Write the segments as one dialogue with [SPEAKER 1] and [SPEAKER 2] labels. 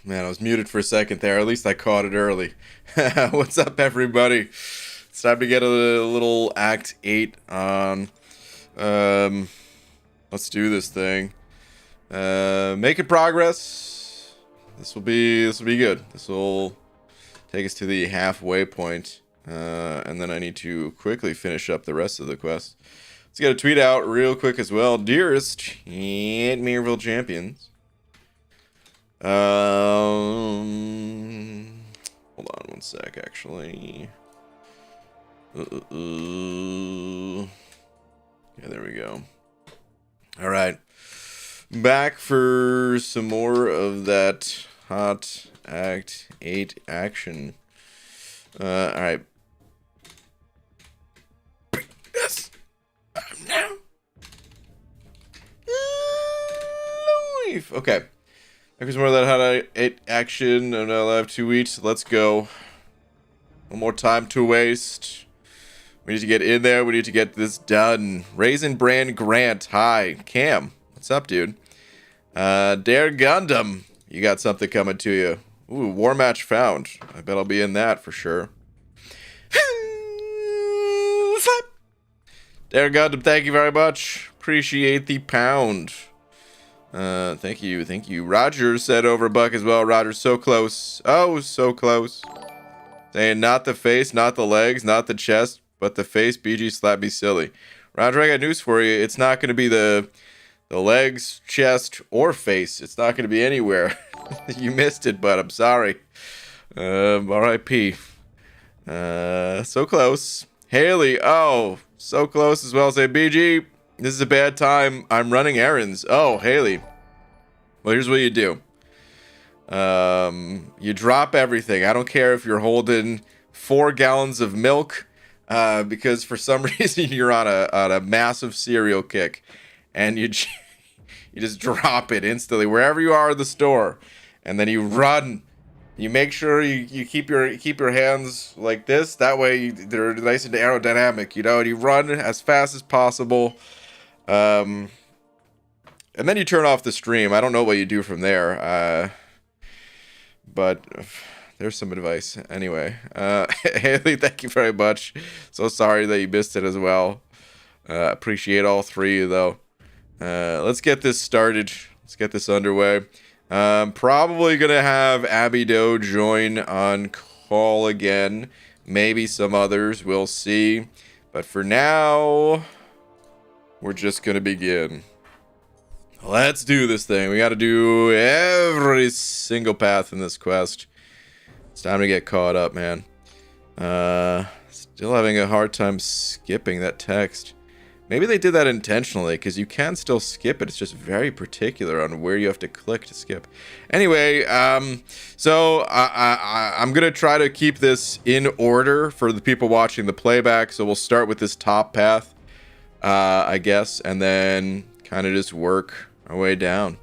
[SPEAKER 1] Man, I was muted for a second there. At least I caught it early. What's up, everybody? It's time to get a little Act 8 on. Let's do this thing. Making progress. This will be good. This will take us to the halfway point. And then I need to quickly finish up the rest of the quest. Let's get a tweet out real quick as well. Dearest Mirville champions. Hold on one sec, actually. Yeah, there we go. All right. Back for some more of that hot Act 8 action. All right. Yes. Now. Life. Okay. There's more of that hot 8 action. I'm now alive 2 weeks. Let's go. No more time to waste. We need to get in there. We need to get this done. Raisin Brand Grant. Hi. Cam. What's up, dude? Dare Gundam. You got something coming to you. Ooh, war match found. I bet I'll be in that for sure. Dare Gundam, thank you very much. Appreciate the pound. Thank you. Roger said over a buck as well. Roger's so close. Oh, so close. Saying not the face, not the legs, not the chest, but the face. BG slapped me silly. Roger, I got news for you. It's not going to be the legs, chest, or face. It's not going to be anywhere. You missed it, but I'm sorry. R.I.P. So close. Haley, oh, so close as well. Say, BG, this is a bad time. I'm running errands. Oh, Haley. Well, here's what you do. You drop everything. I don't care if you're holding 4 gallons of milk, because for some reason you're on a massive cereal kick, and you just drop it instantly wherever you are in the store, and then you run. You make sure you keep your hands like this. That way they're nice and aerodynamic, you know. And you run as fast as possible, and then you turn off the stream. I don't know what you do from there, but there's some advice. Anyway, Haley, thank you very much. So sorry that you missed it as well. Appreciate all 3 though. Let's get this started. Let's get this underway. Probably gonna have Abby Doe join on call again. Maybe some others. We'll see. But for now, we're just gonna begin. Let's do this thing. We gotta do every single path in this quest. It's time to get caught up, man. Still having a hard time skipping that text. Maybe they did that intentionally, because you can still skip it. It's just very particular on where you have to click to skip. Anyway, so I'm going to try to keep this in order for the people watching the playback. So we'll start with this top path, I guess, and then kind of just work our way down.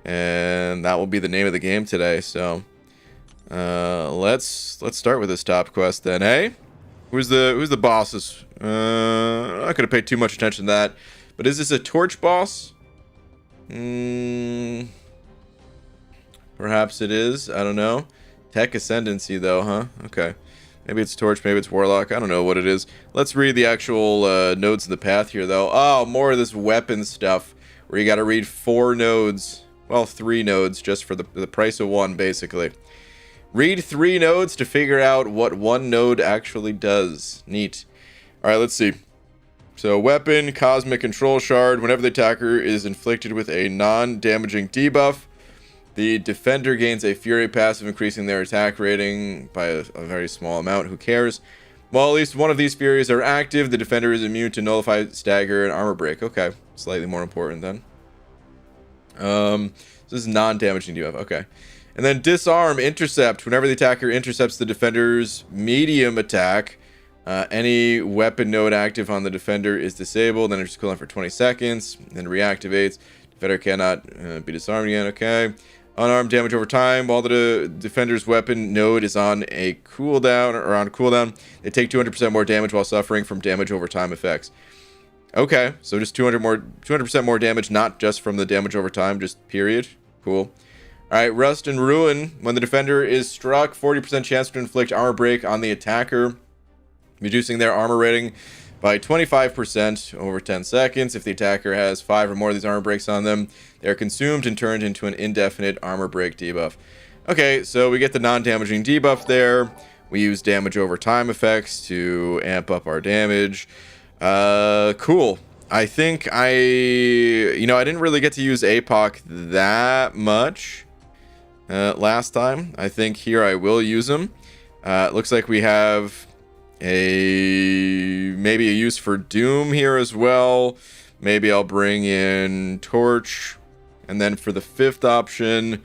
[SPEAKER 1] And that will be the name of the game today. So let's start with this top quest then, hey? Who's the bosses? I'm not gonna pay too much attention to that. But is this a torch boss? Perhaps it is. I don't know. Tech Ascendancy though, huh? Okay. Maybe it's torch, maybe it's warlock. I don't know what it is. Let's read the actual nodes in the path here though. Oh, more of this weapon stuff where you gotta read 4 nodes. Well, 3 nodes just for the price of 1, basically. Read 3 nodes to figure out what 1 node actually does. Neat. Alright, let's see. So, weapon, cosmic control shard. Whenever the attacker is inflicted with a non-damaging debuff, the defender gains a fury passive, increasing their attack rating by a very small amount. Who cares? While at least one of these furies are active, the defender is immune to nullify, stagger, and armor break. Okay, slightly more important then. This is non-damaging debuff. Okay. And then disarm, intercept. Whenever the attacker intercepts the defender's medium attack, any weapon node active on the defender is disabled. Then it's cooldown for 20 seconds. Then reactivates. Defender cannot be disarmed again. Okay. Unarmed damage over time. While the defender's weapon node is on a cooldown or on cooldown, they take 200% more damage while suffering from damage over time effects. Okay, so just 200% more damage, not just from the damage over time, just period. Cool. All right, Rust and Ruin. When the defender is struck, 40% chance to inflict armor break on the attacker, reducing their armor rating by 25% over 10 seconds. If the attacker has 5 or more of these armor breaks on them, they are consumed and turned into an indefinite armor break debuff. Okay, so we get the non-damaging debuff there. We use damage over time effects to amp up our damage. Cool. I think I didn't really get to use APOC that much last time. I think here I will use them. It looks like we have maybe a use for Doom here as well. Maybe I'll bring in Torch. And then for the 5th option,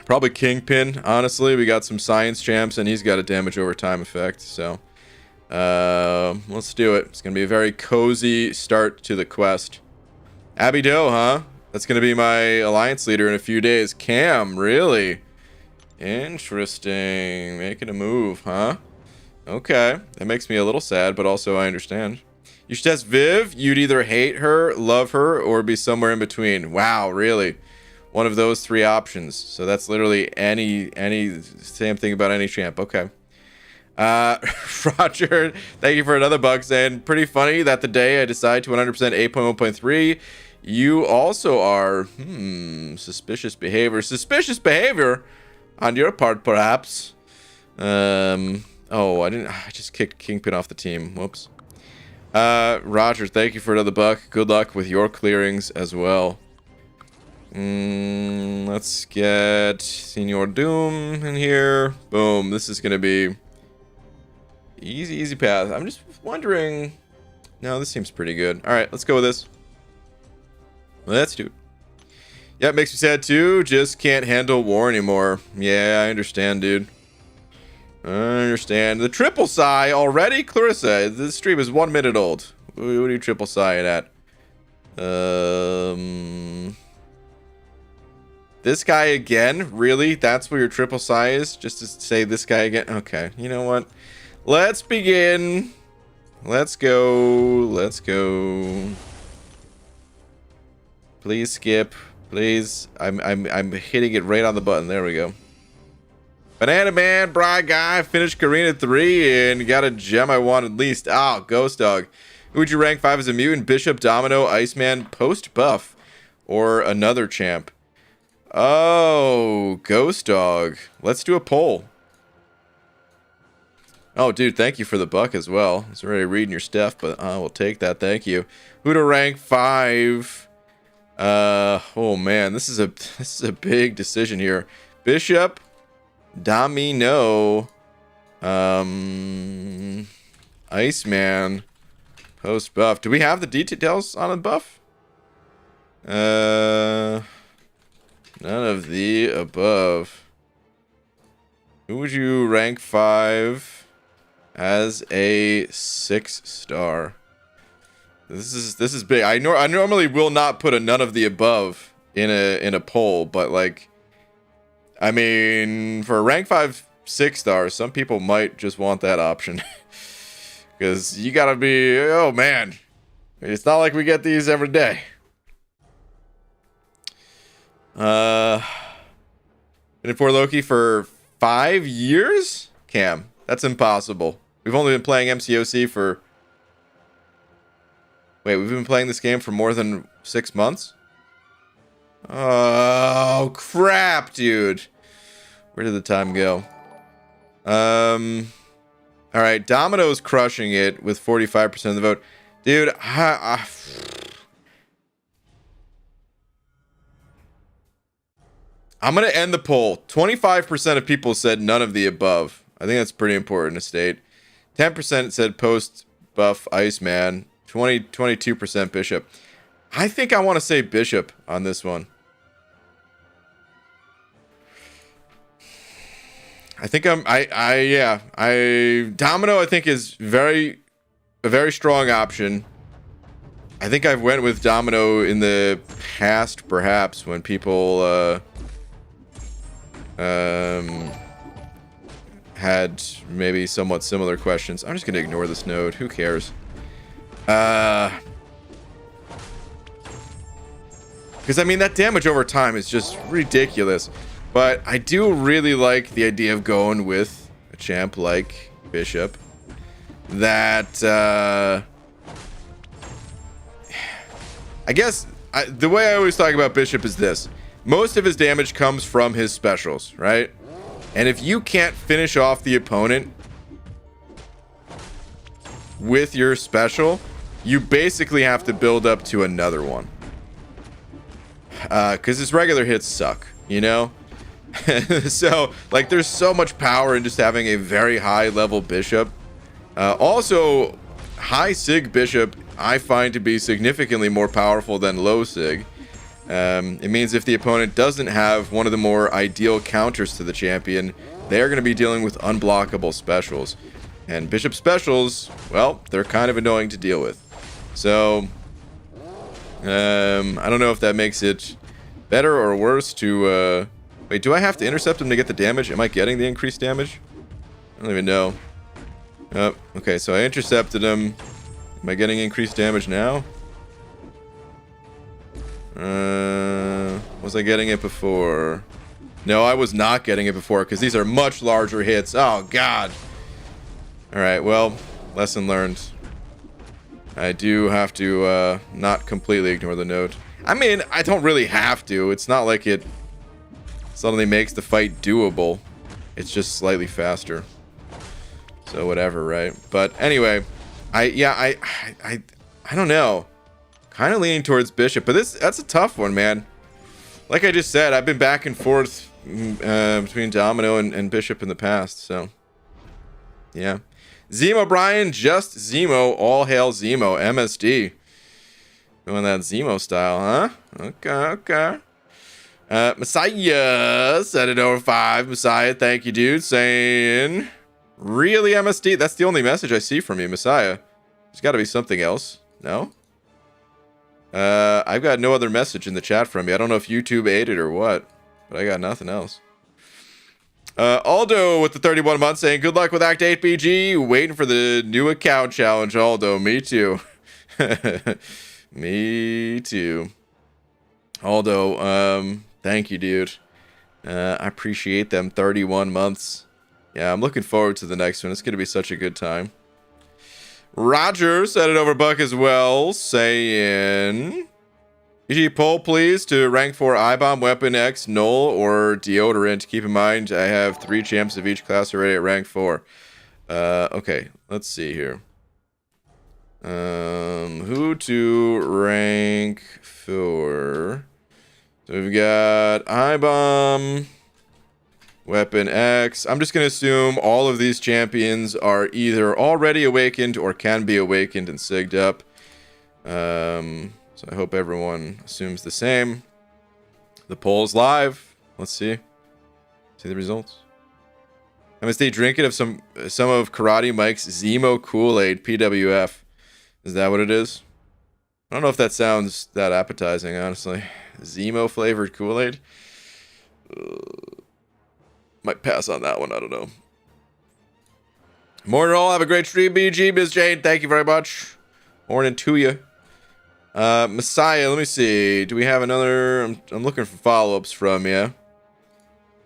[SPEAKER 1] probably Kingpin. Honestly, we got some science champs and he's got a damage over time effect. So let's do it. It's gonna be a very cozy start to the quest. Abby Doe, huh? That's gonna be my alliance leader in a few days. Cam, really? Interesting. Making a move, huh? Okay. That makes me a little sad, but also I understand. You should test Viv. You'd either hate her, love her, or be somewhere in between. Wow, really? One of those 3 options. So that's literally any same thing about any champ. Okay. Roger, thank you for another bug saying, pretty funny that the day I decide to 100% 8.1.3, you also are, suspicious behavior. Suspicious behavior on your part, perhaps. Oh, I just kicked Kingpin off the team. Whoops. Roger, thank you for another buck. Good luck with your clearings as well. Let's get Senior Doom in here. Boom. This is gonna be easy path. I'm just wondering. No, this seems pretty good. All right, let's go with this. Let's do it. Yeah, it makes me sad too. Just can't handle war anymore. Yeah, I understand, dude. I understand. The triple sigh already? Clarissa, this stream is 1 minute old. What are you triple sighing at? This guy again? Really? That's where your triple sigh is? Just to say this guy again? Okay, you know what? Let's begin. Let's go. Let's go. Please skip. Please. I'm hitting it right on the button. There we go. Banana Man, Bride Guy, finished Karina 3 and got a gem I wanted least. Oh, Ghost Dog. Who would you rank 5 as a mutant? Bishop, Domino, Iceman, post buff, or another champ? Oh, Ghost Dog. Let's do a poll. Oh, dude, thank you for the buck as well. I was already reading your stuff, but I will take that. Thank you. Who to rank 5? Oh man, this is a big decision here. Bishop, Domino, Iceman, post buff. Do we have the details on the buff? None of the above. Who would you rank 5 as a 6-star? This is big. I normally will not put a none of the above in a poll, but like, I mean, for a rank 5 6-star, some people might just want that option. Because you gotta be, oh man, it's not like we get these every day. Been for Loki for 5 years? Cam, that's impossible. We've only been playing MCOC for... Wait, we've been playing this game for more than 6 months? Oh, crap, dude. Where did the time go? Alright, Domino's crushing it with 45% of the vote. Dude, I'm going to end the poll. 25% of people said none of the above. I think that's pretty important to state. 10% said post buff Iceman. 22% Bishop. I think I want to say Bishop on this one. I think Domino I think is a very strong option. I think I've went with Domino in the past, perhaps, when people had maybe somewhat similar questions. I'm just gonna ignore this node. Who cares? Because, I mean, that damage over time is just ridiculous. But I do really like the idea of going with a champ like Bishop. That, I guess, the way I always talk about Bishop is this. Most of his damage comes from his specials, right? And if you can't finish off the opponent with your special, you basically have to build up to another one. Because his regular hits suck, you know? So, like, there's so much power in just having a very high level Bishop. Also, high Sig Bishop I find to be significantly more powerful than low Sig. It means if the opponent doesn't have one of the more ideal counters to the champion, they're going to be dealing with unblockable specials. And Bishop specials, well, they're kind of annoying to deal with. So, I don't know if that makes it better or worse to... Wait, do I have to intercept him to get the damage? Am I getting the increased damage? I don't even know. Oh, okay, so I intercepted him. Am I getting increased damage now? Was I getting it before? No, I was not getting it before because these are much larger hits. Oh, God. Alright, well, lesson learned. I do have to not completely ignore the note. I mean, I don't really have to. It's not like it suddenly makes the fight doable. It's just slightly faster. So whatever, right? But anyway, I don't know. Kind of leaning towards Bishop, but that's a tough one, man. Like I just said, I've been back and forth between Domino and Bishop in the past, so yeah. Zemo Brian, just Zemo, all hail Zemo, MSD. Doing that Zemo style, huh? Okay. Messiah said it over 5. Messiah, thank you, dude. Saying, really, MSD? That's the only message I see from you, Messiah. There's got to be something else. No? I've got no other message in the chat from you. I don't know if YouTube ate it or what, but I got nothing else. Aldo with the 31 months saying, good luck with Act 8 BG. Waiting for the new account challenge, Aldo. Me too. Me too. Aldo, thank you, dude. I appreciate them 31 months. Yeah, I'm looking forward to the next one. It's going to be such a good time. Roger said it over Buck as well, saying, GG poll, please, to rank 4 I-Bomb, Weapon X, Null, or Deodorant. Keep in mind, I have 3 champs of each class already at rank 4. Okay, let's see here. Who to rank 4? So we've got I-Bomb, Weapon X. I'm just going to assume all of these champions are either already awakened or can be awakened and sigged up. So I hope everyone assumes the same. The poll's live. Let's see. See the results. MSD drinking of some of Karate Mike's Zemo Kool-Aid PWF. Is that what it is? I don't know if that sounds that appetizing, honestly. Zemo flavored Kool-Aid. Might pass on that one. I don't know. Morning all. Have a great stream, BG. Ms. Jane, thank you very much. Morning to you. Messiah, let me see. Do we have another? I'm looking for follow-ups from you.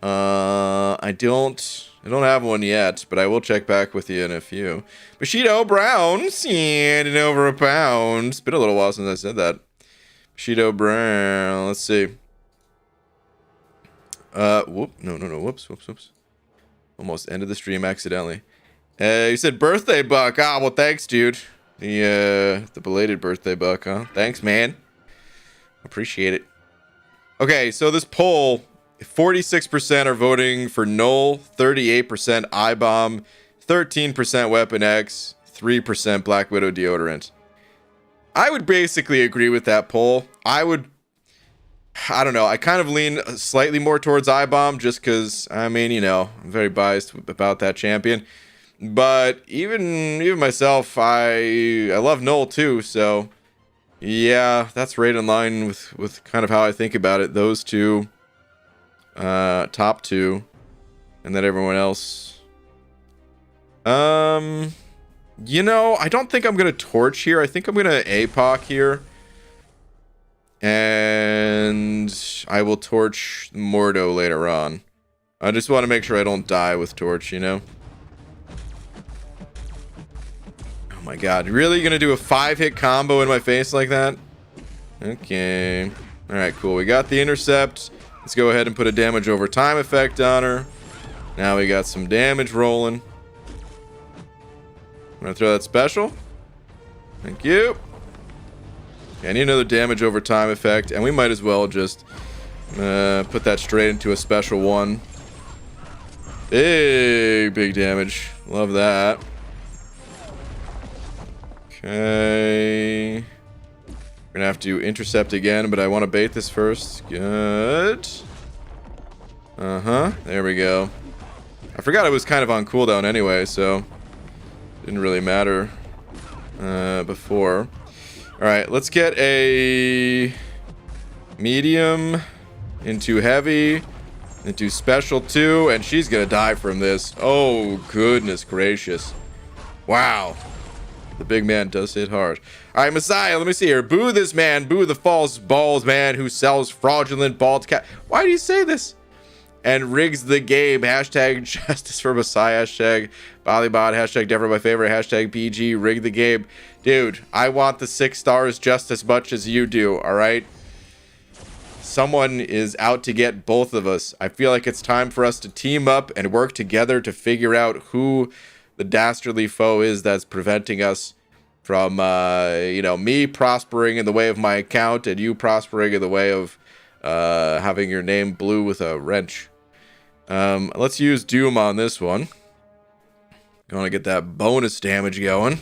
[SPEAKER 1] I don't have one yet, but I will check back with you in a few. Bushido Brown, sending over a pound. It's been a little while since I said that. Bushido Brown, let's see. No, whoops. Almost ended the stream accidentally. You said birthday buck. Ah, well, thanks, dude. The belated birthday buck, huh? Thanks, man. Appreciate it. Okay, so this poll, 46% are voting for Null, 38% I-Bomb, 13% Weapon X, 3% Black Widow deodorant. I would basically agree with that poll. I don't know. I kind of lean slightly more towards I-Bomb just because, I mean, you know, I'm very biased about that champion. But even myself, I love Null too, so yeah, that's right in line with kind of how I think about it. Those two, top 2, and then everyone else. You know, I don't think I'm gonna torch here. I think I'm gonna APOC here. And I will torch Mordo later on. I just want to make sure I don't die with torch, you know? Oh my god, really gonna do a 5-hit combo in my face like that? Okay. Alright, cool. We got the intercept. Let's go ahead and put a damage over time effect on her. Now we got some damage rolling. I'm gonna throw that special. Thank you. Okay, I need another damage over time effect, and we might as well just put that straight into a special one. Big damage. Love that. Okay. We're gonna have to intercept again, but I want to bait this first. Good. There we go. I forgot it was kind of on cooldown anyway, so didn't really matter before. Alright, let's get a medium into heavy into special 2, and she's gonna die from this. Oh, goodness gracious. Wow. The big man does hit hard. Alright, Messiah, let me see here. Boo this man. Boo the false balls man who sells fraudulent bald cat. Why do you say this? And rigs the game. Hashtag justice for Messiah. Hashtag Bolibot. Hashtag never my favorite. Hashtag PG. Rig the game. Dude, I want the 6 stars just as much as you do, alright? Someone is out to get both of us. I feel like it's time for us to team up and work together to figure out who the dastardly foe is that's preventing us from, you know, me prospering in the way of my account and you prospering in the way of having your name blue with a wrench. Let's use Doom on this one. I want to get that bonus damage going.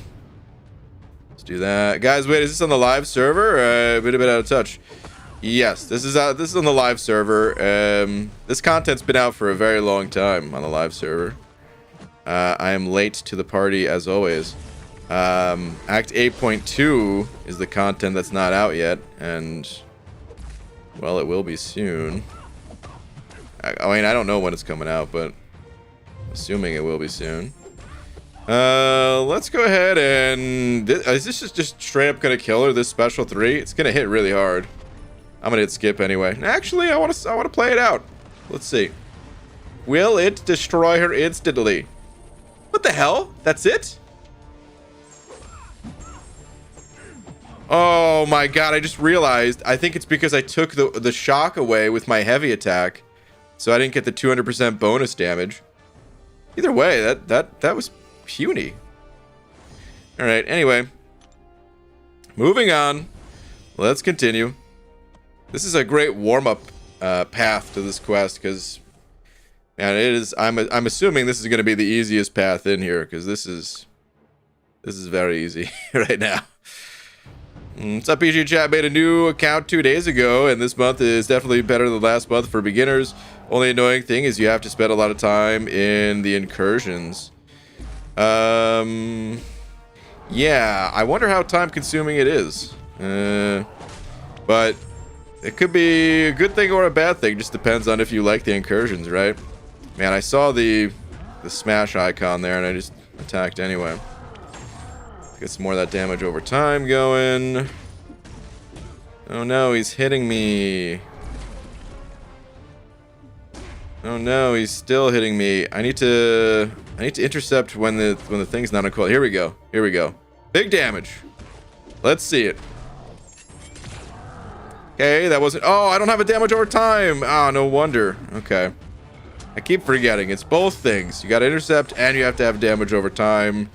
[SPEAKER 1] Let's do that. Guys, wait, is this on the live server? A bit out of touch. Yes, this is on the live server. This content's been out for a very long time on the live server. I am late to the party as always. Act 8.2 is the content that's not out yet, and well, it will be soon. I mean, I don't know when it's coming out, but assuming it will be soon. Let's go ahead and is this just straight up gonna kill her? This special 3? It's gonna hit really hard. I'm gonna hit skip anyway. Actually, I want to play it out. Let's see. Will it destroy her instantly? What the hell? That's it? Oh my god, I just realized. I think it's because I took the shock away with my heavy attack. So I didn't get the 200% bonus damage. Either way, that was puny. Alright, anyway. Moving on. Let's continue. This is a great warm-up path to this quest, because man, it is. I'm assuming this is going to be the easiest path in here, because this is very easy right now. What's up, PG Chat? Made a new account 2 days ago, and this month is definitely better than last month for beginners. Only annoying thing is you have to spend a lot of time in the incursions. Yeah, I wonder how time-consuming it is. But it could be a good thing or a bad thing. Just depends on if you like the incursions, right? Man, I saw the smash icon there, and I just attacked anyway. Get some more of that damage over time going. Oh no, he's hitting me. Oh no, he's still hitting me. I need to intercept when the thing's not on cooldown. Here we go. Here we go. Big damage. Let's see it. Okay, that wasn't. Oh, I don't have a damage over time. Oh, no wonder. Okay. I keep forgetting. It's both things. You got to intercept and you have to have damage over time.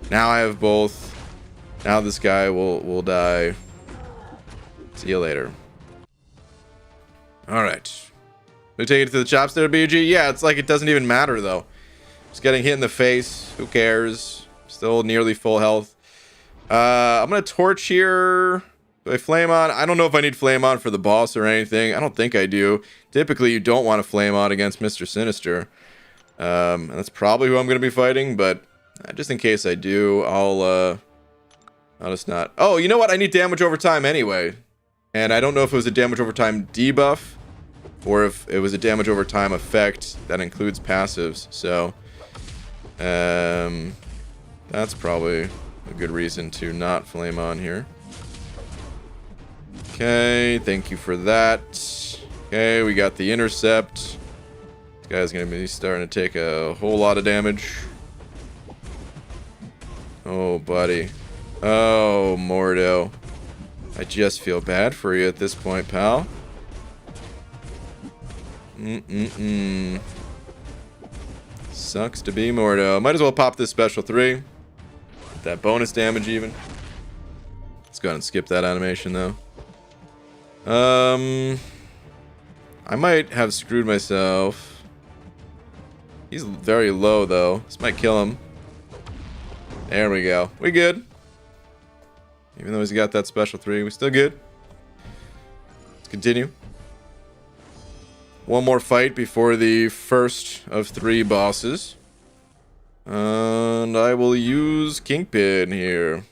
[SPEAKER 1] Now I have both. Now this guy will die. See you later. All right. We take it to the chops there, BG. Yeah, it's like it doesn't even matter though. Just getting hit in the face. Who cares? Still nearly full health. I'm gonna torch here. Do I flame on? I don't know if I need flame on for the boss or anything. I don't think I do. Typically, you don't want to flame on against Mr. Sinister. And that's probably who I'm going to be fighting, but just in case I do, I'll just not. Oh, you know what? I need damage over time anyway. And I don't know if it was a damage over time debuff or if it was a damage over time effect that includes passives. So, that's probably a good reason to not flame on here. Okay, thank you for that. Okay, we got the intercept. This guy's gonna be starting to take a whole lot of damage. Oh, buddy. Oh, Mordo. I just feel bad for you at this point, pal. Sucks to be Mordo. Might as well pop this special 3. Get that bonus damage even. Let's go ahead and skip that animation though. I might have screwed myself. He's very low though. This might kill him. There we go. We good. Even though he's got that special 3, we still good. Let's continue. One more fight before the first of 3 bosses. And I will use Kingpin here.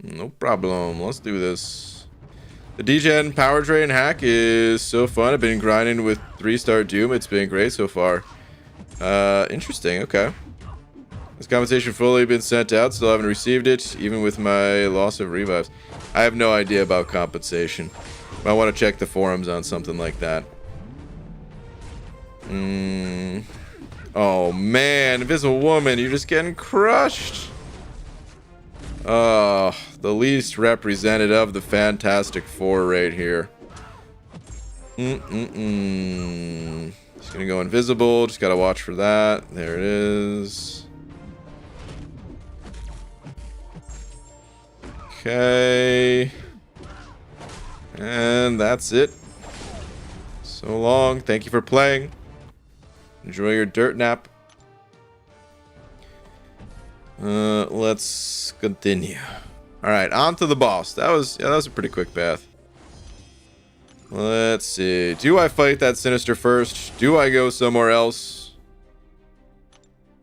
[SPEAKER 1] No problem. Let's do this. The D-Gen power drain hack is so fun. I've been grinding with 3-star Doom. It's been great so far. Interesting. Okay. Has compensation fully been sent out? Still haven't received it, even with my loss of revives. I have no idea about compensation. I want to check the forums on something like that. Oh man, Invisible Woman, you're just getting crushed. Oh, the least represented of the Fantastic Four right here. Just gonna go invisible. Just gotta watch for that. There it is. Okay. And that's it. So long. Thank you for playing. Enjoy your dirt nap. Let's continue. Alright, on to the boss. That was a pretty quick path. Let's see. Do I fight that Sinister first? Do I go somewhere else?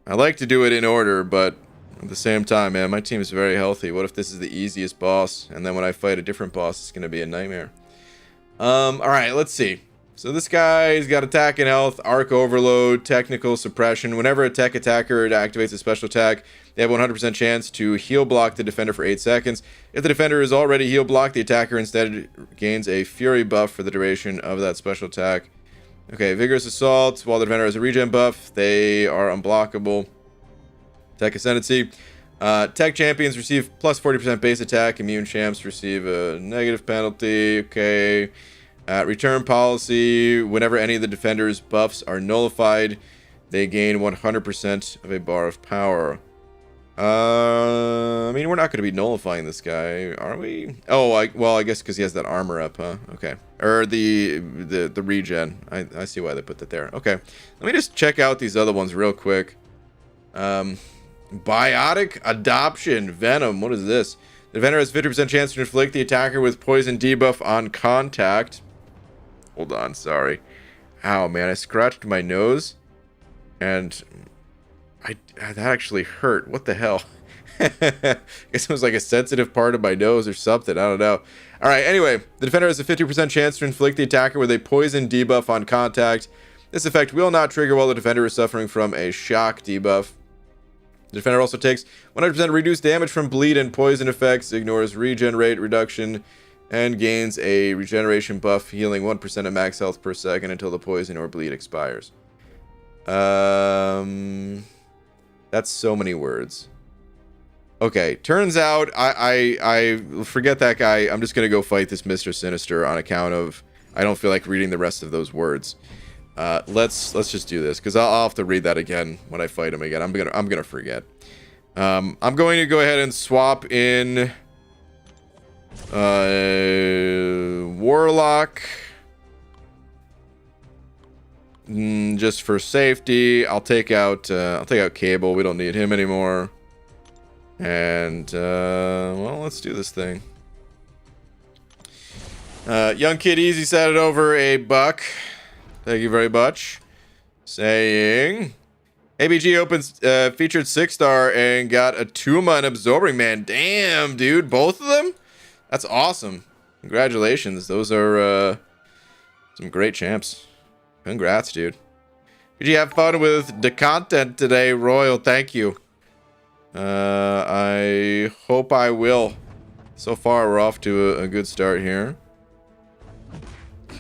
[SPEAKER 1] I like to do it in order, but at the same time, man, my team is very healthy. What if this is the easiest boss, and then when I fight a different boss, it's going to be a nightmare? Alright, let's see. So this guy's got attack and health, arc overload, technical suppression. Whenever a tech attacker activates a special attack, they have 100% chance to heal block the defender for 8 seconds. If the defender is already heal blocked, the attacker instead gains a fury buff for the duration of that special attack. Okay, vigorous assault. While the defender has a regen buff, they are unblockable. Tech ascendancy. Tech champions receive plus 40% base attack. Immune champs receive a negative penalty. Okay. Return policy. Whenever any of the defender's buffs are nullified, they gain 100% of a bar of power. I mean, we're not going to be nullifying this guy, are we? Oh, well, I guess because he has that armor up, huh? Okay. Or the regen. I see why they put that there. Okay. Let me just check out these other ones real quick. Biotic Adoption. Venom. What is this? The defender has 50% chance to inflict the attacker with poison debuff on contact. Hold on, sorry. Ow, man, I scratched my nose. And that actually hurt. What the hell? I guess it was like a sensitive part of my nose or something. I don't know. Alright, anyway. The defender has a 50% chance to inflict the attacker with a poison debuff on contact. This effect will not trigger while the defender is suffering from a shock debuff. The defender also takes 100% reduced damage from bleed and poison effects, ignores regen rate reduction, and gains a regeneration buff, healing 1% of max health per second until the poison or bleed expires. That's so many words. Okay, turns out I forget that guy. I'm just gonna go fight this Mr. Sinister on account of I don't feel like reading the rest of those words. Let's just do this because I'll have to read that again when I fight him again. I'm gonna forget. I'm going to go ahead and swap in Warlock just for safety. I'll take out Cable. We don't need him anymore. And well, let's do this thing. Young Kid Easy said it over $1. Thank you very much. Saying, ABG opens featured 6-star and got a Tuma and Absorbing Man. Damn, dude, both of them? That's awesome. Congratulations. Those are some great champs. Congrats, dude. Did you have fun with the content today, Royal? Thank you. I hope I will. So far, we're off to a good start here.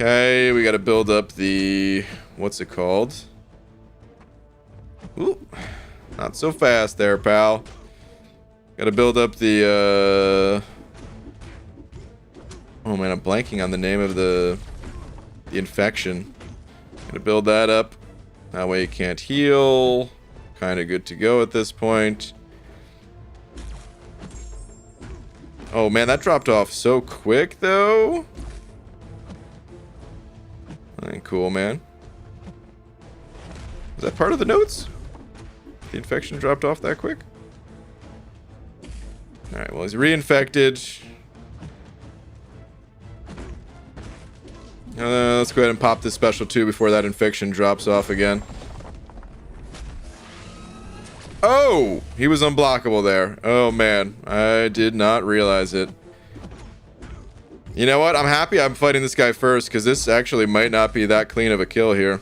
[SPEAKER 1] Okay, we got to build up the... What's it called? Ooh, not so fast there, pal. Got to build up the... Oh man, I'm blanking on the name of the infection. Got to build that up. That way you can't heal. Kind of good to go at this point. Oh man, that dropped off so quick though. That ain't cool, man. Is that part of the notes? The infection dropped off that quick? Alright, well, he's reinfected. Let's go ahead and pop this special 2 before that infection drops off again. Oh! He was unblockable there. Oh, man. I did not realize it. You know what? I'm happy I'm fighting this guy first, because this actually might not be that clean of a kill here.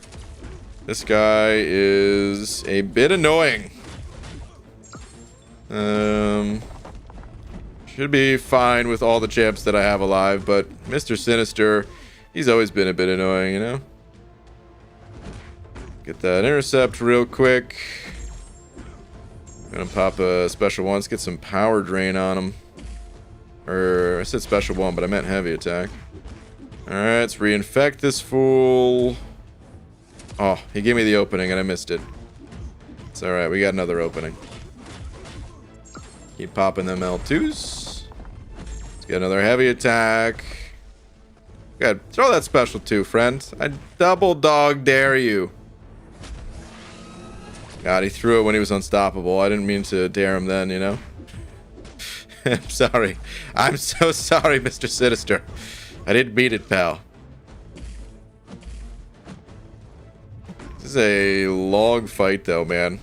[SPEAKER 1] This guy is a bit annoying. Should be fine with all the champs that I have alive, but Mr. Sinister, he's always been a bit annoying, you know? Get that intercept real quick. Gonna pop a special 1. Let's get some power drain on him. Or, I said special 1, but I meant heavy attack. Alright, let's reinfect this fool. Oh, he gave me the opening and I missed it. It's alright, we got another opening. Keep popping them L2s. Let's get another heavy attack. Good. Throw that special 2, friend. I double dog dare you. God, he threw it when he was unstoppable. I didn't mean to dare him then, you know? I'm sorry. I'm so sorry, Mr. Sinister. I didn't mean it, pal. This is a long fight, though, man.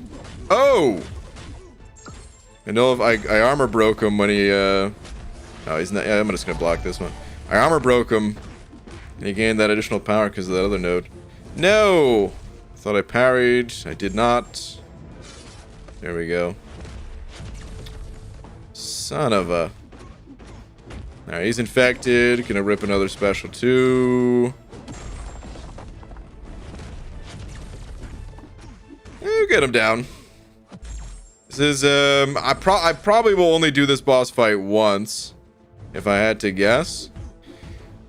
[SPEAKER 1] Oh! I know if I armor broke him when he, Oh, he's not... Yeah, I'm just gonna block this one. I armor broke him, and he gained that additional power because of that other node. No! Thought I parried. I did not. There we go. Son of a... Alright, he's infected. Gonna rip another special 2. Get him down. This is, I probably will only do this boss fight once, if I had to guess.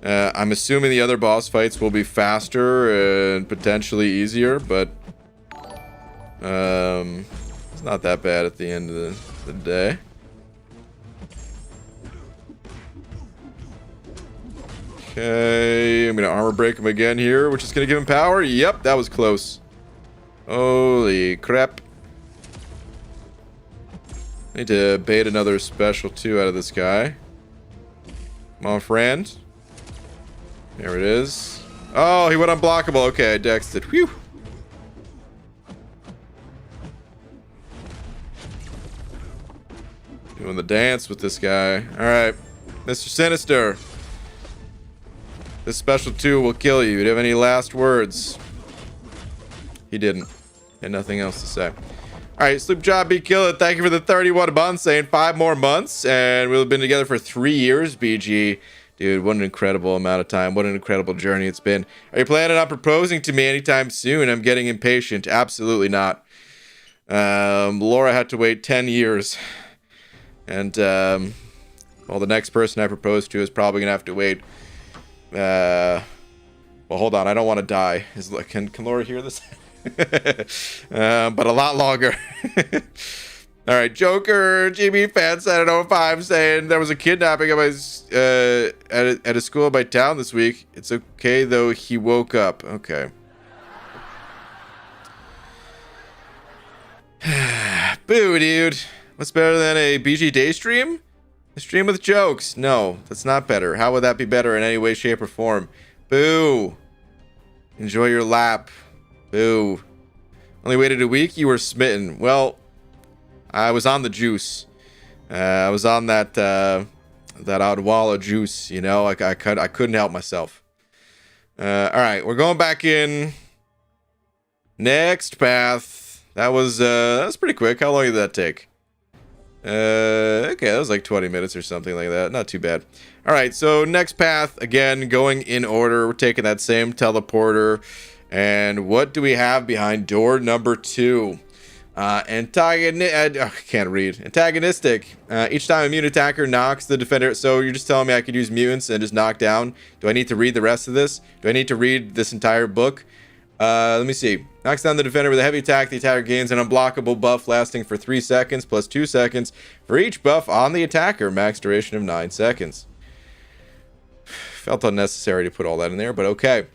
[SPEAKER 1] I'm assuming the other boss fights will be faster and potentially easier, but it's not that bad at the end of the day. Okay, I'm gonna armor break him again here, which is gonna give him power. Yep, that was close. Holy crap. I need to bait another special 2 out of this guy. Come on, friend. There it is. Oh, he went unblockable. Okay, I dexed it. Whew. Doing the dance with this guy. Alright. Mr. Sinister. This special 2 will kill you. Do you have any last words? He didn't. Had nothing else to say. Alright, Sloop Job, be killing. Thank you for the 31 months, saying 5 more months. And we've been together for 3 years, BG. Dude, what an incredible amount of time. What an incredible journey it's been. Are you planning on proposing to me anytime soon? I'm getting impatient. Absolutely not. Laura had to wait 10 years. And, well, the next person I propose to is probably going to have to wait. Well, hold on. I don't want to die. Can Laura hear this? But a lot longer. All right, Joker GB fan 705 saying there was a kidnapping at a school in my town this week. It's okay though, he woke up. Okay. Boo, dude. What's better than a BG day stream? A stream with jokes. No, that's not better. How would that be better in any way, shape, or form? Boo. Enjoy your lap. Boo. Only waited a week? You were smitten. Well, I was on the juice. I was on that Odwalla juice, you know? I couldn't help myself. Alright, we're going back in. Next path. That was pretty quick. How long did that take? Okay, that was like 20 minutes or something like that. Not too bad. All right, so next path, again, going in order. We're taking that same teleporter. And what do we have behind door number 2? I can't read. Antagonistic. Each time a mutant attacker knocks the defender. So you're just telling me I could use mutants and just knock down? Do I need to read the rest of this? Do I need to read this entire book? Let me see. Knocks down the defender with a heavy attack. The attacker gains an unblockable buff lasting for 3 seconds plus 2 seconds for each buff on the attacker. Max duration of 9 seconds. Felt unnecessary to put all that in there, but okay.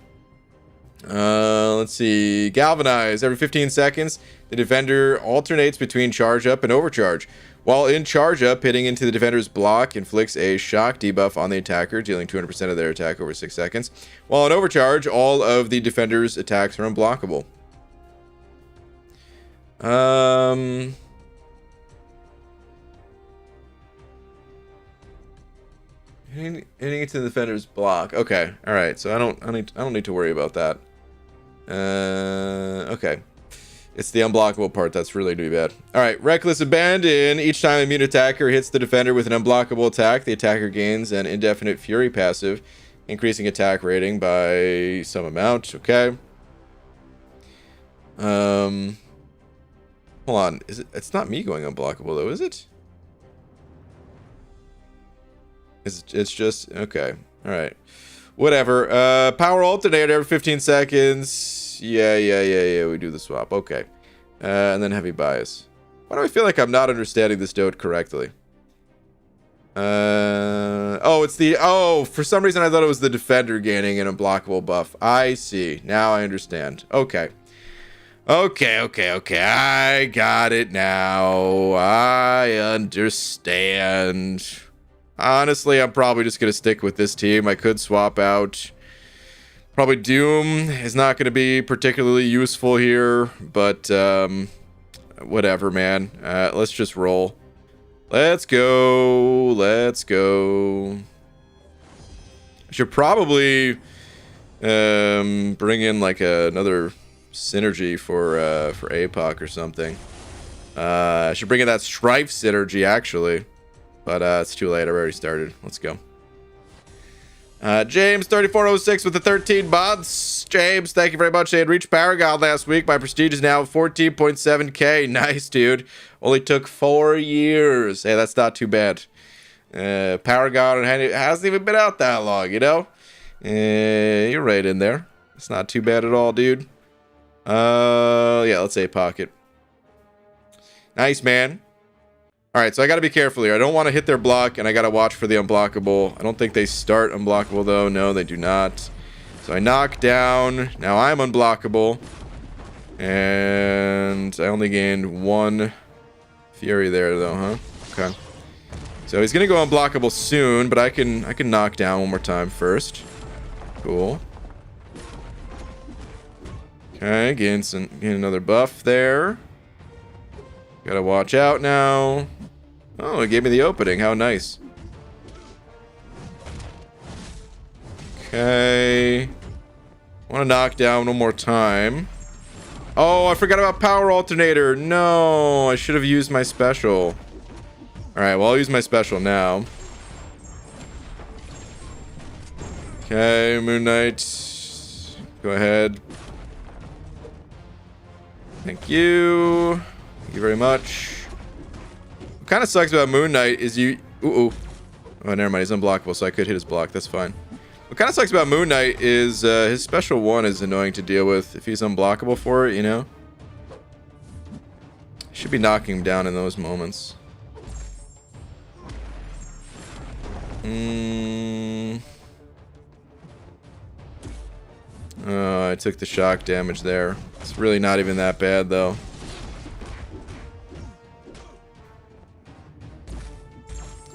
[SPEAKER 1] Let's see. Galvanize. Every 15 seconds, the defender alternates between charge up and overcharge. While in charge up, hitting into the defender's block inflicts a shock debuff on the attacker, dealing 200% of their attack over 6 seconds. While in overcharge, all of the defender's attacks are unblockable. Hitting into the defender's block. Okay, all right. So I don't need to worry about that. Okay. It's the unblockable part that's really to be bad. Alright, Reckless Abandon. Each time a mutant attacker hits the defender with an unblockable attack, the attacker gains an indefinite fury passive, increasing attack rating by some amount. Okay. Hold on. It's not me going unblockable though, is it? It's just okay. Alright. Whatever. Power alternator every 15 seconds. Yeah. We do the swap. Okay. And then heavy bias. Why do I feel like I'm not understanding this node correctly? For some reason I thought it was the defender gaining an unblockable buff. I see. Now I understand. Okay. Okay. I got it now. I understand. Honestly, I'm probably just going to stick with this team. I could swap out. Probably Doom is not going to be particularly useful here, but whatever, man. Let's just roll. Let's go. I should probably bring in like another synergy for APOC or something. I should bring in that Strife synergy, actually. But it's too late. I've already started. Let's go. James 3406 with the 13 mods. James, thank you very much. They had reached Paragon last week. My prestige is now 14.7k. Nice, dude. Only took 4 years. Hey, that's not too bad. Paragon hasn't even been out that long, you know? You're right in there. It's not too bad at all, dude. Yeah, let's say pocket. Nice, man. Alright, so I gotta be careful here. I don't want to hit their block, and I gotta watch for the unblockable. I don't think they start unblockable, though. No, they do not. So I knock down. Now I'm unblockable. And I only gained 1 fury there, though, huh? Okay. So he's gonna go unblockable soon, but I can knock down one more time first. Cool. Okay, gain another buff there. Gotta watch out now. Oh, it gave me the opening. How nice. Okay. Want to knock down one more time. Oh, I forgot about power alternator. No, I should have used my special. Alright, well, I'll use my special now. Okay, Moon Knight. Go ahead. Thank you. Thank you very much. What kind of sucks about Moon Knight is you... Ooh. Oh, never mind. He's unblockable, so I could hit his block. That's fine. What kind of sucks about Moon Knight is his special 1 is annoying to deal with if he's unblockable for it, you know? Should be knocking him down in those moments. Oh, I took the shock damage there. It's really not even that bad, though.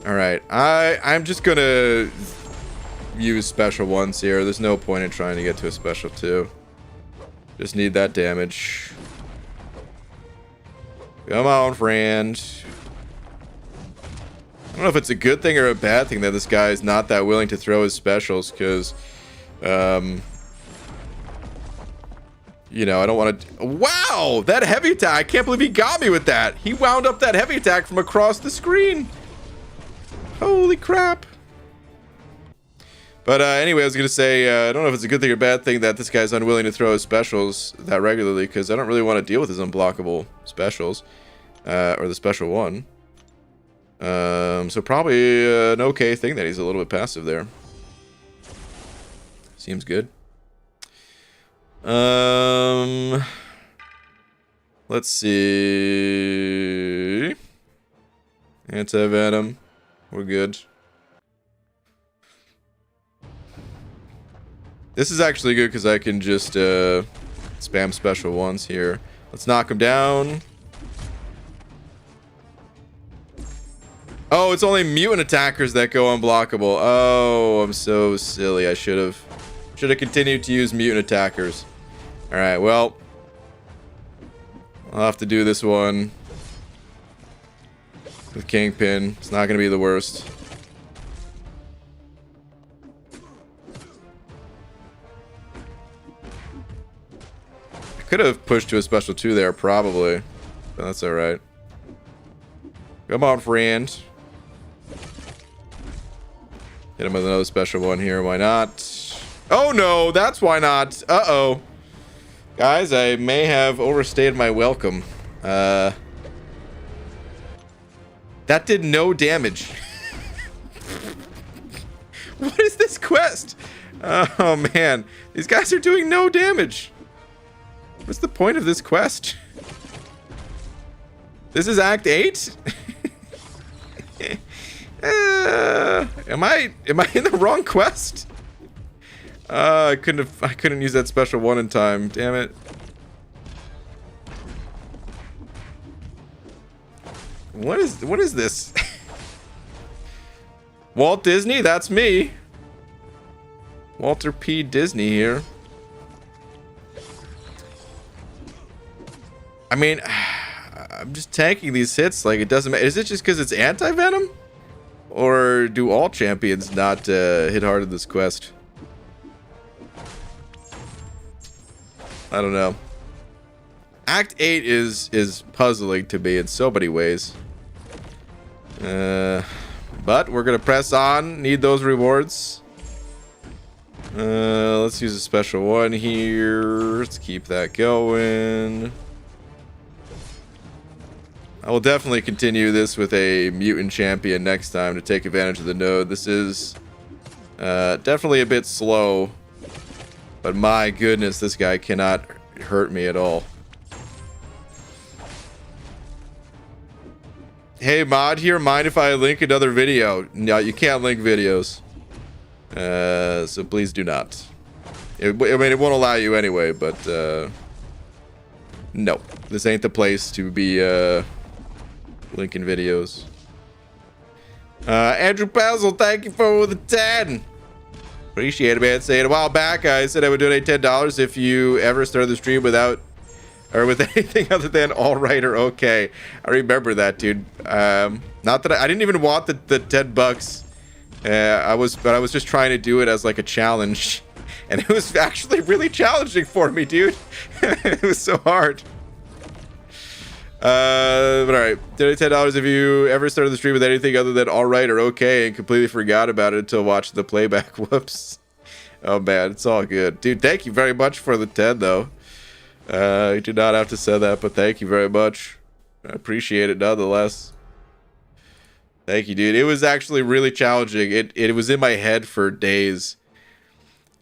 [SPEAKER 1] Alright, I'm just gonna use special 1s here. There's no point in trying to get to a special 2. Just need that damage. Come on, friend. I don't know if it's a good thing or a bad thing that this guy is not that willing to throw his specials, because you know, I don't want to... Wow! That heavy attack! I can't believe he got me with that! He wound up that heavy attack from across the screen! Holy crap! But anyway, I was going to say, I don't know if it's a good thing or bad thing that this guy's unwilling to throw his specials that regularly, because I don't really want to deal with his unblockable specials. Or the special one. So probably an okay thing that he's a little bit passive there. Seems good. Let's see. Anti-venom. We're good. This is actually good because I can just spam special ones here. Let's knock him down. Oh, it's only mutant attackers that go unblockable. Oh, I'm so silly. I should have continued to use mutant attackers. All right, well, I'll have to do this one with Kingpin. It's not going to be the worst. I could have pushed to a special 2 there, probably. But that's all right. Come on, friend. Hit him with another special one here. Why not? Oh, no. That's why not. Uh-oh. Guys, I may have overstayed my welcome. That did no damage. What is this quest? Oh, man. These guys are doing no damage. What's the point of this quest? This is Act 8? Am I in the wrong quest? I couldn't use that special one in time. Damn it. What is this? Walt Disney, that's me. Walter P. Disney here. I mean, I'm just tanking these hits like it doesn't matter. Is it just because it's anti-venom? Or do all champions not hit hard in this quest? I don't know. Act 8 is puzzling to me in so many ways. But we're gonna press on. Need those rewards. Let's use a special one here. Let's keep that going. I will definitely continue this with a mutant champion next time to take advantage of the node. This is definitely a bit slow, but my goodness, this guy cannot hurt me at all. Hey, mod here, mind if I link another video? No, you can't link videos. So please do not. I mean, it won't allow you anyway, but no. This ain't the place to be linking videos. Andrew Basil, thank you for the 10. Appreciate it, man. Saying a while back, I said I would donate $10 if you ever started the stream without or with anything other than all right or okay. I remember that, dude. Not that I didn't even want the 10 bucks. I was just trying to do it as like a challenge, and it was actually really challenging for me, dude. It was so hard. But all right, $10 if you ever started the stream with anything other than all right or okay and completely forgot about it until watching the playback. Whoops. Oh man, it's all good, dude. Thank you very much for the 10 though. You did not have to say that, but thank you very much. I appreciate it nonetheless. Thank you, dude. It was actually really challenging. It was in my head for days.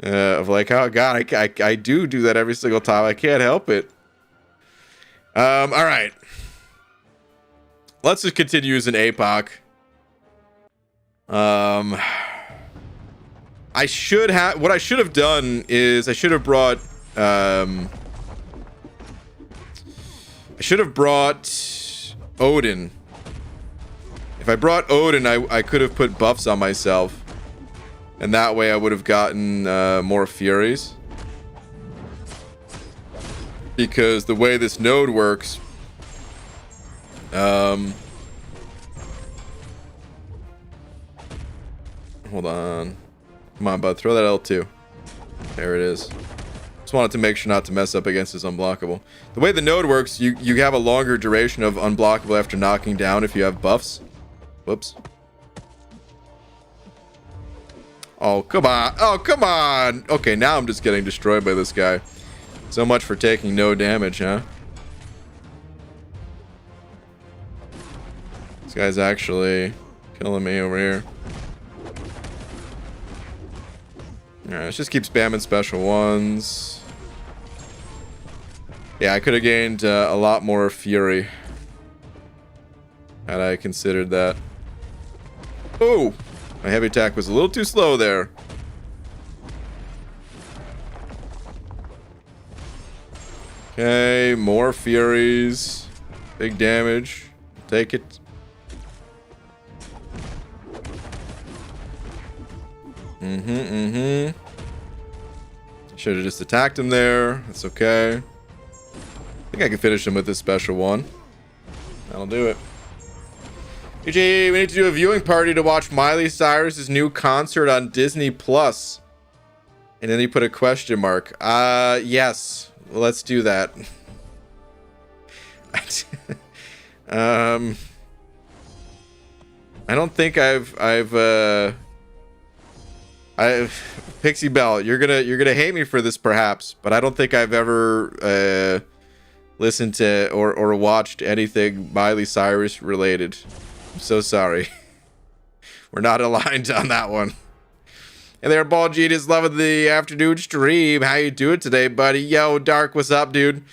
[SPEAKER 1] Of like, oh god, I do that every single time. I can't help it. All right. Let's just continue using APOC. What I should have done is I should have brought Odin. If I brought Odin, I could have put buffs on myself, and that way I would have gotten more Furies. Because the way this node works, hold on, come on, bud, throw that L2. There it is. Just wanted to make sure not to mess up against his unblockable. The way the node works, you have a longer duration of unblockable after knocking down if you have buffs. Whoops. Oh, come on. Oh, come on. Okay, now I'm just getting destroyed by this guy. So much for taking no damage, huh? This guy's actually killing me over here. Alright, let's just keep spamming special ones. Yeah, I could have gained a lot more fury had I considered that. Oh! My heavy attack was a little too slow there. Okay, more furies. Big damage. Take it. Should have just attacked him there. That's okay. I think I can finish him with this special one. That'll do it. EJ, we need to do a viewing party to watch Miley Cyrus's new concert on Disney Plus. And then he put a question mark. Yes. Well, let's do that. I don't think I've Pixie Bell, you're gonna hate me for this perhaps, but I don't think I've ever listened to or watched anything Miley Cyrus related. I'm so sorry. We're not aligned on that one. Hey there, Ball Genius, loving the afternoon stream. How you doing today, buddy? Yo, Dark, what's up, dude?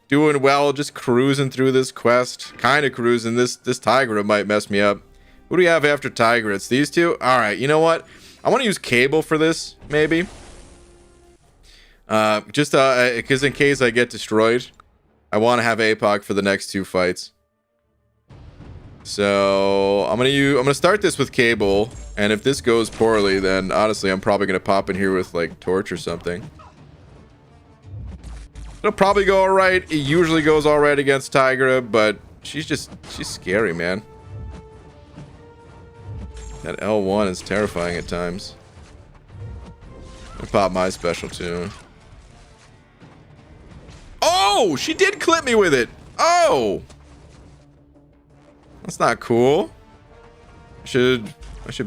[SPEAKER 1] Doing well, just cruising through this quest. Kind of cruising. This Tigra might mess me up. Who do we have after Tigra? It's these two? Alright, you know what? I want to use Cable for this, maybe. Just because in case I get destroyed, I want to have APOC for the next two fights. So I'm gonna start this with Cable, and if this goes poorly, then honestly I'm probably gonna pop in here with like Torch or something. It'll probably go alright. It usually goes alright against Tigra, but she's scary, man. That L1 is terrifying at times. I pop my special too. Oh, she did clip me with it. Oh, that's not cool. I should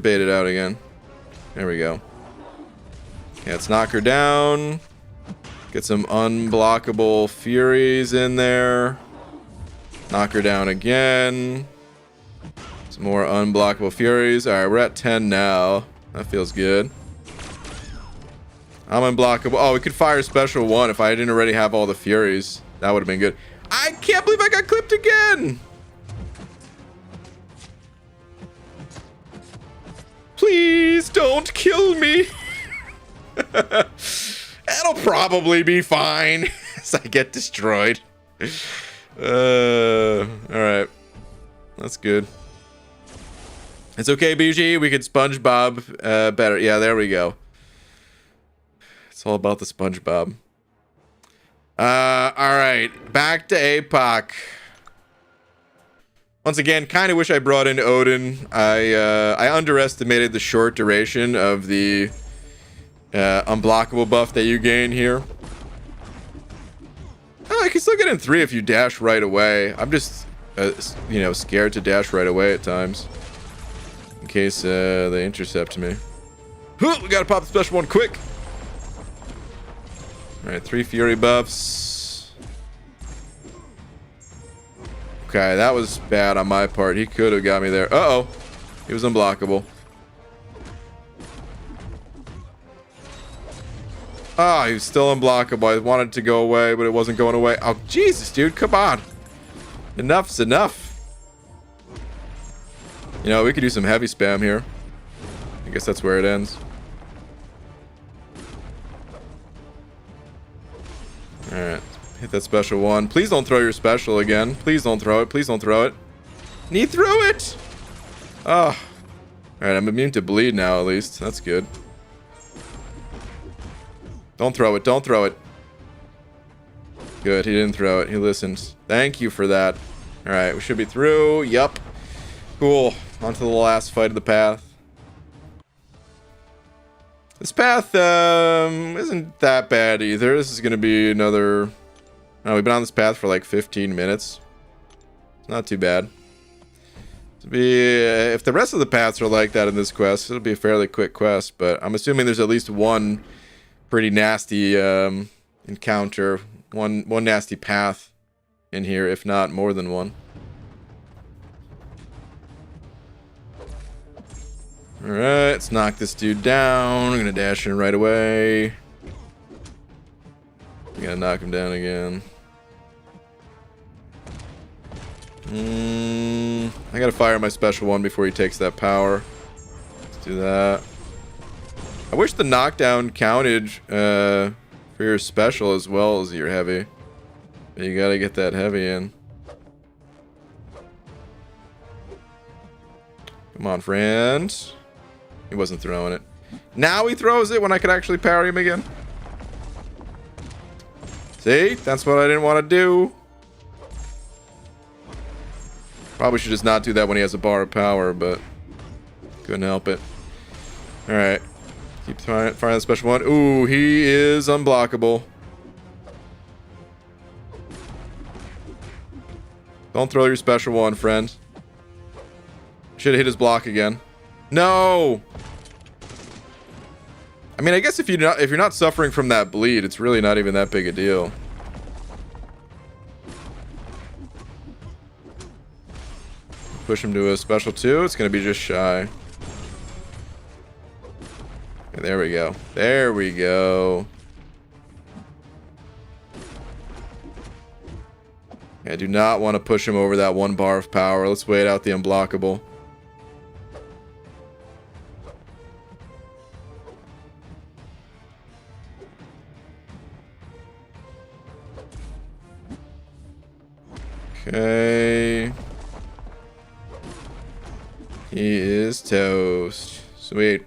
[SPEAKER 1] bait it out again. There we go. Okay, let's knock her down. Get some unblockable furies in there. Knock her down again. Some more unblockable furies. Alright, we're at 10 now. That feels good. I'm unblockable. Oh, we could fire special one if I didn't already have all the furies. That would have been good. I can't believe I got clipped again! Please don't kill me. That'll probably be fine as I get destroyed. Alright. That's good. It's okay, BG. We could SpongeBob better. Yeah, there we go. It's all about the SpongeBob. Alright. Back to APOC. Once again, kind of wish I brought in Odin. I underestimated the short duration of the unblockable buff that you gain here. Oh, I can still get in 3 if you dash right away. I'm just, you know, scared to dash right away at times. In case they intercept me. We gotta pop the special one quick. Alright, 3 fury buffs. Okay, that was bad on my part. He could have got me there. Uh-oh. He was unblockable. Ah, he was still unblockable. I wanted to go away, but it wasn't going away. Oh, Jesus, dude. Come on. Enough's enough. You know, we could do some heavy spam here. I guess that's where it ends. Alright. Hit that special one. Please don't throw your special again. Please don't throw it. Please don't throw it. And he threw it! Oh. Alright, I'm immune to bleed now, at least. That's good. Don't throw it. Don't throw it. Good. He didn't throw it. He listened. Thank you for that. Alright, we should be through. Yup. Cool. On to the last fight of the path. This path isn't that bad either. This is going to be another... Oh, we've been on this path for like 15 minutes. It's not too bad. To be, if the rest of the paths are like that in this quest, it'll be a fairly quick quest. But I'm assuming there's at least one pretty nasty encounter, one nasty path in here, if not more than one. Alright, let's knock this dude down. I'm gonna dash in right away. I'm gonna knock him down again. I gotta fire my special one before he takes that power. Let's do that. I wish the knockdown counted for your special as well as your heavy. But you gotta get that heavy in. Come on, friend. He wasn't throwing it. Now he throws it when I could actually parry him again. See? That's what I didn't want to do. Probably should just not do that when he has a bar of power, but couldn't help it. Alright. Keep firing the special one. Ooh, he is unblockable. Don't throw your special one, friend. Should have hit his block again. No! I mean, I guess if you're not suffering from that bleed, it's really not even that big a deal. Push him to a special 2. It's going to be just shy. Okay, there we go. There we go. I do not want to push him over that 1 bar of power. Let's wait out the unblockable. Okay. He is toast. Sweet.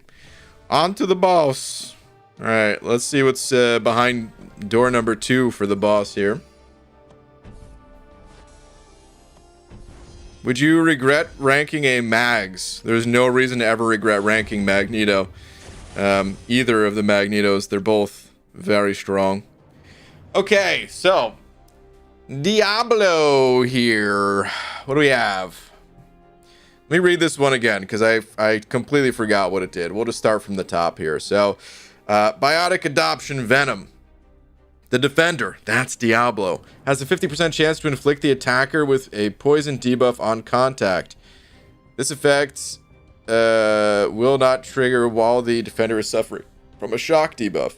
[SPEAKER 1] On to the boss. Alright, let's see what's behind door number 2 for the boss here. Would you regret ranking a Mags? There's no reason to ever regret ranking Magneto. Either of the Magnetos. They're both very strong. Okay, so Diablo here. What do we have? Let me read this one again because I completely forgot what it did. We'll just start from the top here. So, Biotic Adoption Venom. The Defender, that's Diablo, has a 50% chance to inflict the attacker with a poison debuff on contact. This effect will not trigger while the Defender is suffering from a shock debuff.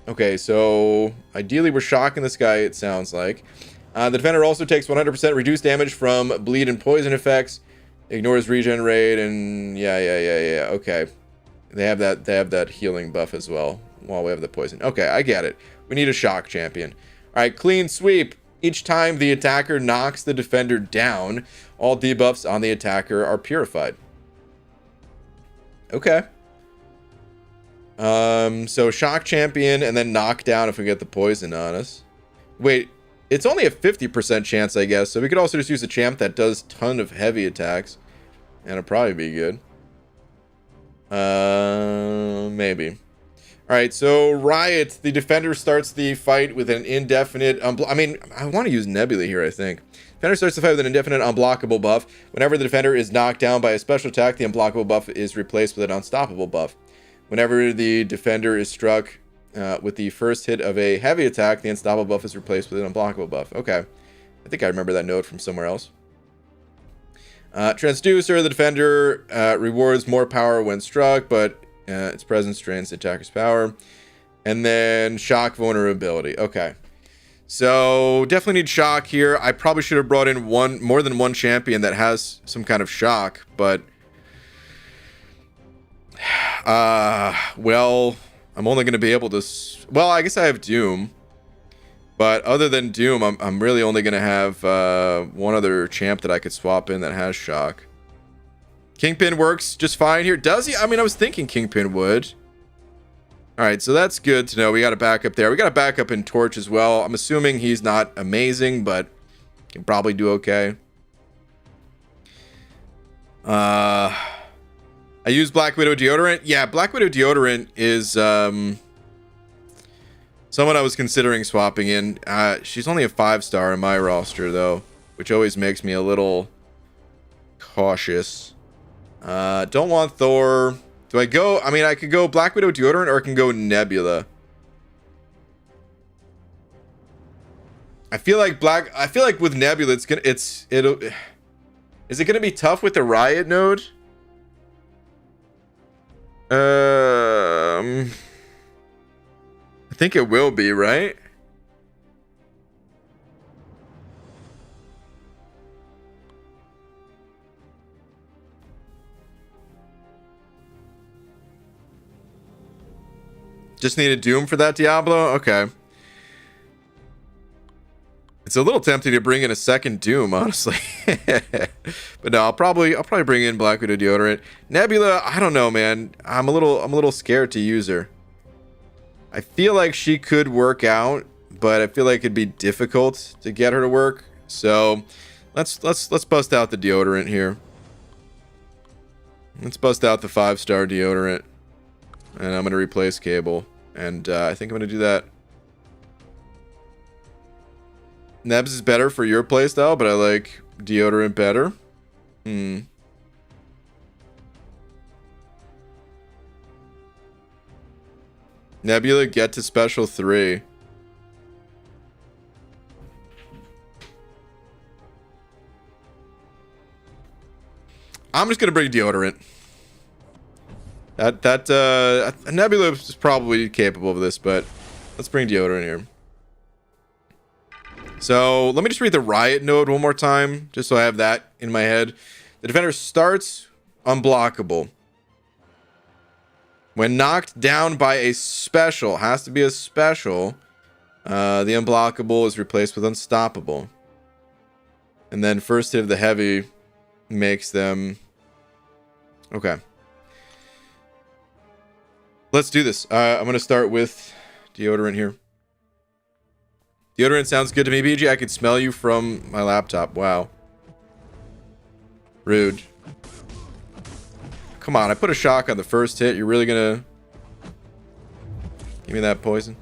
[SPEAKER 1] Okay, so ideally we're shocking this guy, it sounds like. The Defender also takes 100% reduced damage from bleed and poison effects. Ignores regenerate and yeah. Okay, they have that healing buff as well. While we have the poison. Okay, I get it. We need a shock champion. All right, clean sweep. Each time the attacker knocks the Defender down, all debuffs on the attacker are purified. Okay. So shock champion and then knock down if we get the poison on us. Wait, it's only a 50% chance, I guess. So we could also just use a champ that does ton of heavy attacks. And it'll probably be good. Maybe. Alright, so Riot, the Defender starts the fight with an indefinite... I mean, I want to use Nebula here, I think. Defender starts the fight with an indefinite unblockable buff. Whenever the Defender is knocked down by a special attack, the unblockable buff is replaced with an unstoppable buff. Whenever the Defender is struck with the first hit of a heavy attack, the unstoppable buff is replaced with an unblockable buff. Okay. I think I remember that note from somewhere else. Transducer, the Defender rewards more power when struck, but... its presence drains the attacker's power. And then shock vulnerability. Okay. So definitely need shock here. I probably should have brought in more than one champion that has some kind of shock, but well, I'm only going to be able to well, I guess I have Doom. But other than Doom, I'm really only going to have one other champ that I could swap in that has shock. Kingpin works just fine here. Does he? I mean, I was thinking Kingpin would. All right, so that's good to know. We got a backup there. We got a backup in Torch as well. I'm assuming he's not amazing, but can probably do okay. I use Black Widow deodorant. Yeah, Black Widow deodorant is someone I was considering swapping in. She's only a 5-star in my roster though, which always makes me a little cautious. Don't want Thor. Do I go? I mean, I could go Black Widow deodorant, or I can go Nebula. I feel like with Nebula, is it gonna be tough with the riot node? I think it will be, right? Just need a Doom for that Diablo? Okay. It's a little tempting to bring in a second Doom, honestly. But no, I'll probably bring in Black Widow deodorant. Nebula, I don't know, man. I'm a little scared to use her. I feel like she could work out, but I feel like it'd be difficult to get her to work. So let's bust out the deodorant here. Let's bust out the 5-star deodorant. And I'm gonna replace Cable. And I think I'm gonna do that. Nebs is better for your playstyle, but I like deodorant better. Nebula, get to special 3. I'm just gonna bring deodorant. Nebula is probably capable of this, but let's bring deodorant here. So let me just read the riot node one more time, just so I have that in my head. The defender starts unblockable. When knocked down by a special, has to be a special, the unblockable is replaced with unstoppable. And then first hit of the heavy makes them... Okay. Let's do this. I'm going to start with deodorant here. Deodorant sounds good to me, BG. I could smell you from my laptop. Wow. Rude. Come on, I put a shock on the first hit. You're really gonna give me that poison?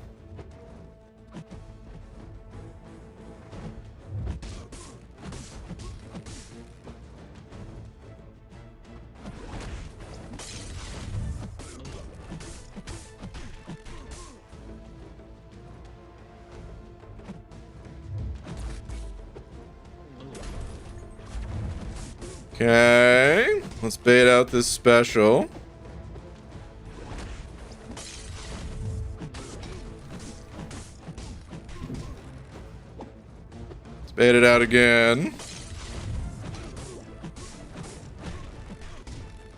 [SPEAKER 1] Okay, let's bait out this special. Let's bait it out again.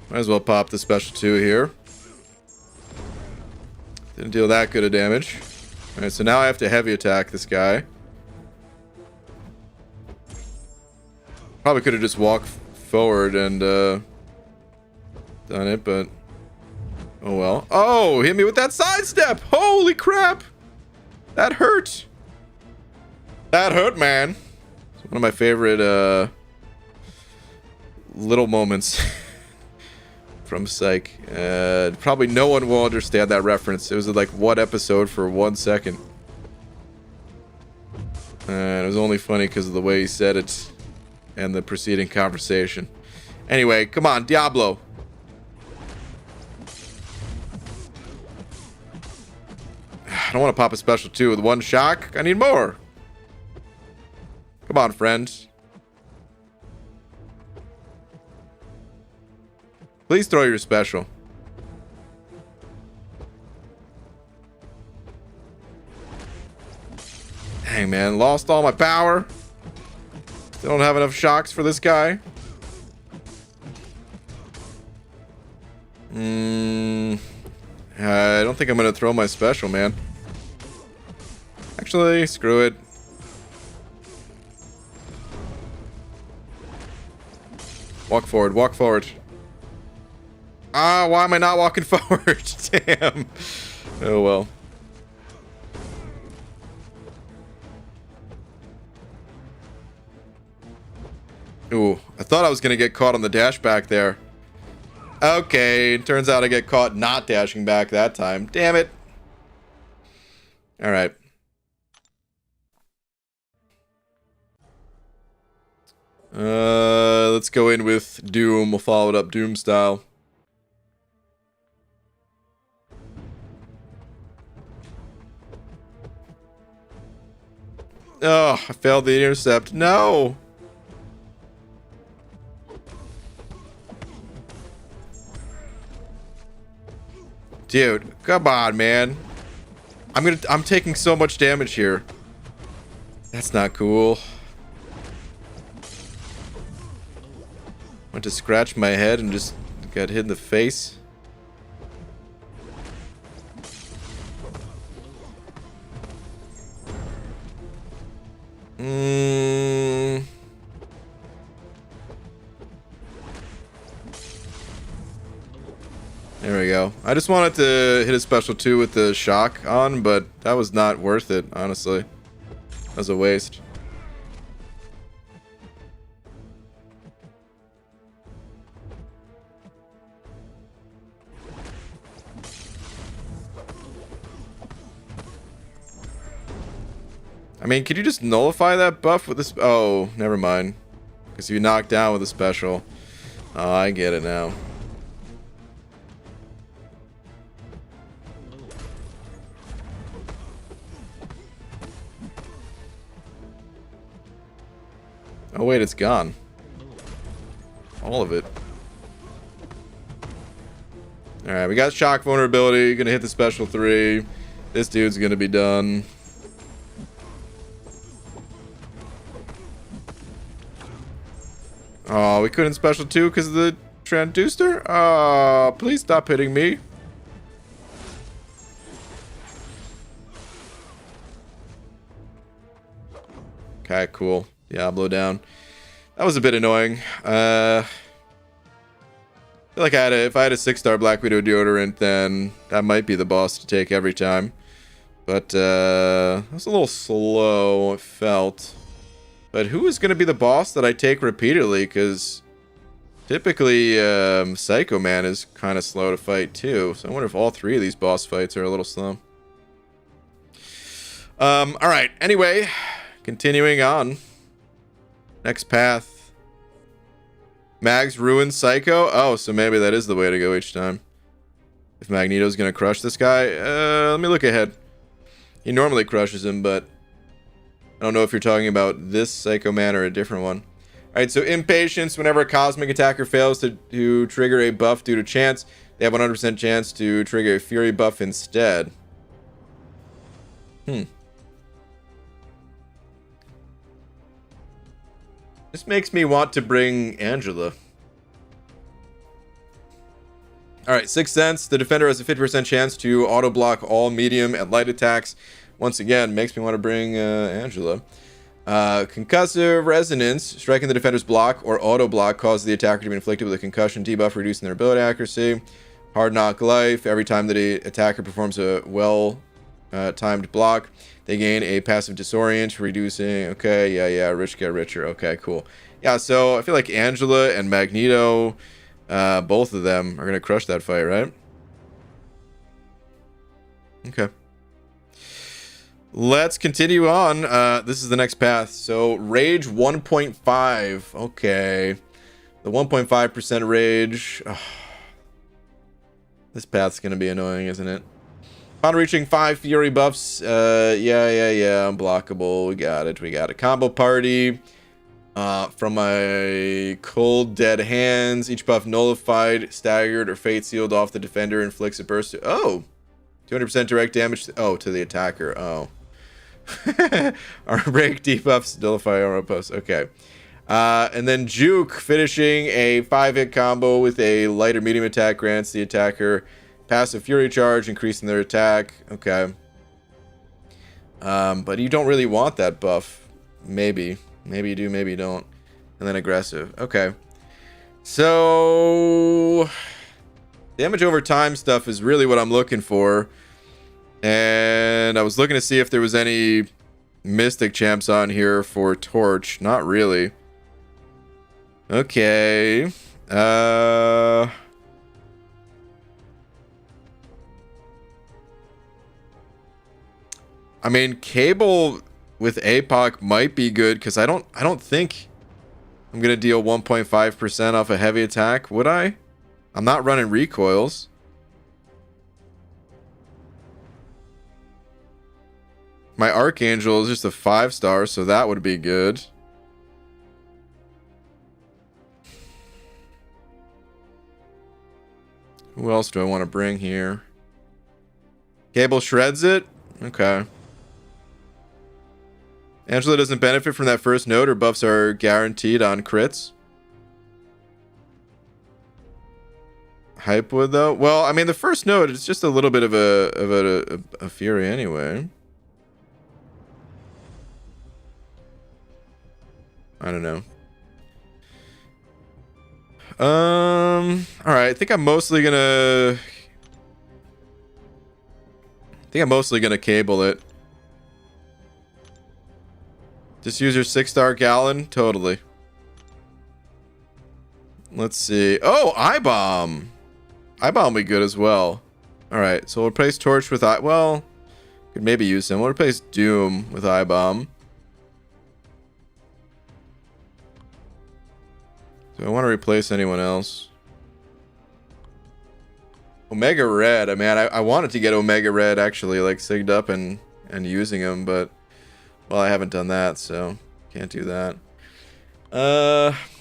[SPEAKER 1] Might as well pop the special 2 here. Didn't deal that good of damage. Alright, so now I have to heavy attack this guy. Probably could have just walked forward and done it, but oh well. Oh, hit me with that sidestep. Holy crap, that hurt. That hurt, man. It's one of my favorite little moments from Psych. Probably no one will understand that reference. It was like one episode for 1 second, and it was only funny because of the way he said it and the preceding conversation. Anyway, come on, Diablo. I don't want to pop a special 2 with 1 shock. I need more. Come on, friend. Please throw your special. Dang, man. Lost all my power. Still don't have enough shocks for this guy. I don't think I'm going to throw my special, man. Actually, screw it. Walk forward, walk forward. Ah, why am I not walking forward? Damn. Oh, well. Ooh, I thought I was going to get caught on the dash back there. Okay, turns out I get caught not dashing back that time. Damn it. Alright. Let's go in with Doom. We'll follow it up Doom style. Oh, I failed the intercept. No! Dude, come on, man. I'm taking so much damage here. That's not cool. Went to scratch my head and just got hit in the face. There we go. I just wanted to hit a special 2 with the shock on, but that was not worth it, honestly. That was a waste. I mean, could you just nullify that buff with this? Oh, never mind. Because you knocked down with a special. Oh, I get it now. Oh wait, it's gone. All of it. Alright, we got shock vulnerability. Gonna hit the special 3. This dude's gonna be done. Oh, we couldn't special 2 because of the transducer? Oh, please stop hitting me. Okay, cool. Diablo down. That was a bit annoying. I feel like if I had a 6-star Black Widow deodorant, then that might be the boss to take every time. But it was a little slow, it felt. But who is going to be the boss that I take repeatedly? Because typically Psycho Man is kind of slow to fight too. So I wonder if all 3 of these boss fights are a little slow. Alright, anyway, continuing on. Next path. Mag's ruined Psycho? Oh, so maybe that is the way to go each time. If Magneto's gonna crush this guy. Let me look ahead. He normally crushes him, but I don't know if you're talking about this Psycho Man or a different one. Alright, so Impatience. Whenever a cosmic attacker fails to trigger a buff due to chance, they have 100% chance to trigger a Fury buff instead. This makes me want to bring Angela. Alright, Sixth Sense. The defender has a 50% chance to auto-block all medium and light attacks. Once again, makes me want to bring Angela. Concussive Resonance. Striking the defender's block or auto-block causes the attacker to be inflicted with a concussion debuff, reducing their ability accuracy. Hard Knock Life. Every time that an attacker performs a well-timed block, they gain a passive disorient, reducing... Okay, yeah, rich get richer. Okay, cool. Yeah, so I feel like Angela and Magneto, both of them are going to crush that fight, right? Okay. Let's continue on. This is the next path. So, Rage 1.5. Okay. The 1.5% Rage. Oh. This path's going to be annoying, isn't it? Upon reaching 5 Fury buffs, yeah, unblockable. We got it. Combo party. From my Cold Dead Hands. Each buff nullified, staggered, or fate sealed off the defender inflicts a burst. Oh! 200% direct damage. To the attacker. Oh. Our break debuffs nullify our post. Okay. And then Juke, finishing a 5-hit combo with a light or medium attack, grants the attacker passive fury charge, increasing their attack. Okay. But you don't really want that buff. Maybe you do, maybe you don't. And then aggressive. Okay. So damage over time stuff is really what I'm looking for. And I was looking to see if there was any Mystic champs on here for Torch. Not really. Okay. I mean, Cable with APOC might be good because I don't think I'm gonna deal 1.5% off a heavy attack, would I? I'm not running recoils. My Archangel is just a 5-star, so that would be good. Who else do I want to bring here? Cable shreds it? Okay. Angela doesn't benefit from that first note. Her buffs are guaranteed on crits. Hype would though? Well, I mean the first note is just a little bit of a fury anyway. I don't know. Alright, I think I'm mostly gonna cable it. Just use your 6-star Gallon? Totally. Let's see. Oh, I-Bomb! I-Bomb will be good as well. Alright, so we'll replace Torch with well, could maybe use him. We'll replace Doom with I-Bomb. Do I want to replace anyone else? Omega Red. I mean, I wanted to get Omega Red actually, like, sigged up and using him, but... Well, I haven't done that, so can't do that.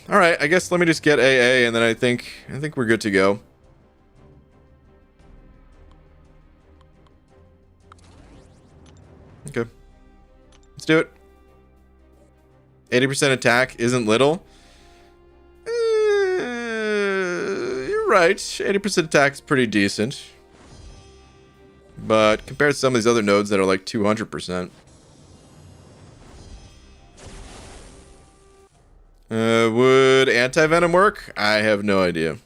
[SPEAKER 1] Alright, I guess let me just get AA, and then I think we're good to go. Okay. Let's do it. 80% attack isn't little. You're right. 80% attack is pretty decent. But compared to some of these other nodes that are like 200%. Would anti-venom work? I have no idea.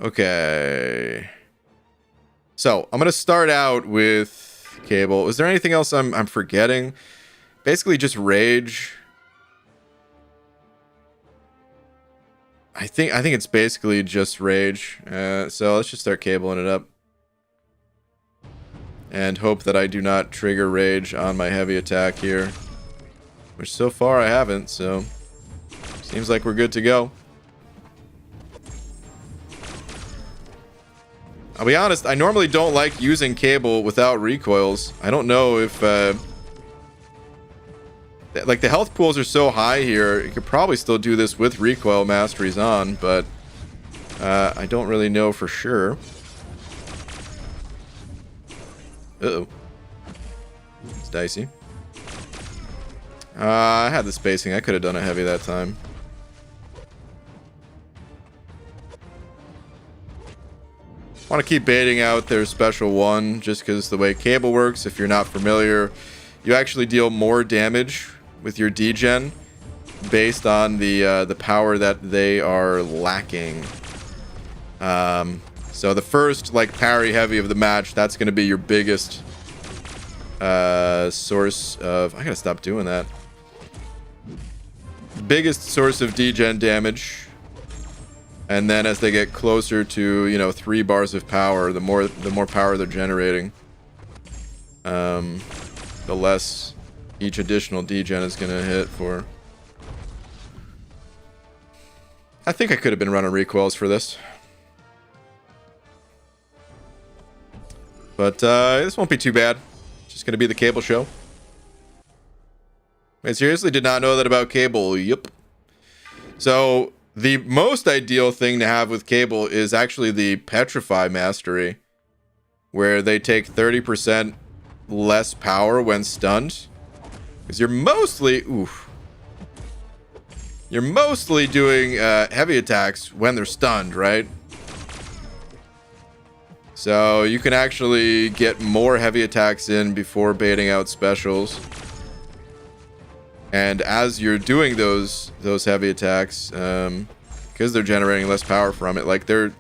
[SPEAKER 1] Okay. So, I'm gonna start out with Cable. Is there anything else I'm forgetting? Basically just Rage. I think it's basically just Rage. So let's just start cabling it up. And hope that I do not trigger Rage on my heavy attack here. Which so far I haven't, so seems like we're good to go. I'll be honest, I normally don't like using Cable without recoils. I don't know if like the health pools are so high here, you could probably still do this with recoil masteries on, but I don't really know for sure. Uh-oh. It's dicey. I had the spacing. I could have done a heavy that time. Want to keep baiting out their special one just because the way Cable works, if you're not familiar, you actually deal more damage with your degen based on the power that they are lacking. So the first like parry heavy of the match, that's going to be your biggest source of... I gotta stop doing that. Biggest source of degen damage, and then as they get closer to, you know, 3 bars of power, the more power they're generating, the less each additional degen is gonna hit for. I think I could have been running recoils for this, but this won't be too bad. It's just gonna be the Cable show. I seriously did not know that about Cable. Yep. So the most ideal thing to have with Cable is actually the Petrify Mastery, where they take 30% less power when stunned. Because you're mostly... Oof. You're mostly doing heavy attacks when they're stunned, right? So you can actually get more heavy attacks in before baiting out specials. And as you're doing those heavy attacks, because they're generating less power from it, like they're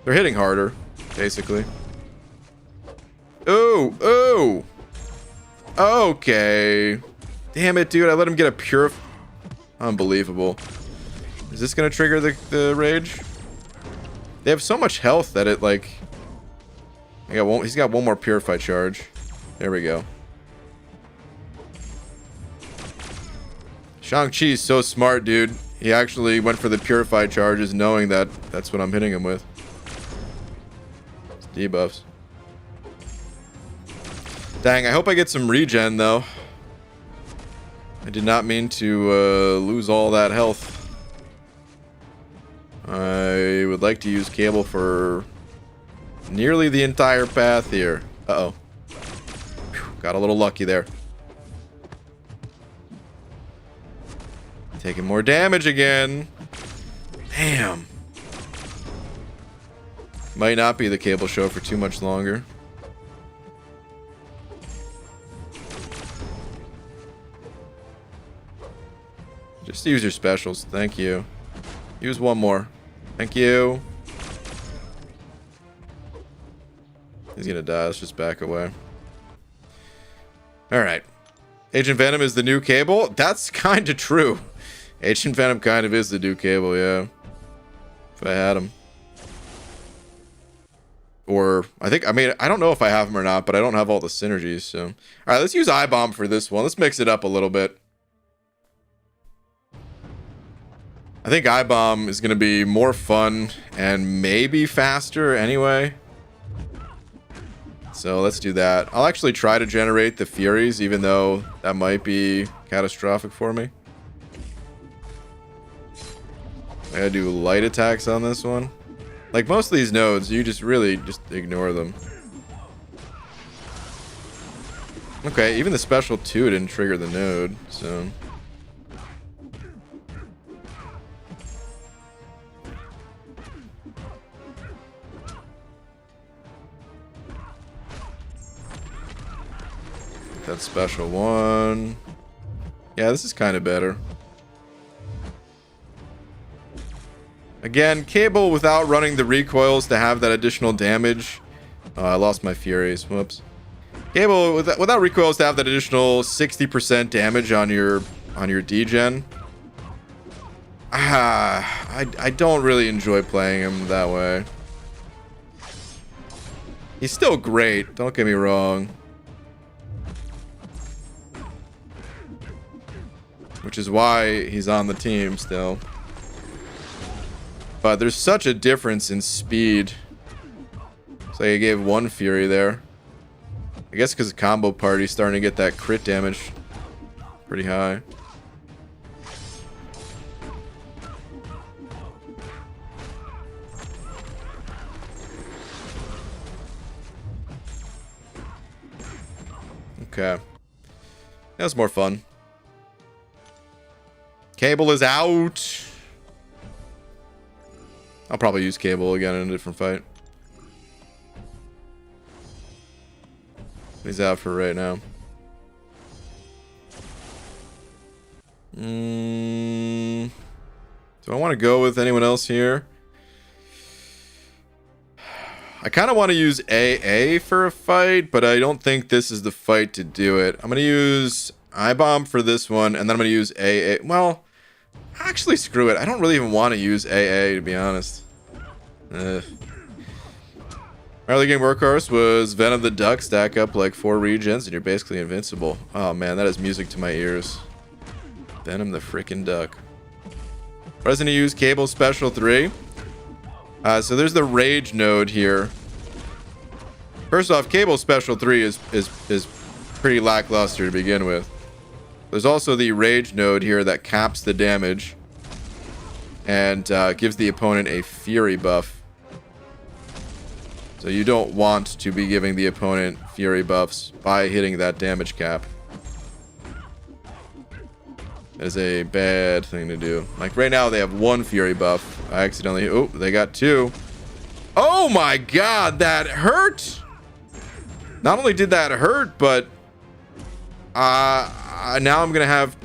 [SPEAKER 1] hitting harder, basically. Oh, okay. Damn it, dude! I let him get a pure. Unbelievable. Is this gonna trigger the rage? They have so much health that it like. He's got one more purify charge. There we go. Shang-Chi's so smart, dude. He actually went for the purified charges knowing that that's what I'm hitting him with. It's debuffs. Dang, I hope I get some regen, though. I did not mean to lose all that health. I would like to use cable for nearly the entire path here. Uh-oh. Got a little lucky there. Taking more damage again. Damn. Might not be the cable show for too much longer. Just use your specials. Thank you. Use one more. Thank you. He's gonna die. Let's just back away. Alright. Agent Venom is the new cable? That's kind of true. Agent Venom kind of is the new cable, yeah. If I had him. Or, I mean, I don't know if I have him or not, but I don't have all the synergies, so. Alright, let's use I-Bomb for this one. Let's mix it up a little bit. I think I-Bomb is going to be more fun and maybe faster anyway. So let's do that. I'll actually try to generate the Furies, even though that might be catastrophic for me. I gotta do light attacks on this one. Like most of these nodes, you just really just ignore them. Okay, even the special 2 didn't trigger the node, so... That special 1. Yeah, this is kind of better. Again, cable without running the recoils to have that additional damage. Oh, I lost my Furies. Whoops. Cable without recoils to have that additional 60% damage on your degen. I don't really enjoy playing him that way. He's still great, don't get me wrong. Which is why he's on the team still. But there's such a difference in speed. So I gave 1 Fury there. I guess because Combo Party's starting to get that crit damage pretty high. Okay. That was more fun. Cable is out. I'll probably use cable again in a different fight. He's out for right now. Do I want to go with anyone else here? I kind of want to use AA for a fight, but I don't think this is the fight to do it. I'm going to use I-Bomb for this one, and then I'm going to use AA. Well, actually, screw it. I don't really even want to use AA, to be honest. Early game workhorse was Venom the Duck. Stack up like 4 regens, and you're basically invincible. Oh, man, that is music to my ears. Venom the frickin' Duck. Resident Use Cable Special 3. So there's the Rage node here. First off, Cable Special 3 is pretty lackluster to begin with. There's also the Rage node here that caps the damage and gives the opponent a Fury buff. So you don't want to be giving the opponent Fury buffs by hitting that damage cap. That is a bad thing to do. Like right now they have 1 Fury buff. I accidentally... Oh, they got 2. Oh my god, that hurt! Not only did that hurt, but... now I'm gonna have...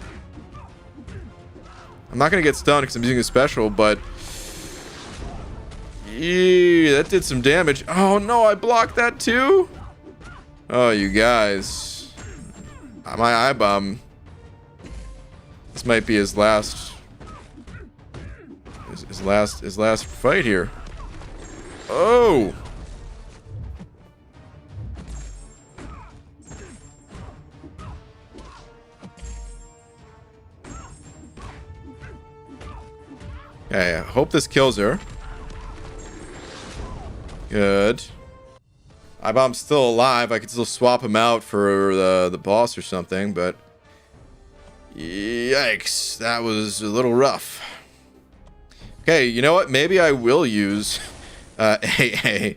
[SPEAKER 1] I'm not gonna get stunned because I'm using a special, but... Yeah, that did some damage. Oh no, I blocked that too? Oh, you guys. My I-Bomb. This might be his last... His last fight here. Oh! Okay, I hope this kills her. Good. I-Bomb's still alive. I could still swap him out for the boss or something, but... Yikes. That was a little rough. Okay, you know what? Maybe I will use AA.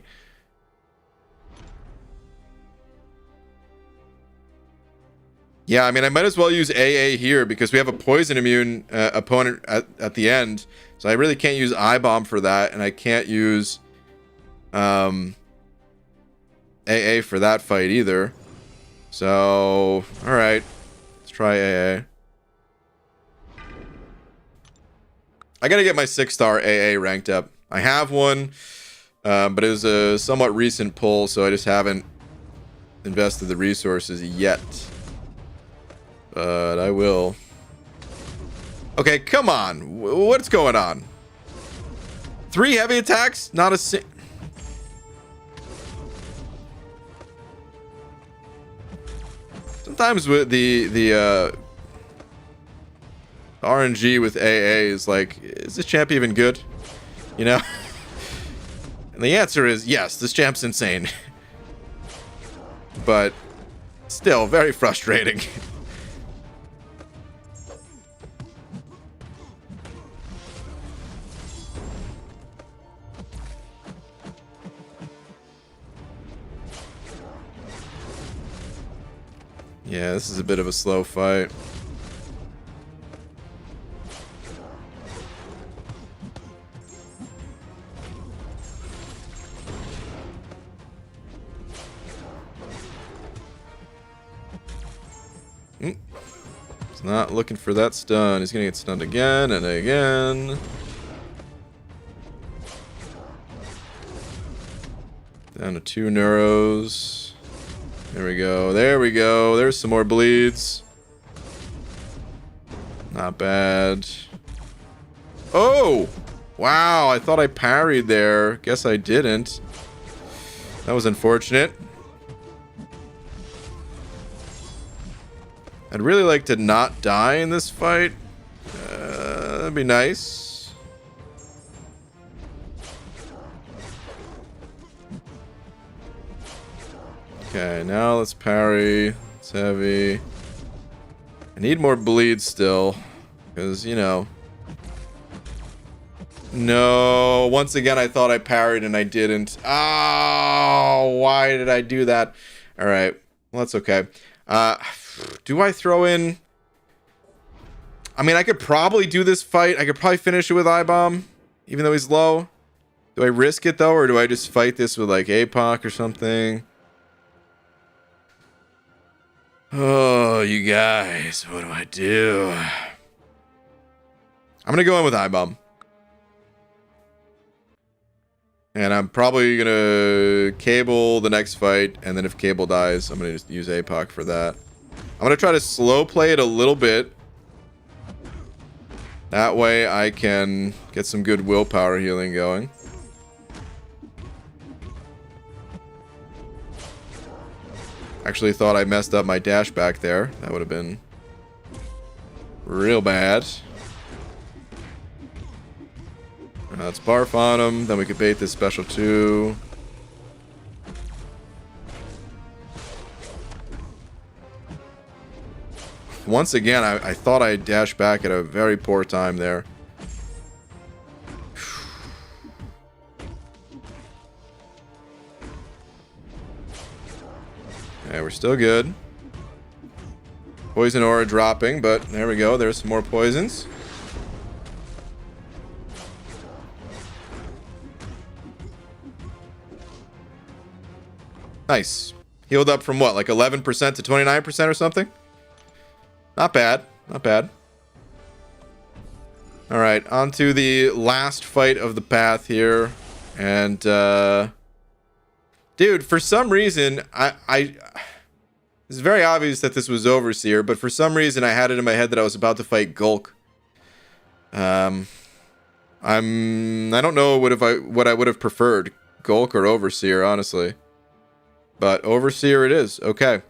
[SPEAKER 1] Yeah, I mean, I might as well use AA here because we have a poison immune opponent at the end. So I really can't use I-Bomb for that, and I can't use AA for that fight either. So, alright. Let's try AA. I gotta get my 6-star AA ranked up. I have one, but it was a somewhat recent pull, so I just haven't invested the resources yet. But I will. Okay, come on. What's going on? 3 heavy attacks? Not a Sometimes with the RNG with AA is like, is this champ even good? You know? And the answer is yes, this champ's insane. But still very frustrating. Yeah, this is a bit of a slow fight. He's not looking for that stun. He's gonna get stunned again and again. Down to 2 neuros. There we go. There we go. There's some more bleeds. Not bad. Oh! Wow, I thought I parried there. Guess I didn't. That was unfortunate. I'd really like to not die in this fight. That'd be nice. Okay, now let's parry. It's heavy. I need more bleed still. Because, you know. No. Once again, I thought I parried and I didn't. Oh, why did I do that? Alright. Well, that's okay. Do I throw in... I mean, I could probably do this fight. I could probably finish it with I-Bomb. Even though he's low. Do I risk it, though? Or do I just fight this with, like, APOC or something? Oh, you guys, what do I do? I'm gonna go in with I-Bomb. And I'm probably gonna cable the next fight, and then if cable dies, I'm gonna just use APOC for that. I'm gonna try to slow play it a little bit. That way I can get some good willpower healing going. Actually thought I messed up my dash back there. That would have been real bad. Let's barf on him. Then we could bait this special too. Once again, I thought I dashed back at a very poor time there. Okay, we're still good. Poison aura dropping, but there we go. There's some more poisons. Nice. Healed up from what, like 11% to 29% or something? Not bad. Not bad. Alright, on to the last fight of the path here. And, dude, for some reason, it's very obvious that this was Overseer, but for some reason I had it in my head that I was about to fight Gulk. I don't know what I would have preferred, Gulk or Overseer, honestly. But Overseer it is. Okay.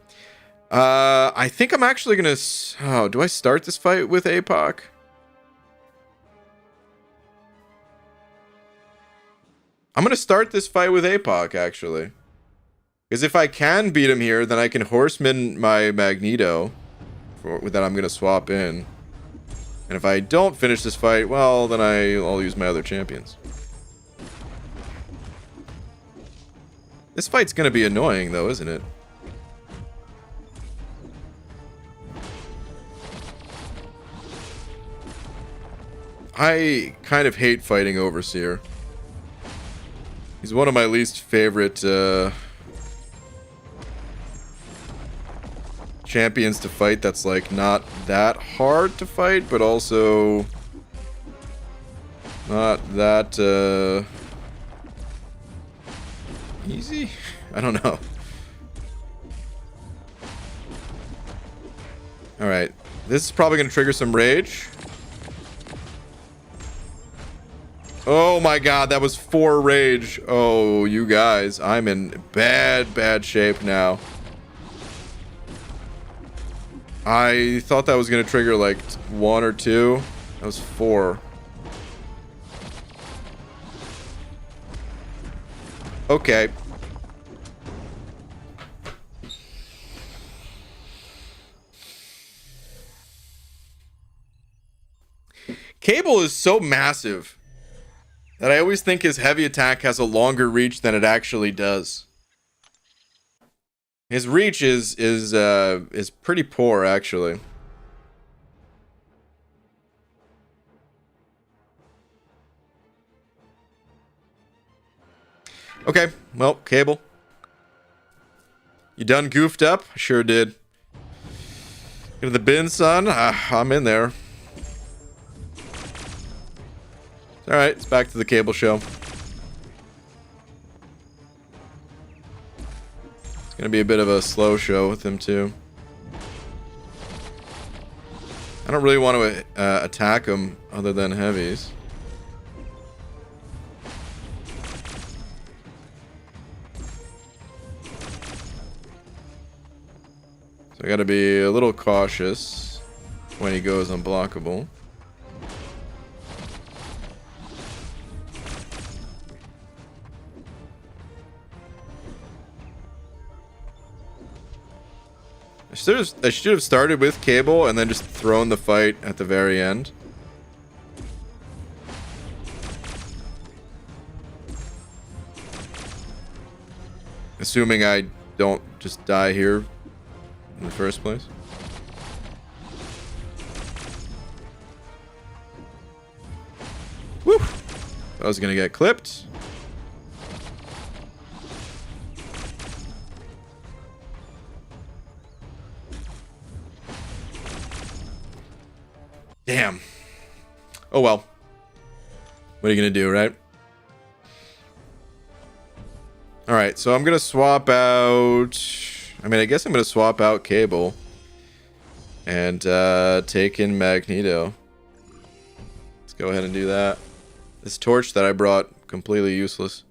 [SPEAKER 1] I think I'm actually gonna... Oh, do I start this fight with APOC? I'm going to start this fight with APOC, actually. Because if I can beat him here, then I can horseman my Magneto. That I'm going to swap in. And if I don't finish this fight, well, then I'll use my other champions. This fight's going to be annoying, though, isn't it? I kind of hate fighting Overseer. He's one of my least favorite champions to fight that's like not that hard to fight, but also not that easy? I don't know. Alright. This is probably going to trigger some rage. Oh my god, that was 4 rage. Oh, you guys. I'm in bad shape now. I thought that was going to trigger like 1 or 2. That was 4. Okay. Cable is so massive that I always think his heavy attack has a longer reach than it actually does. His reach is pretty poor, actually. Okay, well, Cable. You done goofed up? I sure did. Get to the bin, son. I'm in there. Alright, it's back to the Cable show. It's gonna be a bit of a slow show with him, too. I don't really want to attack him other than heavies. So I gotta be a little cautious when he goes unblockable. I should have started with Cable and then just thrown the fight at the very end. Assuming I don't just die here in the first place. Woo! I was gonna get clipped. Damn. Oh well. What are you gonna do, right? Alright, so I'm gonna swap out... I mean, I guess I'm gonna swap out Cable. And take in Magneto. Let's go ahead and do that. This torch that I brought, completely useless.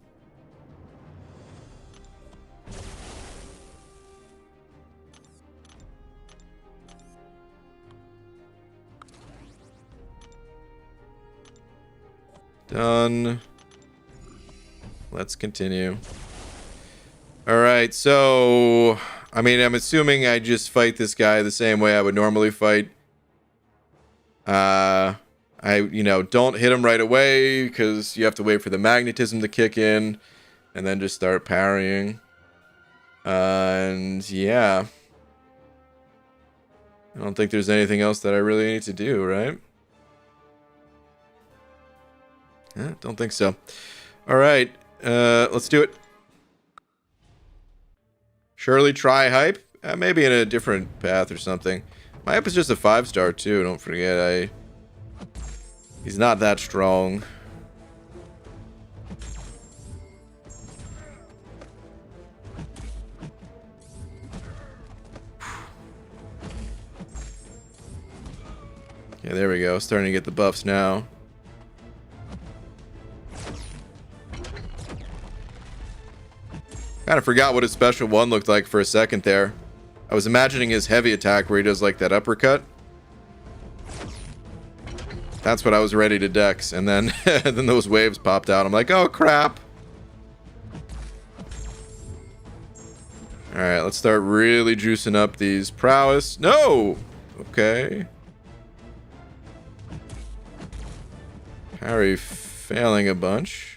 [SPEAKER 1] Done. Let's continue. Alright, so... I mean, I'm assuming I just fight this guy the same way I would normally fight. Don't hit him right away, because you have to wait for the magnetism to kick in, and then just start parrying. And, yeah. I don't think there's anything else that I really need to do, right? Don't think so. Alright, let's do it. Surely try hype? Maybe in a different path or something. My hype is just a 5-star too, don't forget. He's not that strong. Yeah, there we go. Starting to get the buffs now. Kind of forgot what his special one looked like for a second there. I was imagining his heavy attack where he does like that uppercut. That's what I was ready to dex, and then then those waves popped out. I'm like, oh crap. Alright, let's start really juicing up these prowess. No! Okay. Parry failing a bunch.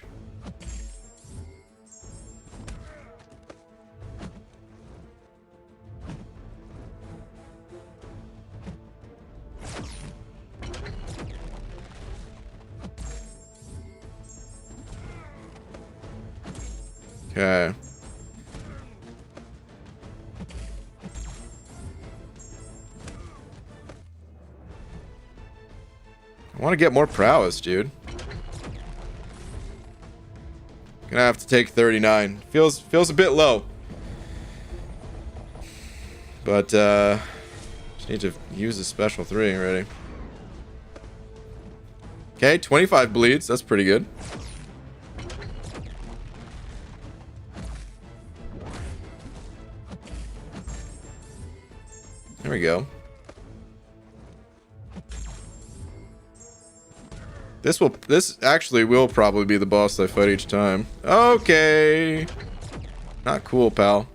[SPEAKER 1] Okay. I want to get more prowess, dude. Gonna have to take 39. Feels a bit low. But just need to use the special 3 already. Okay, 25 bleeds. That's pretty good. There we go. This actually will probably be the boss I fight each time. Okay. Not cool, pal.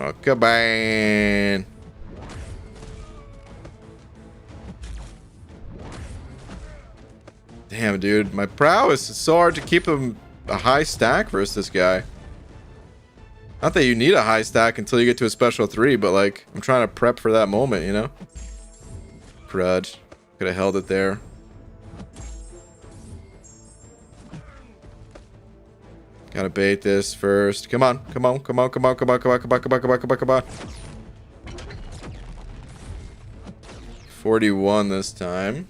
[SPEAKER 1] Oh, kabang. Damn, dude. My prowess is so hard to keep a high stack versus this guy. Not that you need a high stack until you get to a special 3, but like, I'm trying to prep for that moment, you know? Crud. Could have held it there. Gotta bait this first. Come on, come on, come on, come on, come on, come on, come on, come on, come on, come on, come on. 41 this time.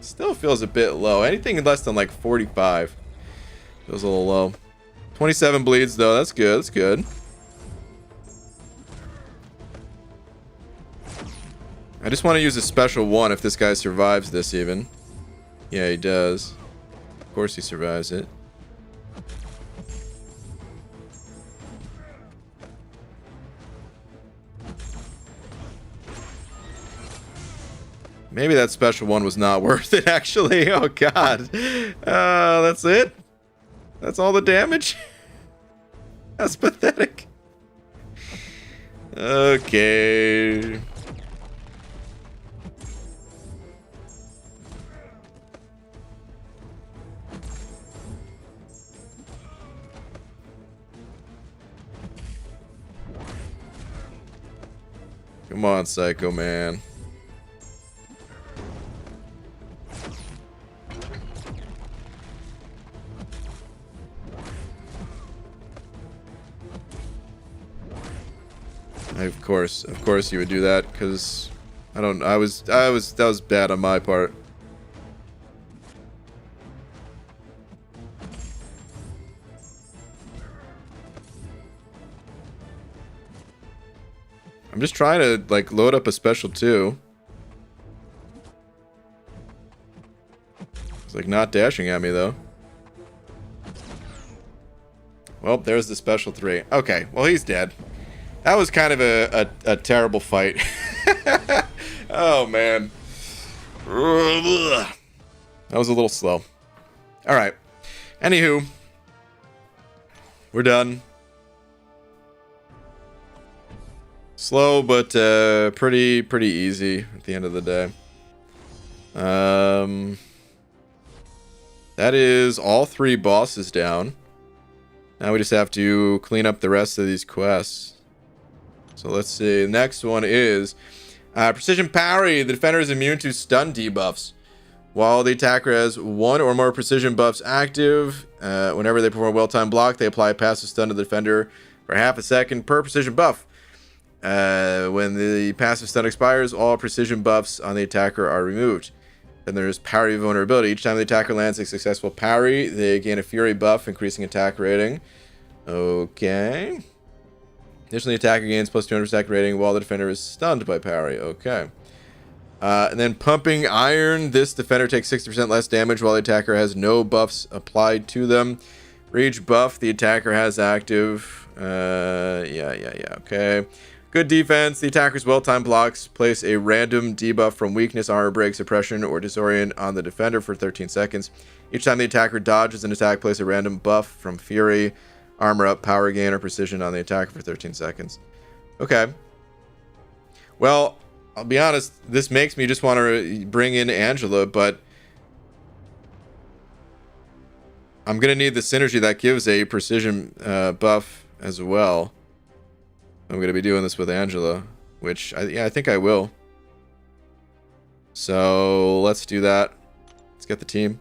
[SPEAKER 1] Still feels a bit low. Anything less than like 45 feels a little low. 27 bleeds though. That's good. That's good. I just want to use a special 1 if this guy survives this even. Yeah, he does. Of course he survives it. Maybe that special 1 was not worth it, actually. Oh, God. That's it? That's all the damage? That's pathetic. Okay. Come on, Psycho Man. Of course you would do that, because that was bad on my part. I'm just trying to like load up a special 2. It's like not dashing at me though. Well, there's the special 3. Okay, well he's dead. That was kind of a terrible fight. Oh, man. That was a little slow. All right. Anywho. We're done. Slow, but pretty easy at the end of the day. That is all 3 bosses down. Now we just have to clean up the rest of these quests. So let's see. The next one is Precision Parry. The defender is immune to stun debuffs. While the attacker has 1 or more precision buffs active, whenever they perform a well-timed block, they apply a passive stun to the defender for half a second per precision buff. When the passive stun expires, all precision buffs on the attacker are removed. Then there's parry vulnerability. Each time the attacker lands a successful parry, they gain a fury buff, increasing attack rating. Okay. Additionally, attacker gains plus 200 attack rating while the defender is stunned by parry. Okay. And then pumping iron. This defender takes 60% less damage while the attacker has no buffs applied to them. For each buff the attacker has active. Yeah. Okay. Good defense. The attacker's well-timed blocks place a random debuff from weakness, armor break, suppression, or disorient on the defender for 13 seconds. Each time the attacker dodges an attack, place a random buff from fury, armor up, power gain, or precision on the attacker for 13 seconds. Okay. Well, I'll be honest, this makes me just want to bring in Angela, but I'm going to need the synergy that gives a precision buff as well. I'm going to be doing this with Angela, which, I think I will. So, let's do that. Let's get the team.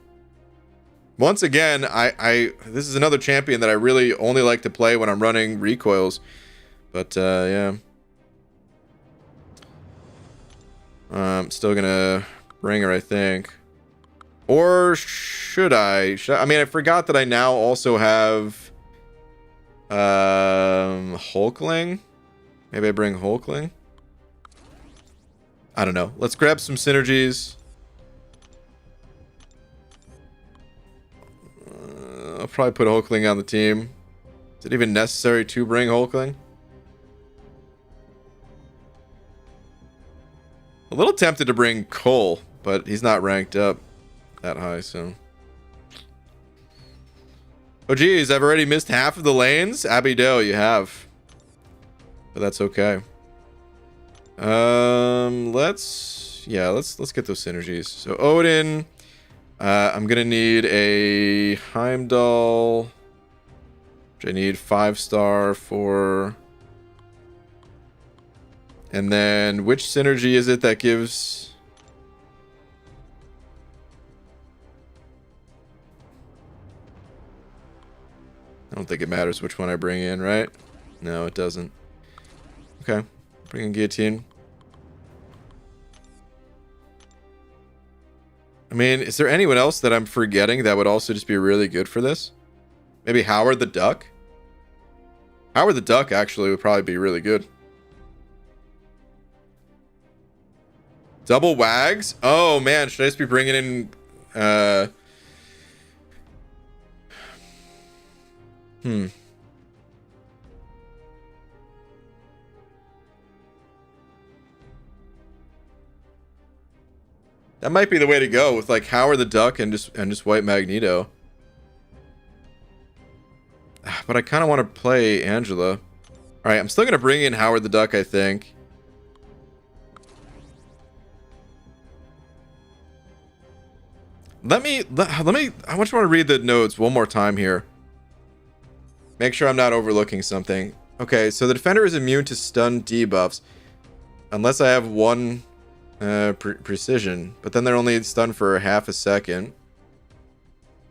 [SPEAKER 1] Once again, this is another champion that I really only like to play when I'm running recoils. But, yeah. I'm still gonna bring her, I think. Or should I? I mean, I forgot that I now also have Hulkling. Maybe I bring Hulkling. I don't know. Let's grab some synergies. I'll probably put Hulkling on the team. Is it even necessary to bring Hulkling? A little tempted to bring Cole, but he's not ranked up that high, so. Oh geez, I've already missed half of the lanes. Abby Doe, you have. But that's okay. Let's get those synergies. So Odin, I'm gonna need a Heimdall, which I need 5-star for. And then which synergy is it that gives? I don't think it matters which one I bring in, right? No, it doesn't. Okay, bring in Guillotine. I mean, is there anyone else that I'm forgetting that would also just be really good for this? Maybe Howard the Duck? Howard the Duck actually would probably be really good. Double Wags? Oh man, should I just be bringing in That might be the way to go with like Howard the Duck and just White Magneto. But I kind of want to play Angela. All right, I'm still going to bring in Howard the Duck, I think. Let me I just want to read the notes one more time here. Make sure I'm not overlooking something. Okay, so the defender is immune to stun debuffs unless I have one precision, but then they're only stunned for half a second.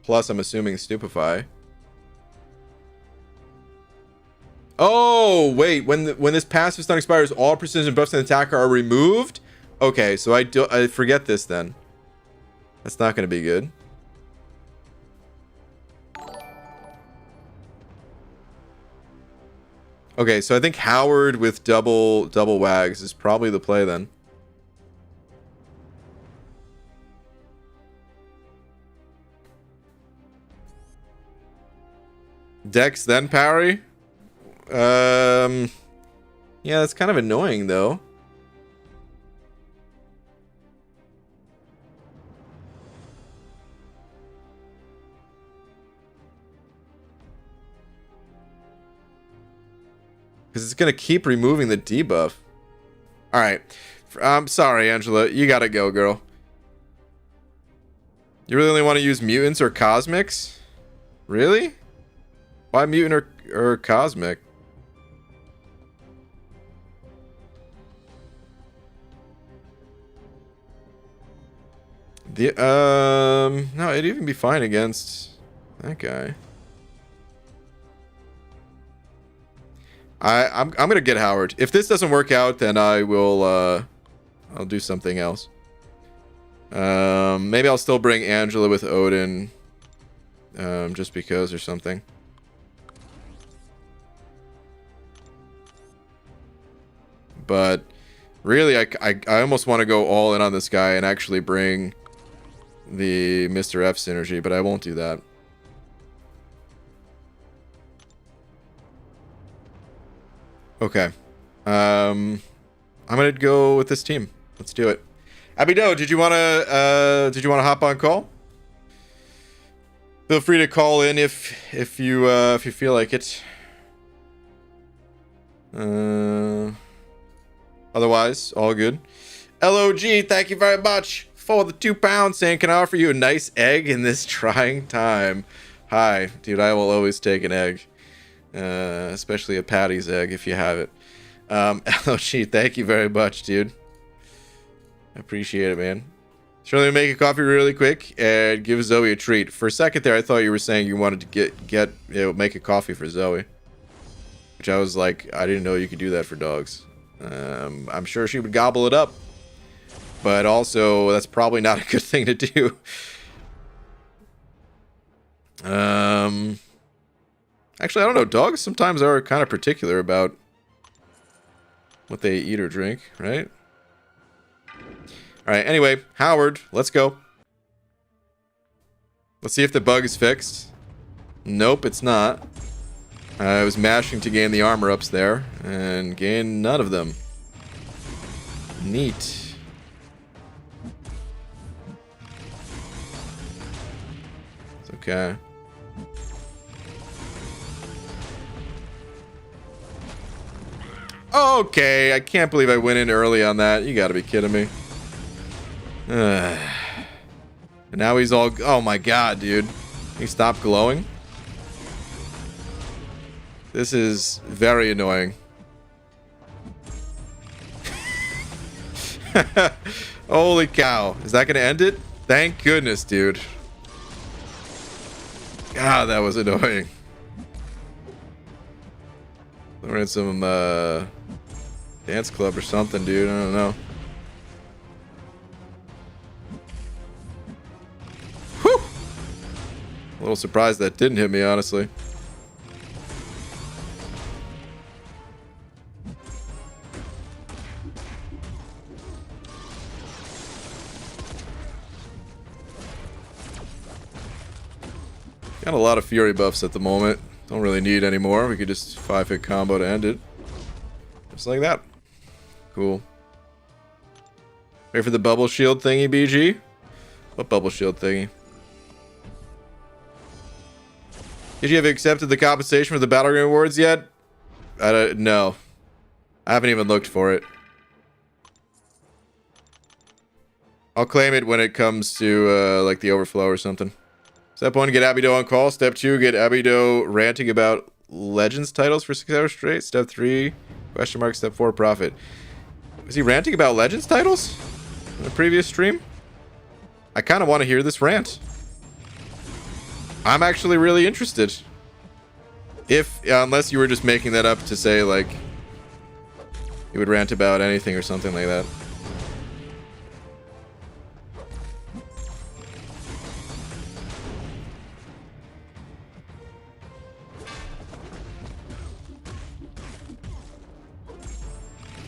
[SPEAKER 1] Plus, I'm assuming Stupefy. Oh wait, when this passive stun expires, all precision buffs on the attacker are removed. Okay, so I forget this then. That's not going to be good. Okay, so I think Howard with double wags is probably the play then. Dex then parry? Yeah, that's kind of annoying though. Because it's going to keep removing the debuff. Alright. I'm sorry, Angela. You gotta go, girl. You really only want to use mutants or cosmics? Really? Why mutant or cosmic? No, it'd even be fine against that guy. I'm gonna get Howard. If this doesn't work out, then I will I'll do something else. Maybe I'll still bring Angela with Odin, just because or something. But really, I almost want to go all in on this guy and actually bring the Mr. F synergy, but I won't do that. Okay. I'm gonna go with this team. Let's do it. Abido, did you wanna hop on call? Feel free to call in if you feel like it. Otherwise, all good. LOG, thank you very much for the £2, saying, can I offer you a nice egg in this trying time? Hi, dude, I will always take an egg. Especially a Patty's egg if you have it. LOG, thank you very much, dude. I appreciate it, man. Surely make a coffee really quick and give Zoe a treat. For a second there, I thought you were saying you wanted to make a coffee for Zoe. Which I was like, I didn't know you could do that for dogs. I'm sure she would gobble it up. But also, that's probably not a good thing to do. Actually, I don't know. Dogs sometimes are kind of particular about what they eat or drink, right? Alright, anyway, Howard, let's go. Let's see if the bug is fixed. Nope, it's not. I was mashing to gain the armor ups there, and gained none of them. Neat. It's okay. Okay, I can't believe I went in early on that. You gotta be kidding me. And now he's all... Oh my god, dude. He stopped glowing? This is very annoying. Holy cow. Is that going to end it? Thank goodness, dude. God, that was annoying. We're in some dance club or something, dude. I don't know. Whew! A little surprised that didn't hit me, honestly. Got a lot of fury buffs at the moment. Don't really need any more. We could just 5-hit combo to end it. Just like that. Cool. Ready for the bubble shield thingy, BG? What bubble shield thingy? Did you have accepted the compensation for the Battleground Awards yet? No. I haven't even looked for it. I'll claim it when it comes to, like, the overflow or something. Step 1, get Abido on call. Step 2, get Abido ranting about Legends titles for 6 hours straight. Step 3, question mark. Step 4, profit. Was he ranting about Legends titles in the previous stream? I kind of want to hear this rant. I'm actually really interested. Unless you were just making that up to say, like, he would rant about anything or something like that.